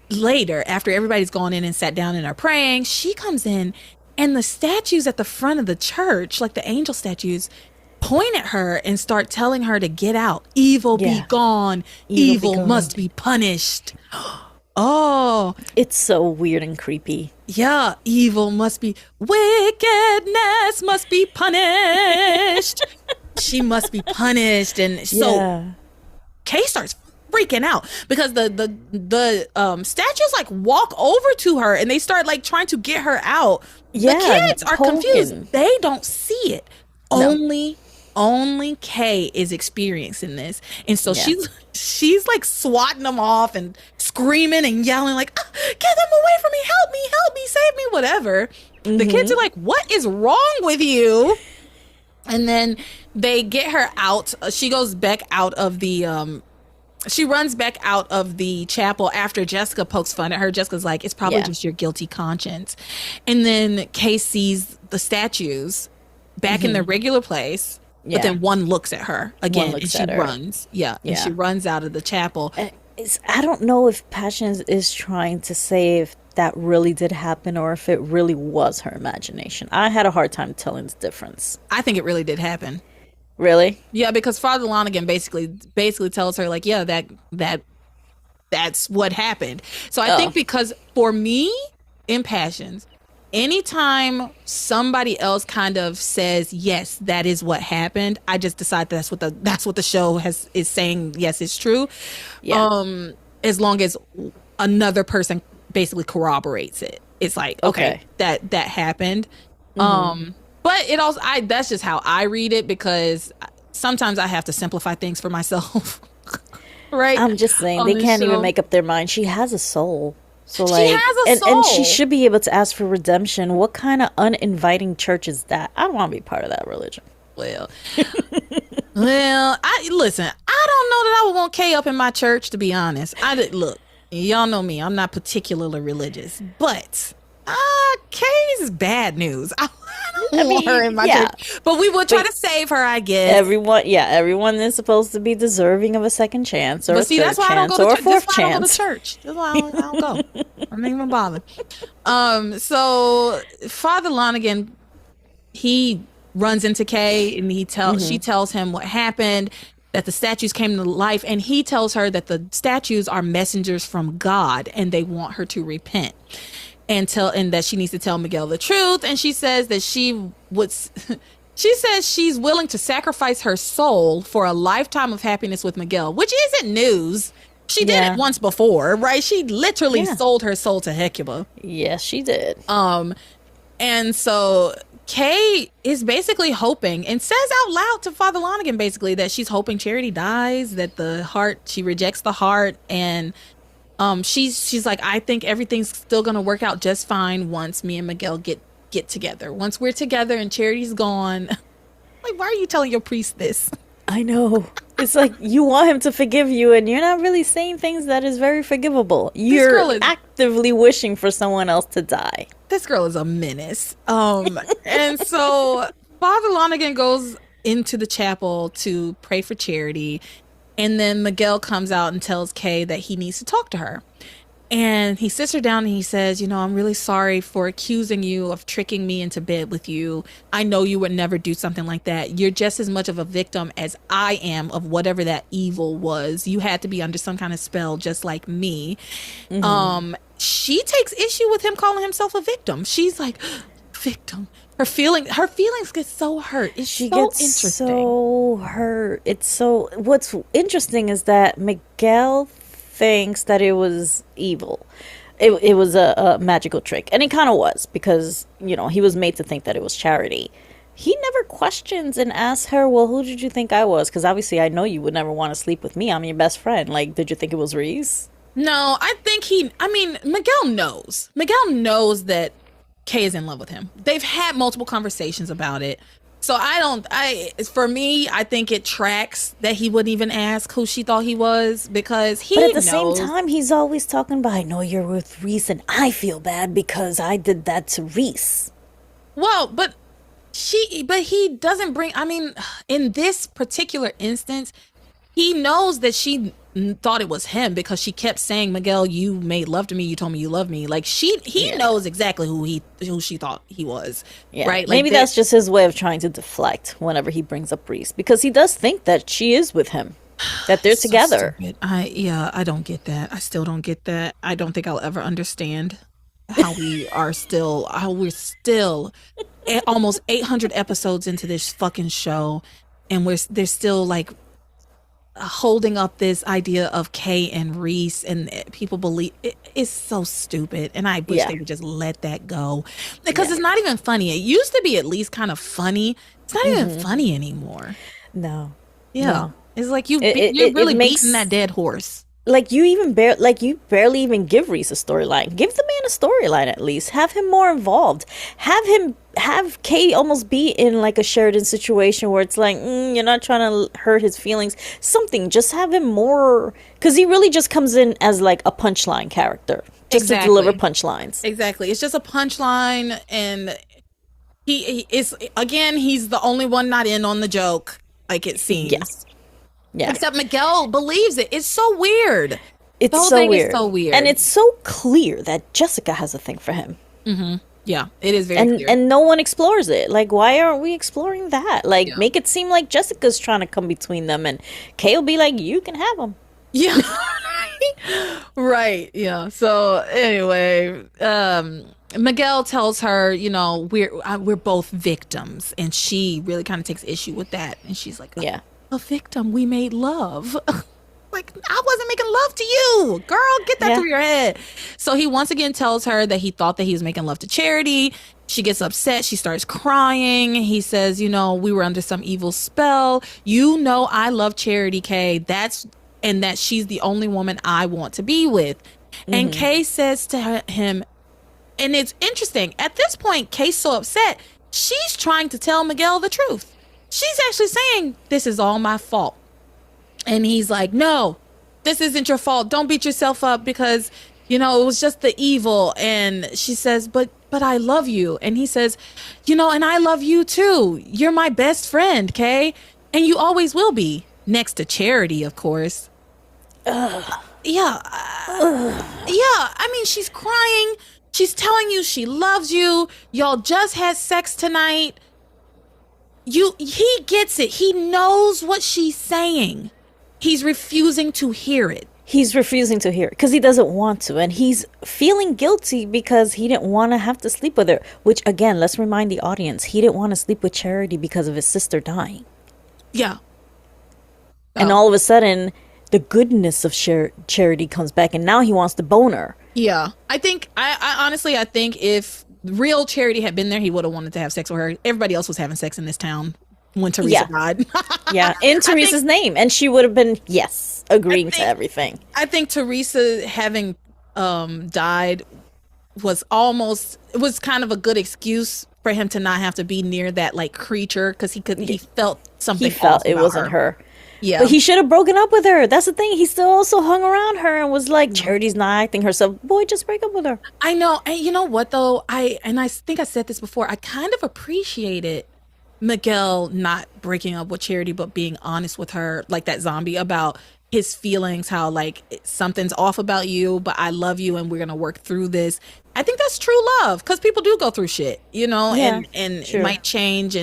later after everybody's gone in and sat down and are praying. She comes in, and the statues at the front of the church, like the angel statues, point at her and start telling her to get out. Evil be gone. Evil must be punished. Oh. It's so weird and creepy. Yeah. Evil must be. Wickedness must be punished. She must be punished. And so Kay starts freaking out because the statues walk over to her and they start trying to get her out. The kids are confused. They don't see it. No. Only Kay is experiencing this, and so she's swatting them off and screaming and yelling get them away from me, help me, save me, whatever. The kids are like, what is wrong with you? And then they get her out. She goes back out of the she runs back out of the chapel after Jessica pokes fun at her. Jessica's like, it's probably just your guilty conscience. And then Kay sees the statues back in their regular place, but then one looks at her again, and she runs. And she runs out of the chapel. I don't know if Passion is trying to say if that really did happen or if it really was her imagination. I had a hard time telling the difference. I think it really did happen. Really? Yeah, because Father Lonigan basically tells her that's what happened. So I think because for me in Passions, anytime somebody else kind of says yes, that is what happened, I just decide that's what the show is saying. Yes, it's true. Yeah. As long as another person basically corroborates it, it's like okay. that happened. But it also, that's just how I read it, because sometimes I have to simplify things for myself. Right? I'm just saying, they can't even make up their mind. She has a soul. So she has a soul. And she should be able to ask for redemption. What kind of uninviting church is that? I don't want to be part of that religion. Well, I don't know that I would want Kay up in my church, to be honest. Look, y'all know me. I'm not particularly religious, but Kay's bad news. I don't want her in my church, but we would try to save her, I guess. Everyone is supposed to be deserving of a second chance, or a third chance, or a fourth chance. That's why I don't go to church. That's why I don't go. I'm not even bothered. So Father Lonigan, he runs into Kay, and she tells him what happened, that the statues came to life, and he tells her that the statues are messengers from God, and they want her to repent. And that she needs to tell Miguel the truth. And she says that she says she's willing to sacrifice her soul for a lifetime of happiness with Miguel, which isn't news. She did it once before, right? She literally sold her soul to Hecuba. Yes, she did. And so Kay is basically hoping, and says out loud to Father Lonigan basically, that she's hoping Charity dies, that she rejects the heart, and she's like, I think everything's still gonna work out just fine once me and Miguel get together. Once we're together and Charity's gone. Like, why are you telling your priest this? I know. It's like you want him to forgive you, and you're not really saying things that is very forgivable. You're actively wishing for someone else to die. This girl is a menace. And so Father Lonigan goes into the chapel to pray for Charity. And then Miguel comes out and tells Kay that he needs to talk to her. And he sits her down and he says, I'm really sorry for accusing you of tricking me into bed with you. I know you would never do something like that. You're just as much of a victim as I am of whatever that evil was. You had to be under some kind of spell just like me. She takes issue with him calling himself a victim. She's like, victim. Her feelings get so hurt. She gets interesting. so hurt. What's interesting is that Miguel thinks that it was evil. It was a magical trick. And it kind of was, because, he was made to think that it was Charity. He never questions and asks her, well, who did you think I was? Because obviously I know you would never want to sleep with me. I'm your best friend. Like, did you think it was Reese? No, I think Miguel knows. Miguel knows that Kay is in love with him. They've had multiple conversations about it. So for me, I think it tracks that he wouldn't even ask who she thought he was, because he knows. But at the same time, he's always talking about, I know you're with Reese and I feel bad because I did that to Reese. Well, but he doesn't bring, in this particular instance, he knows that she thought it was him because she kept saying, Miguel, you made love to me. You told me you love me. Like he knows exactly who she thought he was. Yeah. Right. Like maybe that's just his way of trying to deflect whenever he brings up Reese, because he does think that she is with him, that they're together. Stupid. I don't get that. I still don't get that. I don't think I'll ever understand how we're still almost 800 episodes into this fucking show, and they're still like holding up this idea of Kay and Reese, and people believe it's so stupid, and I wish they would just let that go, because it's not even funny. It used to be at least kind of funny. It's not even funny anymore. No. It's like you're really beating that dead horse. Like you barely even give Reese a storyline. Give the man a storyline at least. Have him more involved. Have Kay almost be in like a Sheridan situation where it's like, you're not trying to hurt his feelings. Something. Just have him more, because he really just comes in as like a punchline character, just to deliver punchlines. Exactly. It's just a punchline, and he is, again, he's the only one not in on the joke, like it seems. Yes. Yeah. Except Miguel believes it. It's so weird. It's the whole so thing weird. is so weird. And it's so clear that Jessica has a thing for him. Mm-hmm. Yeah, it is very clear. And no one explores it. Like, why aren't we exploring that? Like, make it seem like Jessica's trying to come between them, and Kay will be like, you can have him. Yeah. Right. Yeah. So anyway, Miguel tells her, we're both victims, and she really kind of takes issue with that, and she's like, yeah. A victim, we made love. Like, I wasn't making love to you, girl, get that through your head. So he once again tells her that he thought that he was making love to Charity. She gets upset, she starts crying. He says, we were under some evil spell. I love Charity, Kay. And that she's the only woman I want to be with. And Kay says to him, and it's interesting, at this point, Kay's so upset, she's trying to tell Miguel the truth. She's actually saying, this is all my fault. And he's like, no, this isn't your fault. Don't beat yourself up because, it was just the evil. And she says, but I love you. And he says, and I love you too. You're my best friend, Kay. And you always will be. Next to Charity, of course. Yeah. She's crying. She's telling you she loves you. Y'all just had sex tonight. He gets it. He knows what she's saying. He's refusing to hear it. He's refusing to hear it because he doesn't want to. And he's feeling guilty because he didn't want to have to sleep with her. Which, again, let's remind the audience, he didn't want to sleep with Charity because of his sister dying. Yeah. And all of a sudden, the goodness of Charity comes back, and now he wants to bone her. Yeah. I honestly think if real Charity had been there, he would have wanted to have sex with her. Everybody else was having sex in this town when Theresa died. Yeah, in Teresa's name. And she would have been, agreeing to everything. I think Theresa having died was kind of a good excuse for him to not have to be near that like creature, because he felt something. He felt it wasn't her. Yeah. But he should have broken up with her. That's the thing. He still also hung around her and was like, Charity's not acting herself. Boy, just break up with her. I know. And you know what, though? I think I said this before. I kind of appreciated Miguel not breaking up with Charity, but being honest with her, like that zombie, about, his feelings, how like something's off about you, but I love you and we're gonna work through this. I think that's true love, because people do go through shit, you know, Yeah, and sure. it might change,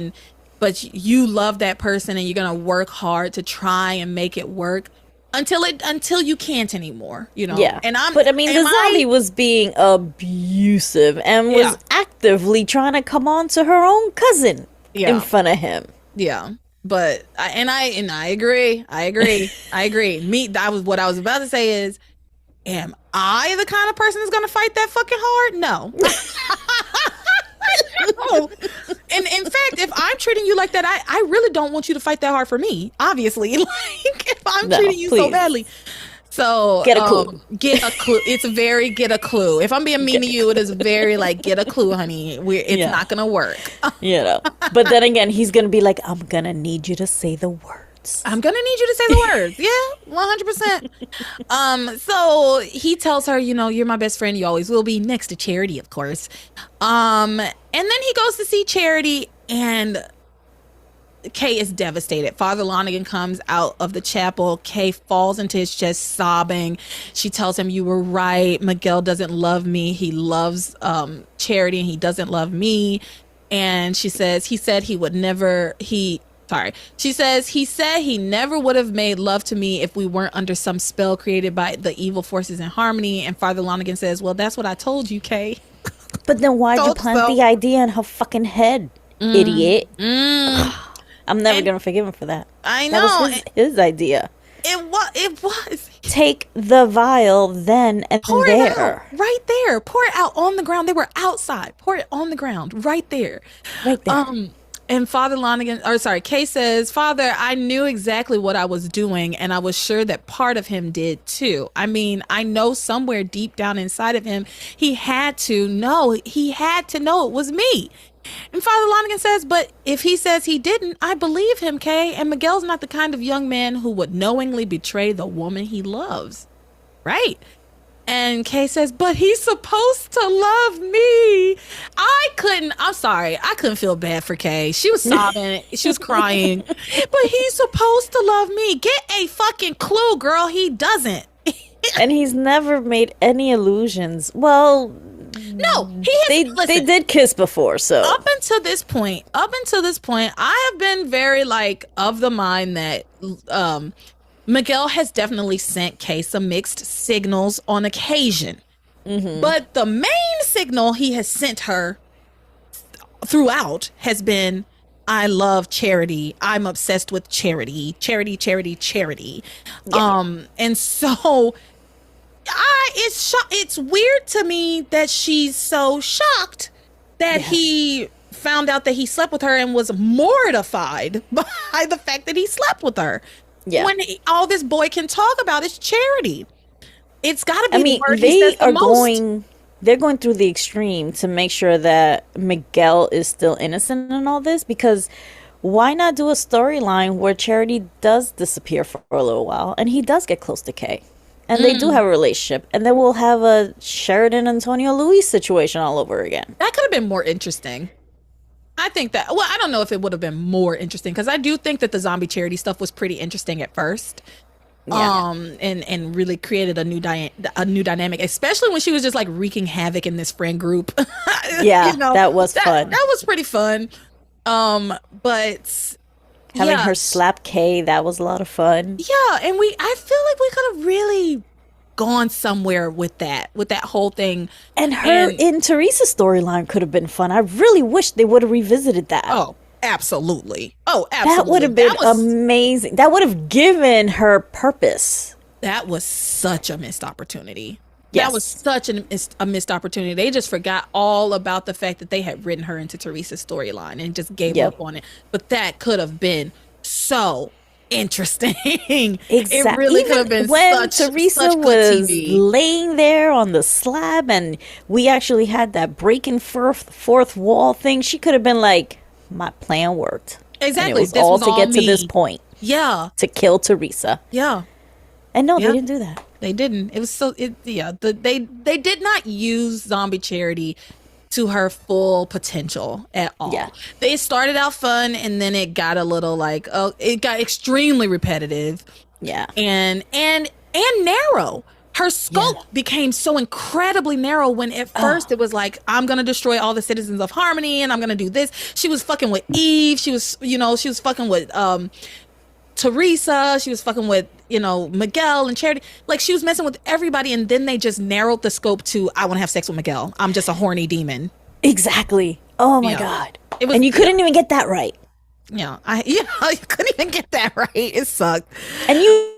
but you love that person and you're gonna work hard to try and make it work until you can't anymore, you know. Yeah. But I mean, the zombie was being abusive and was actively trying to come on to her own cousin in front of him. Yeah. But I agree. That was what I was about to say is, am I the kind of person that's gonna fight that fucking hard? No. No. And in fact, if I'm treating you like that, I really don't want you to fight that hard for me. Obviously, like if I'm treating you so badly. So get a clue. Get a clue. It's very get a clue. If I'm being mean to you, it is very like get a clue, honey. It's not gonna work. You know. But then again, he's gonna be like, I'm gonna need you to say the words. I'm gonna need you to say the words. Yeah, 100%. So he tells her, you know, you're my best friend. You always will be, next to Charity, of course. And then he goes to see Charity, and Kay is devastated. Father Lonigan comes out of the chapel. Kay falls into his chest sobbing. She tells him, you were right. Miguel doesn't love me. He loves Charity, and he doesn't love me. And she says, he said he never would have made love to me if we weren't under some spell created by the evil forces in Harmony. And Father Lonigan says, well, that's what I told you, Kay. But then why'd you plant the idea in her fucking head, idiot? I'm never going to forgive him for that. I know. That was his idea. It was. Take the vial then and pour there. It out, right there. Pour it out on the ground. They were outside. Pour it on the ground right there. Right there. And Kay says, Father, I knew exactly what I was doing, and I was sure that part of him did too. I mean, I know somewhere deep down inside of him, he had to know it was me. And Father Lonigan says, but if he says he didn't, I believe him, Kay. And Miguel's not the kind of young man who would knowingly betray the woman he loves. Right. And Kay says, but he's supposed to love me. I'm sorry. I couldn't feel bad for Kay. She was sobbing. She was crying. But he's supposed to love me. Get a fucking clue, girl. He doesn't. And he's never made any illusions. Well, no, they did kiss before, so up until this point, I have been very like of the mind that Miguel has definitely sent Kay some mixed signals on occasion. Mm-hmm. But the main signal he has sent her throughout has been, I love Charity. I'm obsessed with Charity. Charity, Charity, Charity. Yeah. And so it's weird to me that she's so shocked that he found out that he slept with her and was mortified by the fact that he slept with her. Yeah. When all this boy can talk about is Charity. It's got to be the word he says the most. They're going through the extreme to make sure that Miguel is still innocent in all this, because why not do a storyline where Charity does disappear for a little while and he does get close to Kay? And they do have a relationship. And then we'll have a Sheridan Antonio Luis situation all over again. That could have been more interesting. I think that, well, I don't know if it would have been more interesting, because I do think that the zombie Charity stuff was pretty interesting at first. Yeah. And really created a new dynamic, especially when she was just like wreaking havoc in this friend group. Yeah, that was fun. That was pretty fun. But having her slap Kay, that was a lot of fun. Yeah, and I feel like we could have really gone somewhere with that whole thing. And her in Theresa's storyline could have been fun. I really wish they would have revisited that. Oh, absolutely. Oh, absolutely. That would have been amazing. That would have given her purpose. That was such a missed opportunity. Yes. That was such a missed opportunity. They just forgot all about the fact that they had written her into Theresa's storyline and just gave up on it. But that could have been so interesting. Exactly. It really could have been when Theresa was laying there on the slab and we actually had that breaking fourth wall thing. She could have been like, my plan worked. Exactly. And it was all to get to this point. Yeah. To kill Theresa. Yeah. And no, they didn't do that. They didn't. It was so. They did not use Zombie Charity to her full potential at all. Yeah. They started out fun, and then it got a little like, it got extremely repetitive. Yeah. And narrow. Her scope became so incredibly narrow when at first it was like, I'm going to destroy all the citizens of Harmony and I'm going to do this. She was fucking with Eve. She was, she was fucking with Theresa. She was fucking with, Miguel and Charity. Like, she was messing with everybody. And then they just narrowed the scope to, I want to have sex with Miguel. I'm just a horny demon. Exactly. Oh my God. It was, and you couldn't even get that right. Yeah. You couldn't even get that right. It sucked. And you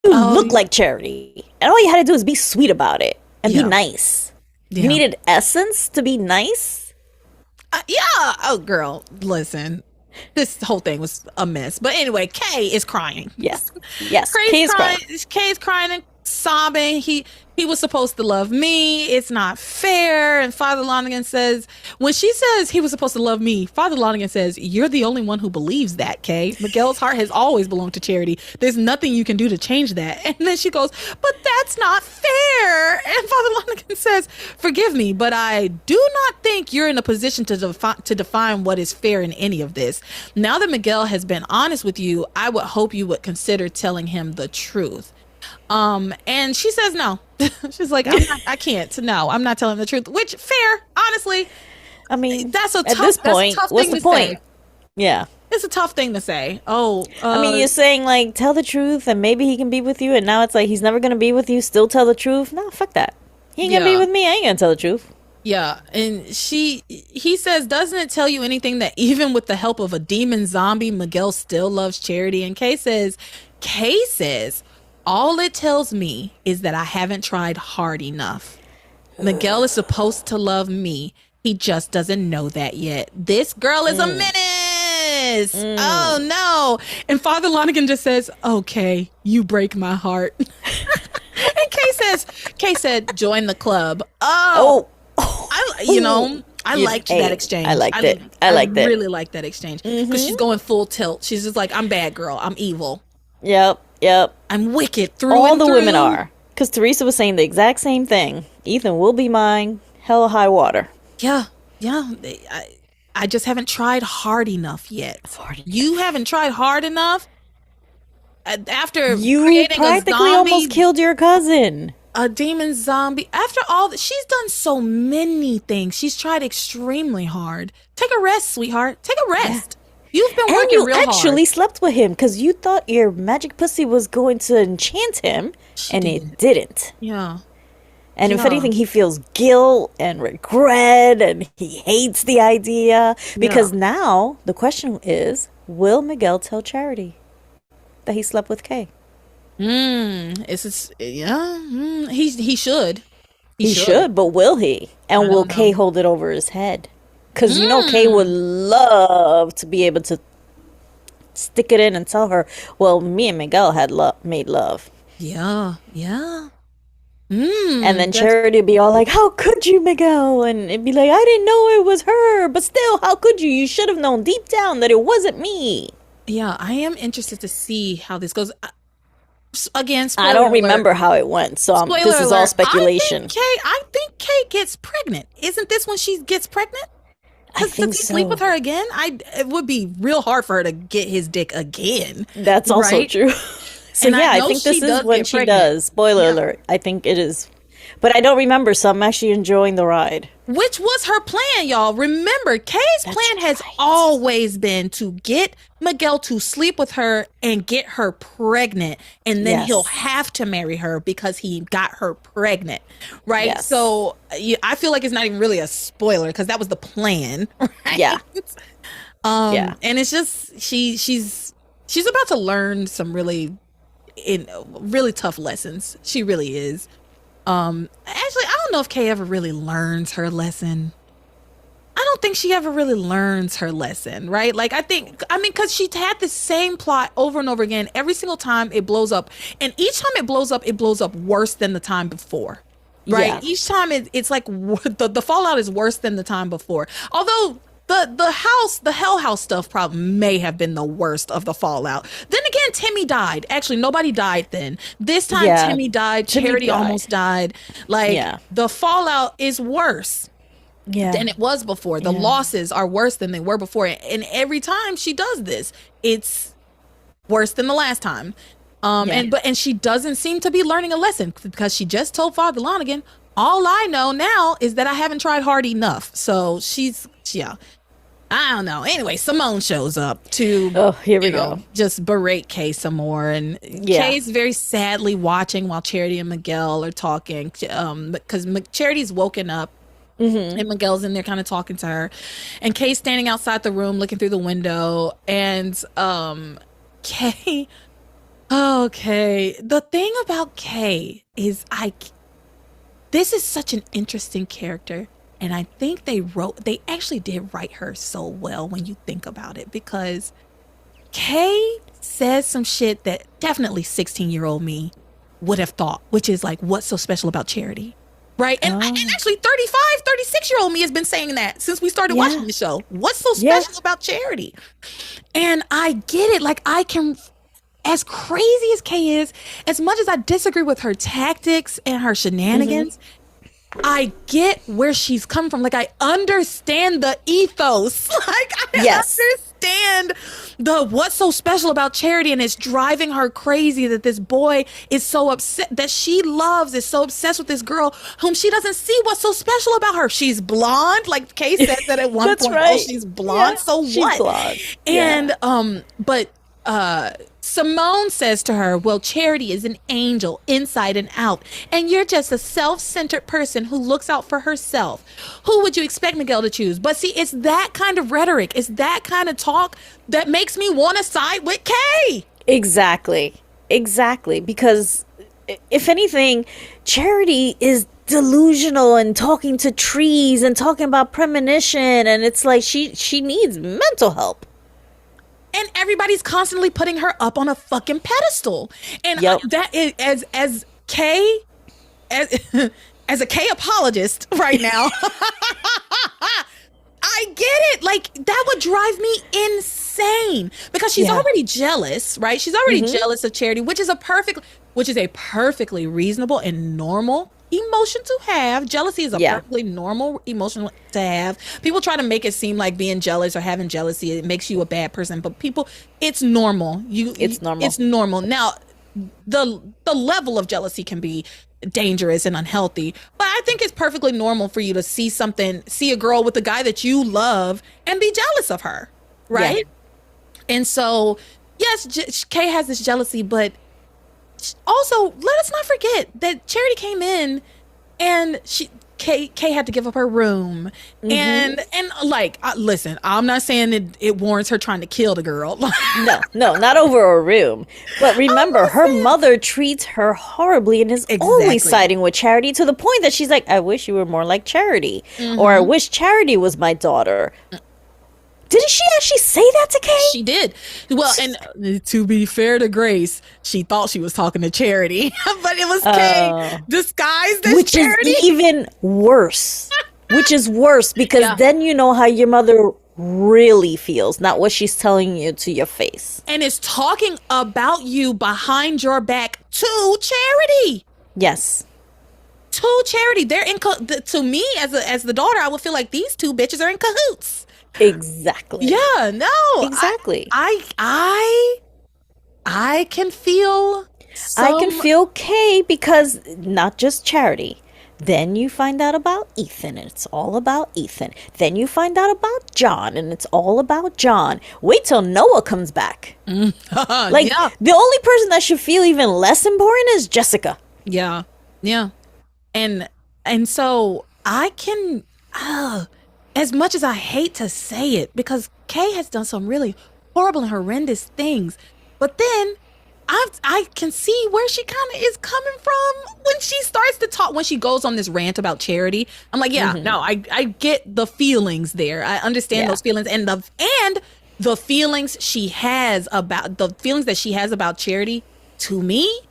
look like Charity, and all you had to do is be sweet about it and be nice. You needed essence to be nice. Oh, girl, listen, this whole thing was a mess. But anyway, Kay is crying. Yes, Kay is crying. Kay is crying and sobbing. He was supposed to love me. It's not fair. And Father Lonigan says, when she says he was supposed to love me, Father Lonigan says, you're the only one who believes that, Kay. Miguel's heart has always belonged to Charity. There's nothing you can do to change that. And then she goes, but that's not fair. And Father Lonigan says, forgive me, but I do not think you're in a position to define what is fair in any of this. Now that Miguel has been honest with you, I would hope you would consider telling him the truth. And she says no. She's like, I can't. No, I'm not telling the truth. Which, fair, honestly. I mean, that's a at tough, this point, tough what's thing the to point? say. Yeah. It's a tough thing to say. I mean, you're saying, like, tell the truth and maybe he can be with you, and now it's like he's never going to be with you, still tell the truth? No, fuck that. He ain't going to be with me. I ain't going to tell the truth. Yeah, and he says, doesn't it tell you anything that even with the help of a demon zombie, Miguel still loves Charity? And Kay says, all it tells me is that I haven't tried hard enough. Miguel is supposed to love me. He just doesn't know that yet. This girl is a menace. Oh, no. And Father Lonigan just says, okay, you break my heart. And Kay said, join the club. I liked that exchange. I liked it. I really liked that exchange because she's going full tilt. She's just like, I'm bad girl. I'm evil. Yep. I'm wicked through all and the through. women are. Because Theresa was saying the exact same thing. Ethan will be mine. Hell or high water. Yeah. I just haven't tried hard enough yet. You haven't tried hard enough? After you creating practically a zombie, almost killed your cousin. A demon zombie. After all that, she's done so many things. She's tried extremely hard. Take a rest, sweetheart. Take a rest. Yeah. You've been working real hard. And you actually slept with him because you thought your magic pussy was going to enchant him, it didn't. Yeah. And if anything, he feels guilt and regret, and he hates the idea. Because now the question is, will Miguel tell Charity that he slept with Kay? He should. He should, but will he? And will Kay hold it over his head? Because Kay would love to be able to stick it in and tell her, well, me and Miguel had made love. Yeah. And then Charity would be all like, how could you, Miguel? And it'd be like, I didn't know it was her. But still, how could you? You should have known deep down that it wasn't me. Yeah, I am interested to see how this goes. Again, spoiler I don't alert. remember how it went, so this is all speculation. I think Kay gets pregnant. Isn't this when she gets pregnant? Does he sleep with her again? It would be real hard for her to get his dick again. That's also true. So I think this is when she does. Spoiler alert. I think it is. But I don't remember, so I'm actually enjoying the ride. Which was her plan, y'all. Remember, Kay's plan has always been to get Miguel to sleep with her and get her pregnant. And then he'll have to marry her because he got her pregnant. Right? Yes. So I feel like it's not even really a spoiler because that was the plan. Right? Yeah. And it's just she's about to learn some really tough lessons. She really is. Actually, I don't know if Kay ever really learns her lesson. I don't think she ever really learns her lesson, right? Like, because she had the same plot over and over again. Every single time it blows up. And each time it blows up worse than the time before, right? Yeah. Each time it's like the fallout is worse than the time before. Although the Hell House stuff probably may have been the worst of the fallout. Then again, Timmy died. Actually, nobody died then. This time, Timmy died. Charity almost died. Like, the fallout is worse than it was before. The losses are worse than they were before. And every time she does this, it's worse than the last time. And she doesn't seem to be learning a lesson because she just told Father Lonigan, all I know now is that I haven't tried hard enough. So I don't know. Anyway, Simone shows up to here we go. Just berate Kay some more, and Kay's very sadly watching while Charity and Miguel are talking, because Charity's woken up. And Miguel's in there kind of talking to her, and Kay's standing outside the room looking through the window, and Kay. Okay, the thing about Kay is this is such an interesting character, and I think they actually did write her so well when you think about it, because Kay says some shit that definitely 16-year-old me would have thought, which is like, what's so special about Charity? Right. And actually 36-year-old me has been saying that since we started watching the show. What's so special about Charity? And I get it. Like, I can, as crazy as Kay is, as much as I disagree with her tactics and her shenanigans, I get where she's coming from. Like, I understand the ethos. Like, I understand what's so special about Charity, and it's driving her crazy that this boy is so upset, that she loves, is so obsessed with this girl whom she doesn't see what's so special about her. She's blonde, like Kay said that at one point. Right. Oh, she's blonde. So she's what? Blonde. And but Simone says to her, well, Charity is an angel inside and out, and you're just a self-centered person who looks out for herself. Who would you expect Miguel to choose? But see, it's that kind of rhetoric, it's that kind of talk that makes me want to side with Kay. Exactly. Because if anything, Charity is delusional and talking to trees and talking about premonition, and it's like she needs mental help. And everybody's constantly putting her up on a fucking pedestal. And that is, as Kay, as a Kay apologist right now, I get it. Like, that would drive me insane, because she's already jealous, right? She's already jealous of Charity, which is a perfectly reasonable and normal emotion to have. Jealousy is a perfectly normal emotion to have. People try to make it seem like being jealous or having jealousy, it makes you a bad person, but it's normal. It's normal. Now, the level of jealousy can be dangerous and unhealthy, but I think it's perfectly normal for you to see a girl with a guy that you love and be jealous of her, right? And so, yes, Kay has this jealousy, but also, let us not forget that Charity came in and Kay had to give up her room. And like, listen, I'm not saying it warrants her trying to kill the girl. No, not over a room. But remember, her mother treats her horribly and is only siding with Charity, to the point that she's like, I wish you were more like Charity. Or I wish Charity was my daughter. Didn't she actually say that to Kay? She did. Well, and to be fair to Grace, she thought she was talking to Charity, but it was Kay disguised as Charity. Which is even worse. Which is worse, because then you know how your mother really feels, not what she's telling you to your face. And is talking about you behind your back to Charity. Yes. To Charity. They're to me, as the daughter, I would feel like these two bitches are in cahoots. Exactly. Yeah, no. Exactly. I can feel I can feel Kay, because not just Charity. Then you find out about Ethan, and it's all about Ethan. Then you find out about John, and it's all about John. Wait till Noah comes back. The only person that should feel even less important is Jessica. Yeah. And so I can as much as I hate to say it, because Kay has done some really horrible and horrendous things, but then I can see where she kind of is coming from when she starts to talk, when she goes on this rant about Charity. I'm like, no, I get the feelings there. I understand those feelings, and the feelings that she has about Charity, to me,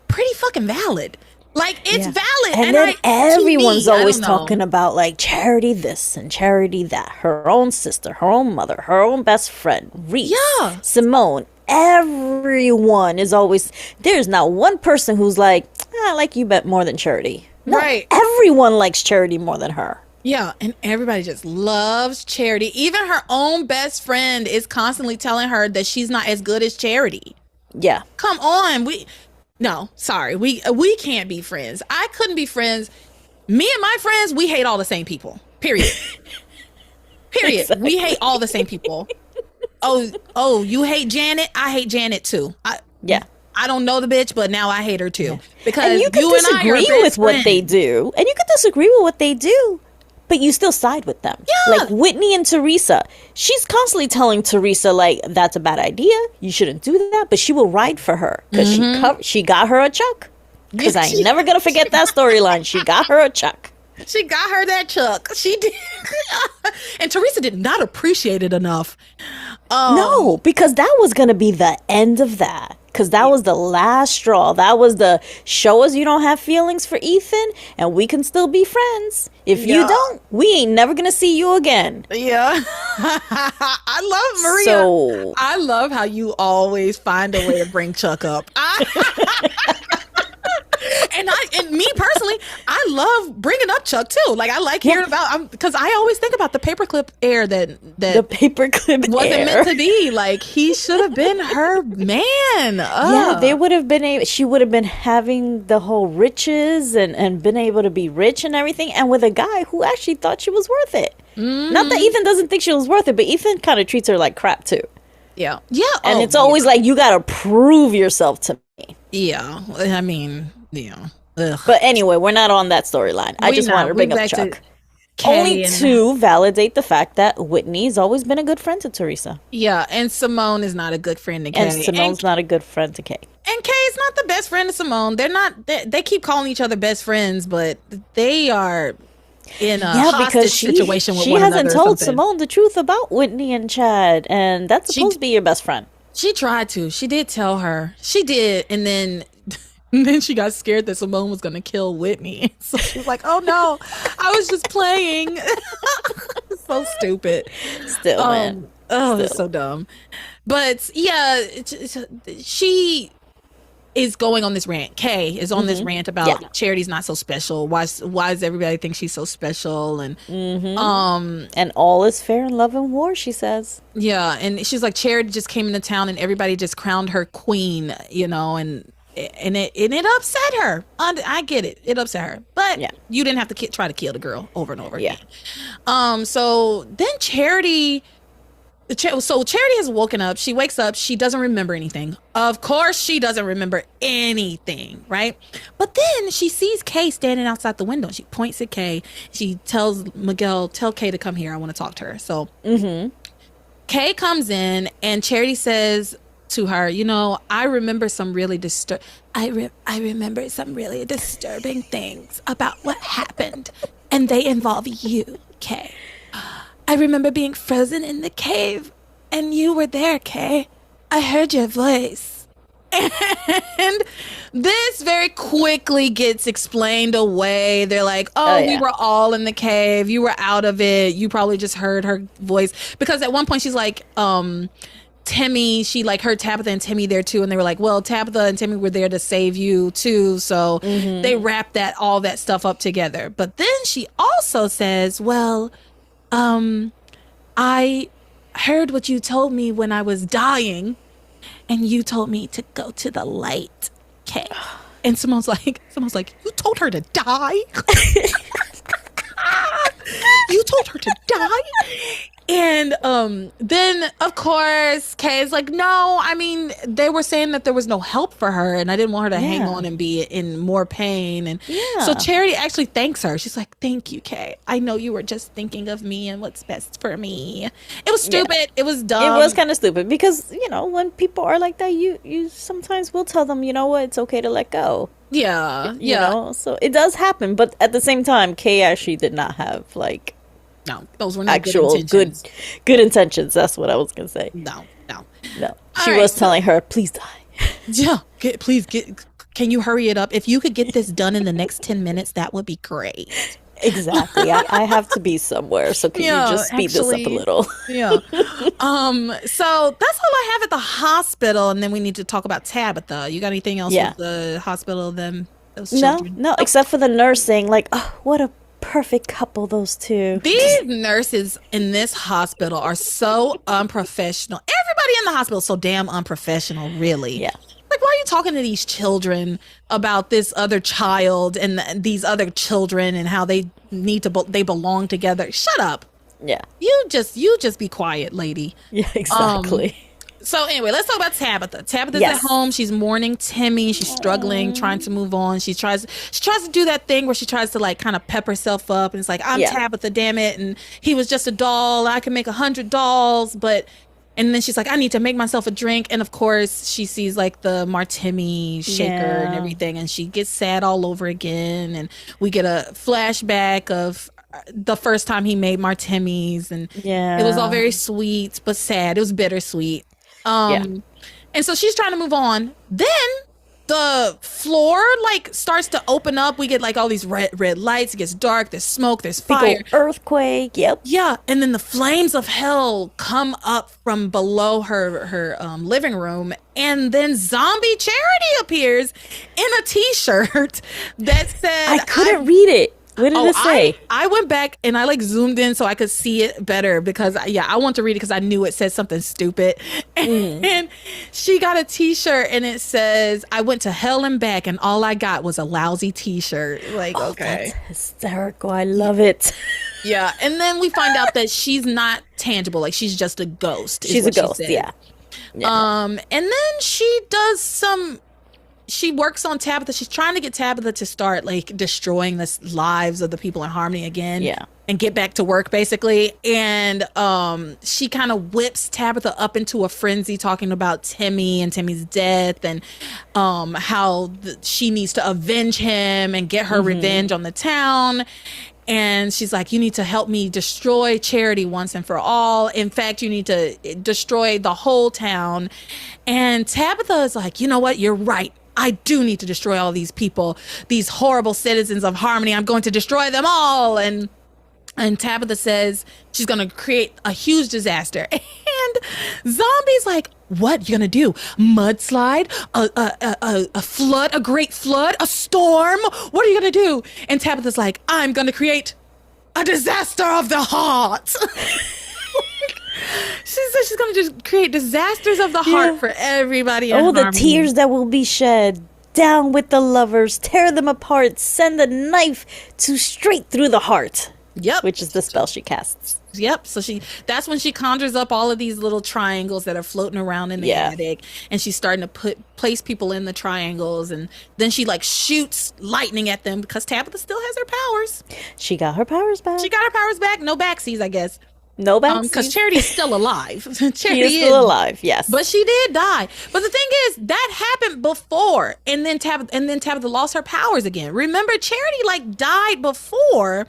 pretty fucking valid. Like, it's valid. And then everyone's always talking about, like, Charity this and Charity that. Her own sister, her own mother, her own best friend, Reese, Simone. Everyone is always, there's not one person who's like, I like you more than Charity. No, right. Everyone likes Charity more than her. Yeah, and everybody just loves Charity. Even her own best friend is constantly telling her that she's not as good as Charity. Yeah. Come on. We can't be friends. I couldn't be friends. Me and my friends, we hate all the same people. Period. Period. Exactly. We hate all the same people. Oh, you hate Janet? I hate Janet too. I don't know the bitch, but now I hate her too. Because and you can disagree with what they do. And you can disagree with what they do, but you still side with them. Yeah. Like Whitney and Theresa. She's constantly telling Theresa, like, that's a bad idea. You shouldn't do that. But she will ride for her because she got her a Chuck. Because I ain't never going to forget that storyline. She got her a Chuck. She got her that Chuck. She did. And Theresa did not appreciate it enough. No, because that was going to be the end of that. Because that was the last straw. That was the show us you don't have feelings for Ethan and we can still be friends. If you don't, we ain't never going to see you again. Yeah. I love Maria. So, I love how you always find a way to bring Chuck up. And me personally, I love bringing up Chuck too. Like I like hearing about because I always think about the paperclip heir that the paperclip wasn't meant to be. Like he should have been her man. Yeah, they would have been she would have been having the whole riches and been able to be rich and everything, and with a guy who actually thought she was worth it. Mm-hmm. Not that Ethan doesn't think she was worth it, but Ethan kind of treats her like crap too. Yeah. And it's always like you got to prove yourself to me. Yeah, I mean, yeah. Ugh. But anyway, we're not on that storyline. I just wanted to bring up Chuck. Only to validate the fact that Whitney's always been a good friend to Theresa. Yeah, and Simone is not a good friend to Kay. And Simone's not a good friend to Kay. And Kay's not the best friend to Simone. They're not. They keep calling each other best friends, but they are in a hostage situation with one another. She hasn't told Simone the truth about Whitney and Chad, and that's supposed to be your best friend. She tried to. She did tell her. She did, and then she got scared that Simone was going to kill Whitney. So she's like, oh no, I was just playing. So stupid. Still, man. Oh, it's so dumb. But yeah, she is going on this rant. Kay is on this rant about Charity's not so special. Why does everybody think she's so special? And and all is fair in love and war, she says. Yeah, and she's like, Charity just came into town and everybody just crowned her queen, and it upset her. I get it. It upset her. But you didn't have to try to kill the girl over and over again. So then Charity has woken up. She wakes up. She doesn't remember anything. Of course she doesn't remember anything, right? But then she sees Kay standing outside the window. She points at Kay. She tells Miguel, tell Kay to come here. I want to talk to her. So Kay comes in and Charity says to her, I remember some really I remember some really disturbing things about what happened, and they involve you, Kay. I remember being frozen in the cave, and you were there, Kay. I heard your voice. And this very quickly gets explained away. They're like, we were all in the cave. You were out of it. You probably just heard her voice. Because at one point she's like, Timmy, she like heard Tabitha and Timmy there too, and they were like, well, Tabitha and Timmy were there to save you too, so they wrapped all that stuff up together. But then she also says, well, I heard what you told me when I was dying, and you told me to go to the light, Kay. And Simone's like, you told her to die? You told her to die? And then, of course, Kay is like, no, I mean, they were saying that there was no help for her, and I didn't want her to hang on and be in more pain. And so Charity actually thanks her. She's like, thank you, Kay. I know you were just thinking of me and what's best for me. It was stupid. Yeah. It was dumb. It was kind of stupid because, when people are like that, you sometimes will tell them, you know what, it's okay to let go. Yeah. So it does happen. But at the same time, Kay actually did not have, no, those were not actual good intentions. That's what I was gonna say. No. She was telling her, "Please die." Yeah, can you hurry it up? If you could get this done in the next 10 minutes, that would be great. Exactly. I have to be somewhere, so can you just speed this up a little? Yeah. So that's all I have at the hospital, and then we need to talk about Tabitha. You got anything else with the hospital? Those children? No, except for the nurse saying, oh, what a perfect couple, those two. These nurses in this hospital are so unprofessional. Everybody everybody in the hospital is so damn unprofessional, really. Yeah. Like, why are you talking to these children about this other child and these other children and how they need to they belong together? Shut up. Yeah. You just be quiet, lady. Yeah, exactly. So anyway, let's talk about Tabitha. Tabitha's Yes. at home. She's mourning Timmy. She's struggling, trying to move on. She tries to do that thing where she tries to like kind of pep herself up, and it's like, I'm Tabitha, damn it, and he was just a doll. I can make 100 dolls, and then she's like, I need to make myself a drink. And of course, she sees like the Martini shaker and everything, and she gets sad all over again. And we get a flashback of the first time he made martinis, and it was all very sweet but sad. It was bittersweet. And so she's trying to move on. Then the floor like starts to open up. We get like all these red lights. It gets dark. There's smoke. There's fire. Big ol' earthquake. Yep. Yeah, and then the flames of hell come up from below her living room, and then zombie Charity appears in a T-shirt that said, I couldn't read it. What did it say? I went back and I like zoomed in so I could see it better because I want to read it because I knew it said something stupid. And she got a T-shirt and it says, I went to hell and back and all I got was a lousy T-shirt. Like, okay. That's hysterical. I love it. Yeah. And then we find out that she's not tangible. Like she's just a ghost. She's a ghost. Yeah. And then she works on Tabitha. She's trying to get Tabitha to start like destroying the lives of the people in Harmony again. Yeah. And get back to work basically. And she kind of whips Tabitha up into a frenzy talking about Timmy and Timmy's death and how she needs to avenge him and get her revenge on the town. And she's like, you need to help me destroy Charity once and for all. In fact, you need to destroy the whole town. And Tabitha is like, you know what? You're right. I do need to destroy all these people, these horrible citizens of Harmony. I'm going to destroy them all. And Tabitha says she's going to create a huge disaster. And Zombie's like, what you going to do? Mudslide? A flood? A great flood? A storm? What are you going to do? And Tabitha's like, I'm going to create a disaster of the heart. She said she's going to just create disasters of the heart for everybody. Oh, the tears that will be shed. Down with the lovers. Tear them apart. Send the knife straight through the heart. Yep. Which is the spell she casts. Yep. So that's when she conjures up all of these little triangles that are floating around in the attic. And she's starting to place people in the triangles. And then she like shoots lightning at them because Tabitha still has her powers. She got her powers back. No backsies, I guess. No backsies. Because Charity's still alive. She is still alive, yes. But she did die. But the thing is, that happened before. And then Tabitha lost her powers again. Remember, Charity like died before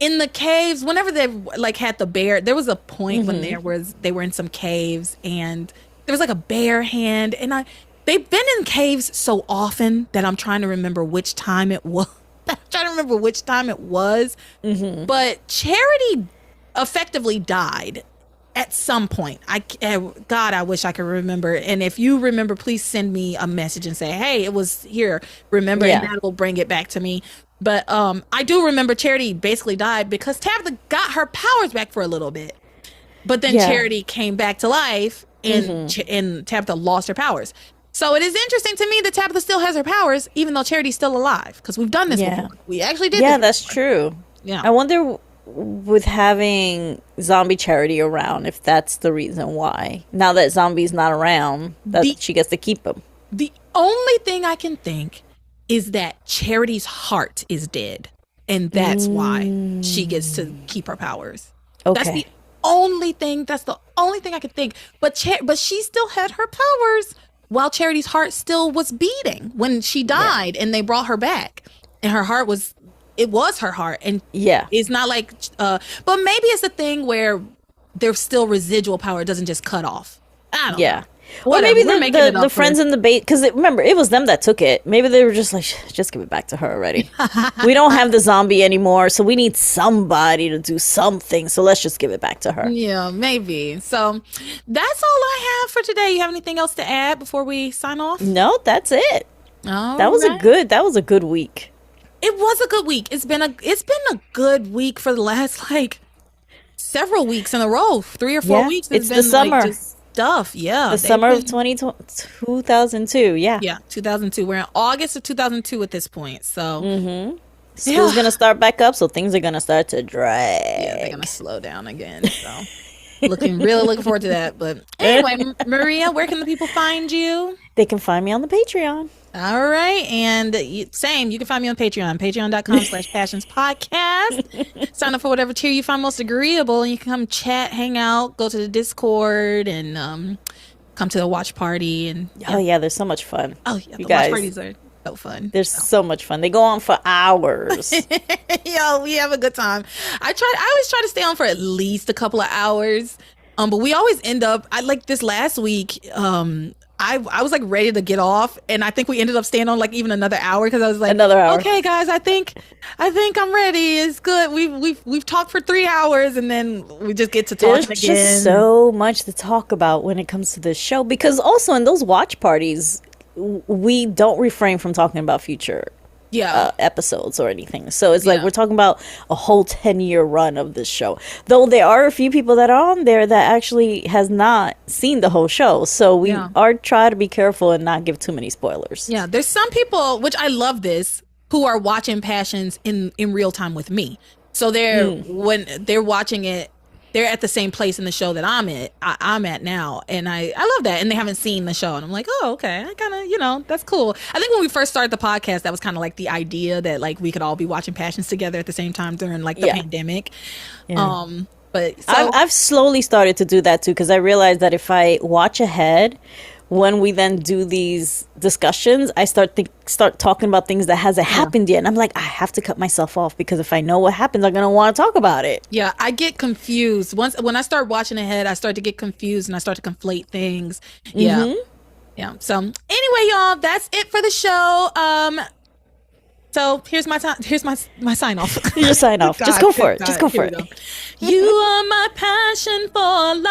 in the caves. Whenever they like had the bear, there was a point when they were in some caves and there was like a bear hand. And they've been in caves so often that I'm trying to remember which time it was. But Charity effectively died at some point. God, I wish I could remember. And if you remember, please send me a message and say, hey, it was here. Remember, and that will bring it back to me. But I do remember Charity basically died because Tabitha got her powers back for a little bit. But then Charity came back to life and Tabitha lost her powers. So it is interesting to me that Tabitha still has her powers, even though Charity's still alive, because we've done this before. We actually did this. Yeah, that's true. Yeah. I wonder with having zombie Charity around if that's the reason why. Now that Zombie's not around, she gets to keep him. The only thing I can think is that Charity's heart is dead, and that's why she gets to keep her powers. Okay. That's the only thing I could think. But she still had her powers while Charity's heart still was beating when she died and they brought her back, and her heart was her heart. And it's not like but maybe it's a thing where there's still residual power. It doesn't just cut off. I don't know. Or maybe the friends in the bait, because remember, it was them that took it. Maybe they were just like, just give it back to her already. We don't have the zombie anymore, so we need somebody to do something, so let's just give it back to her. Yeah, maybe. So that's all I have for today. You have anything else to add before we sign off? No, that's it. That was a good week. It was a good week. It's been a good week for the last like several weeks in a row, 3 or 4 weeks. It's the summer. stuff. Yeah. The summer of 2002. Yeah. Yeah, 2002. We're in August of 2002 at this point. So School's going to start back up, so things are going to start to drag. yeah, they're going to slow down again. So really looking forward to that. But anyway, Maria, where can the people find you? They can find me on the Patreon. All right. And you can find me on Patreon, patreon.com/passionspodcast. Sign up for whatever tier you find most agreeable. And you can come chat, hang out, go to the Discord, and come to the watch party. And Oh, yeah, there's so much fun. oh, yeah, you the guys. watch parties are so fun. There's so much fun. They go on for hours. Yo, we have a good time. I always try to stay on for at least a couple of hours. But we always end up, like this last week, I was like ready to get off, and I think we ended up staying on like even another hour because I was like, Another hour. Okay, guys, I think I'm ready. It's good. We've talked for 3 hours, and then we just get to talking There's again. just so much to talk about when it comes to this show, because also in those watch parties, we don't refrain from talking about future episodes or anything. So it's like we're talking about a whole 10-year run of this show. Though there are a few people that are on there that actually has not seen the whole show. So we are trying to be careful and not give too many spoilers. Yeah, there's some people, which I love this, who are watching Passions in real time with me. So when they're watching it, they're at the same place in the show that I'm at now. And I love that. And they haven't seen the show. And I'm like, oh, okay. I kind of, that's cool. I think when we first started the podcast, that was kind of like the idea that like we could all be watching Passions together at the same time during like the pandemic. Yeah. But so, I've slowly started to do that too, because I realized that if I watch ahead, when we then do these discussions, I start talking about things that hasn't happened yet. And I'm like, I have to cut myself off, because if I know what happens, I'm going to want to talk about it. Yeah, I get confused. When I start watching ahead, I start to get confused and I start to conflate things. Yeah. Yeah. So anyway, y'all, that's it for the show. So here's my sign off. Your sign off. Just go for it. Just go for it. You are my passion for life.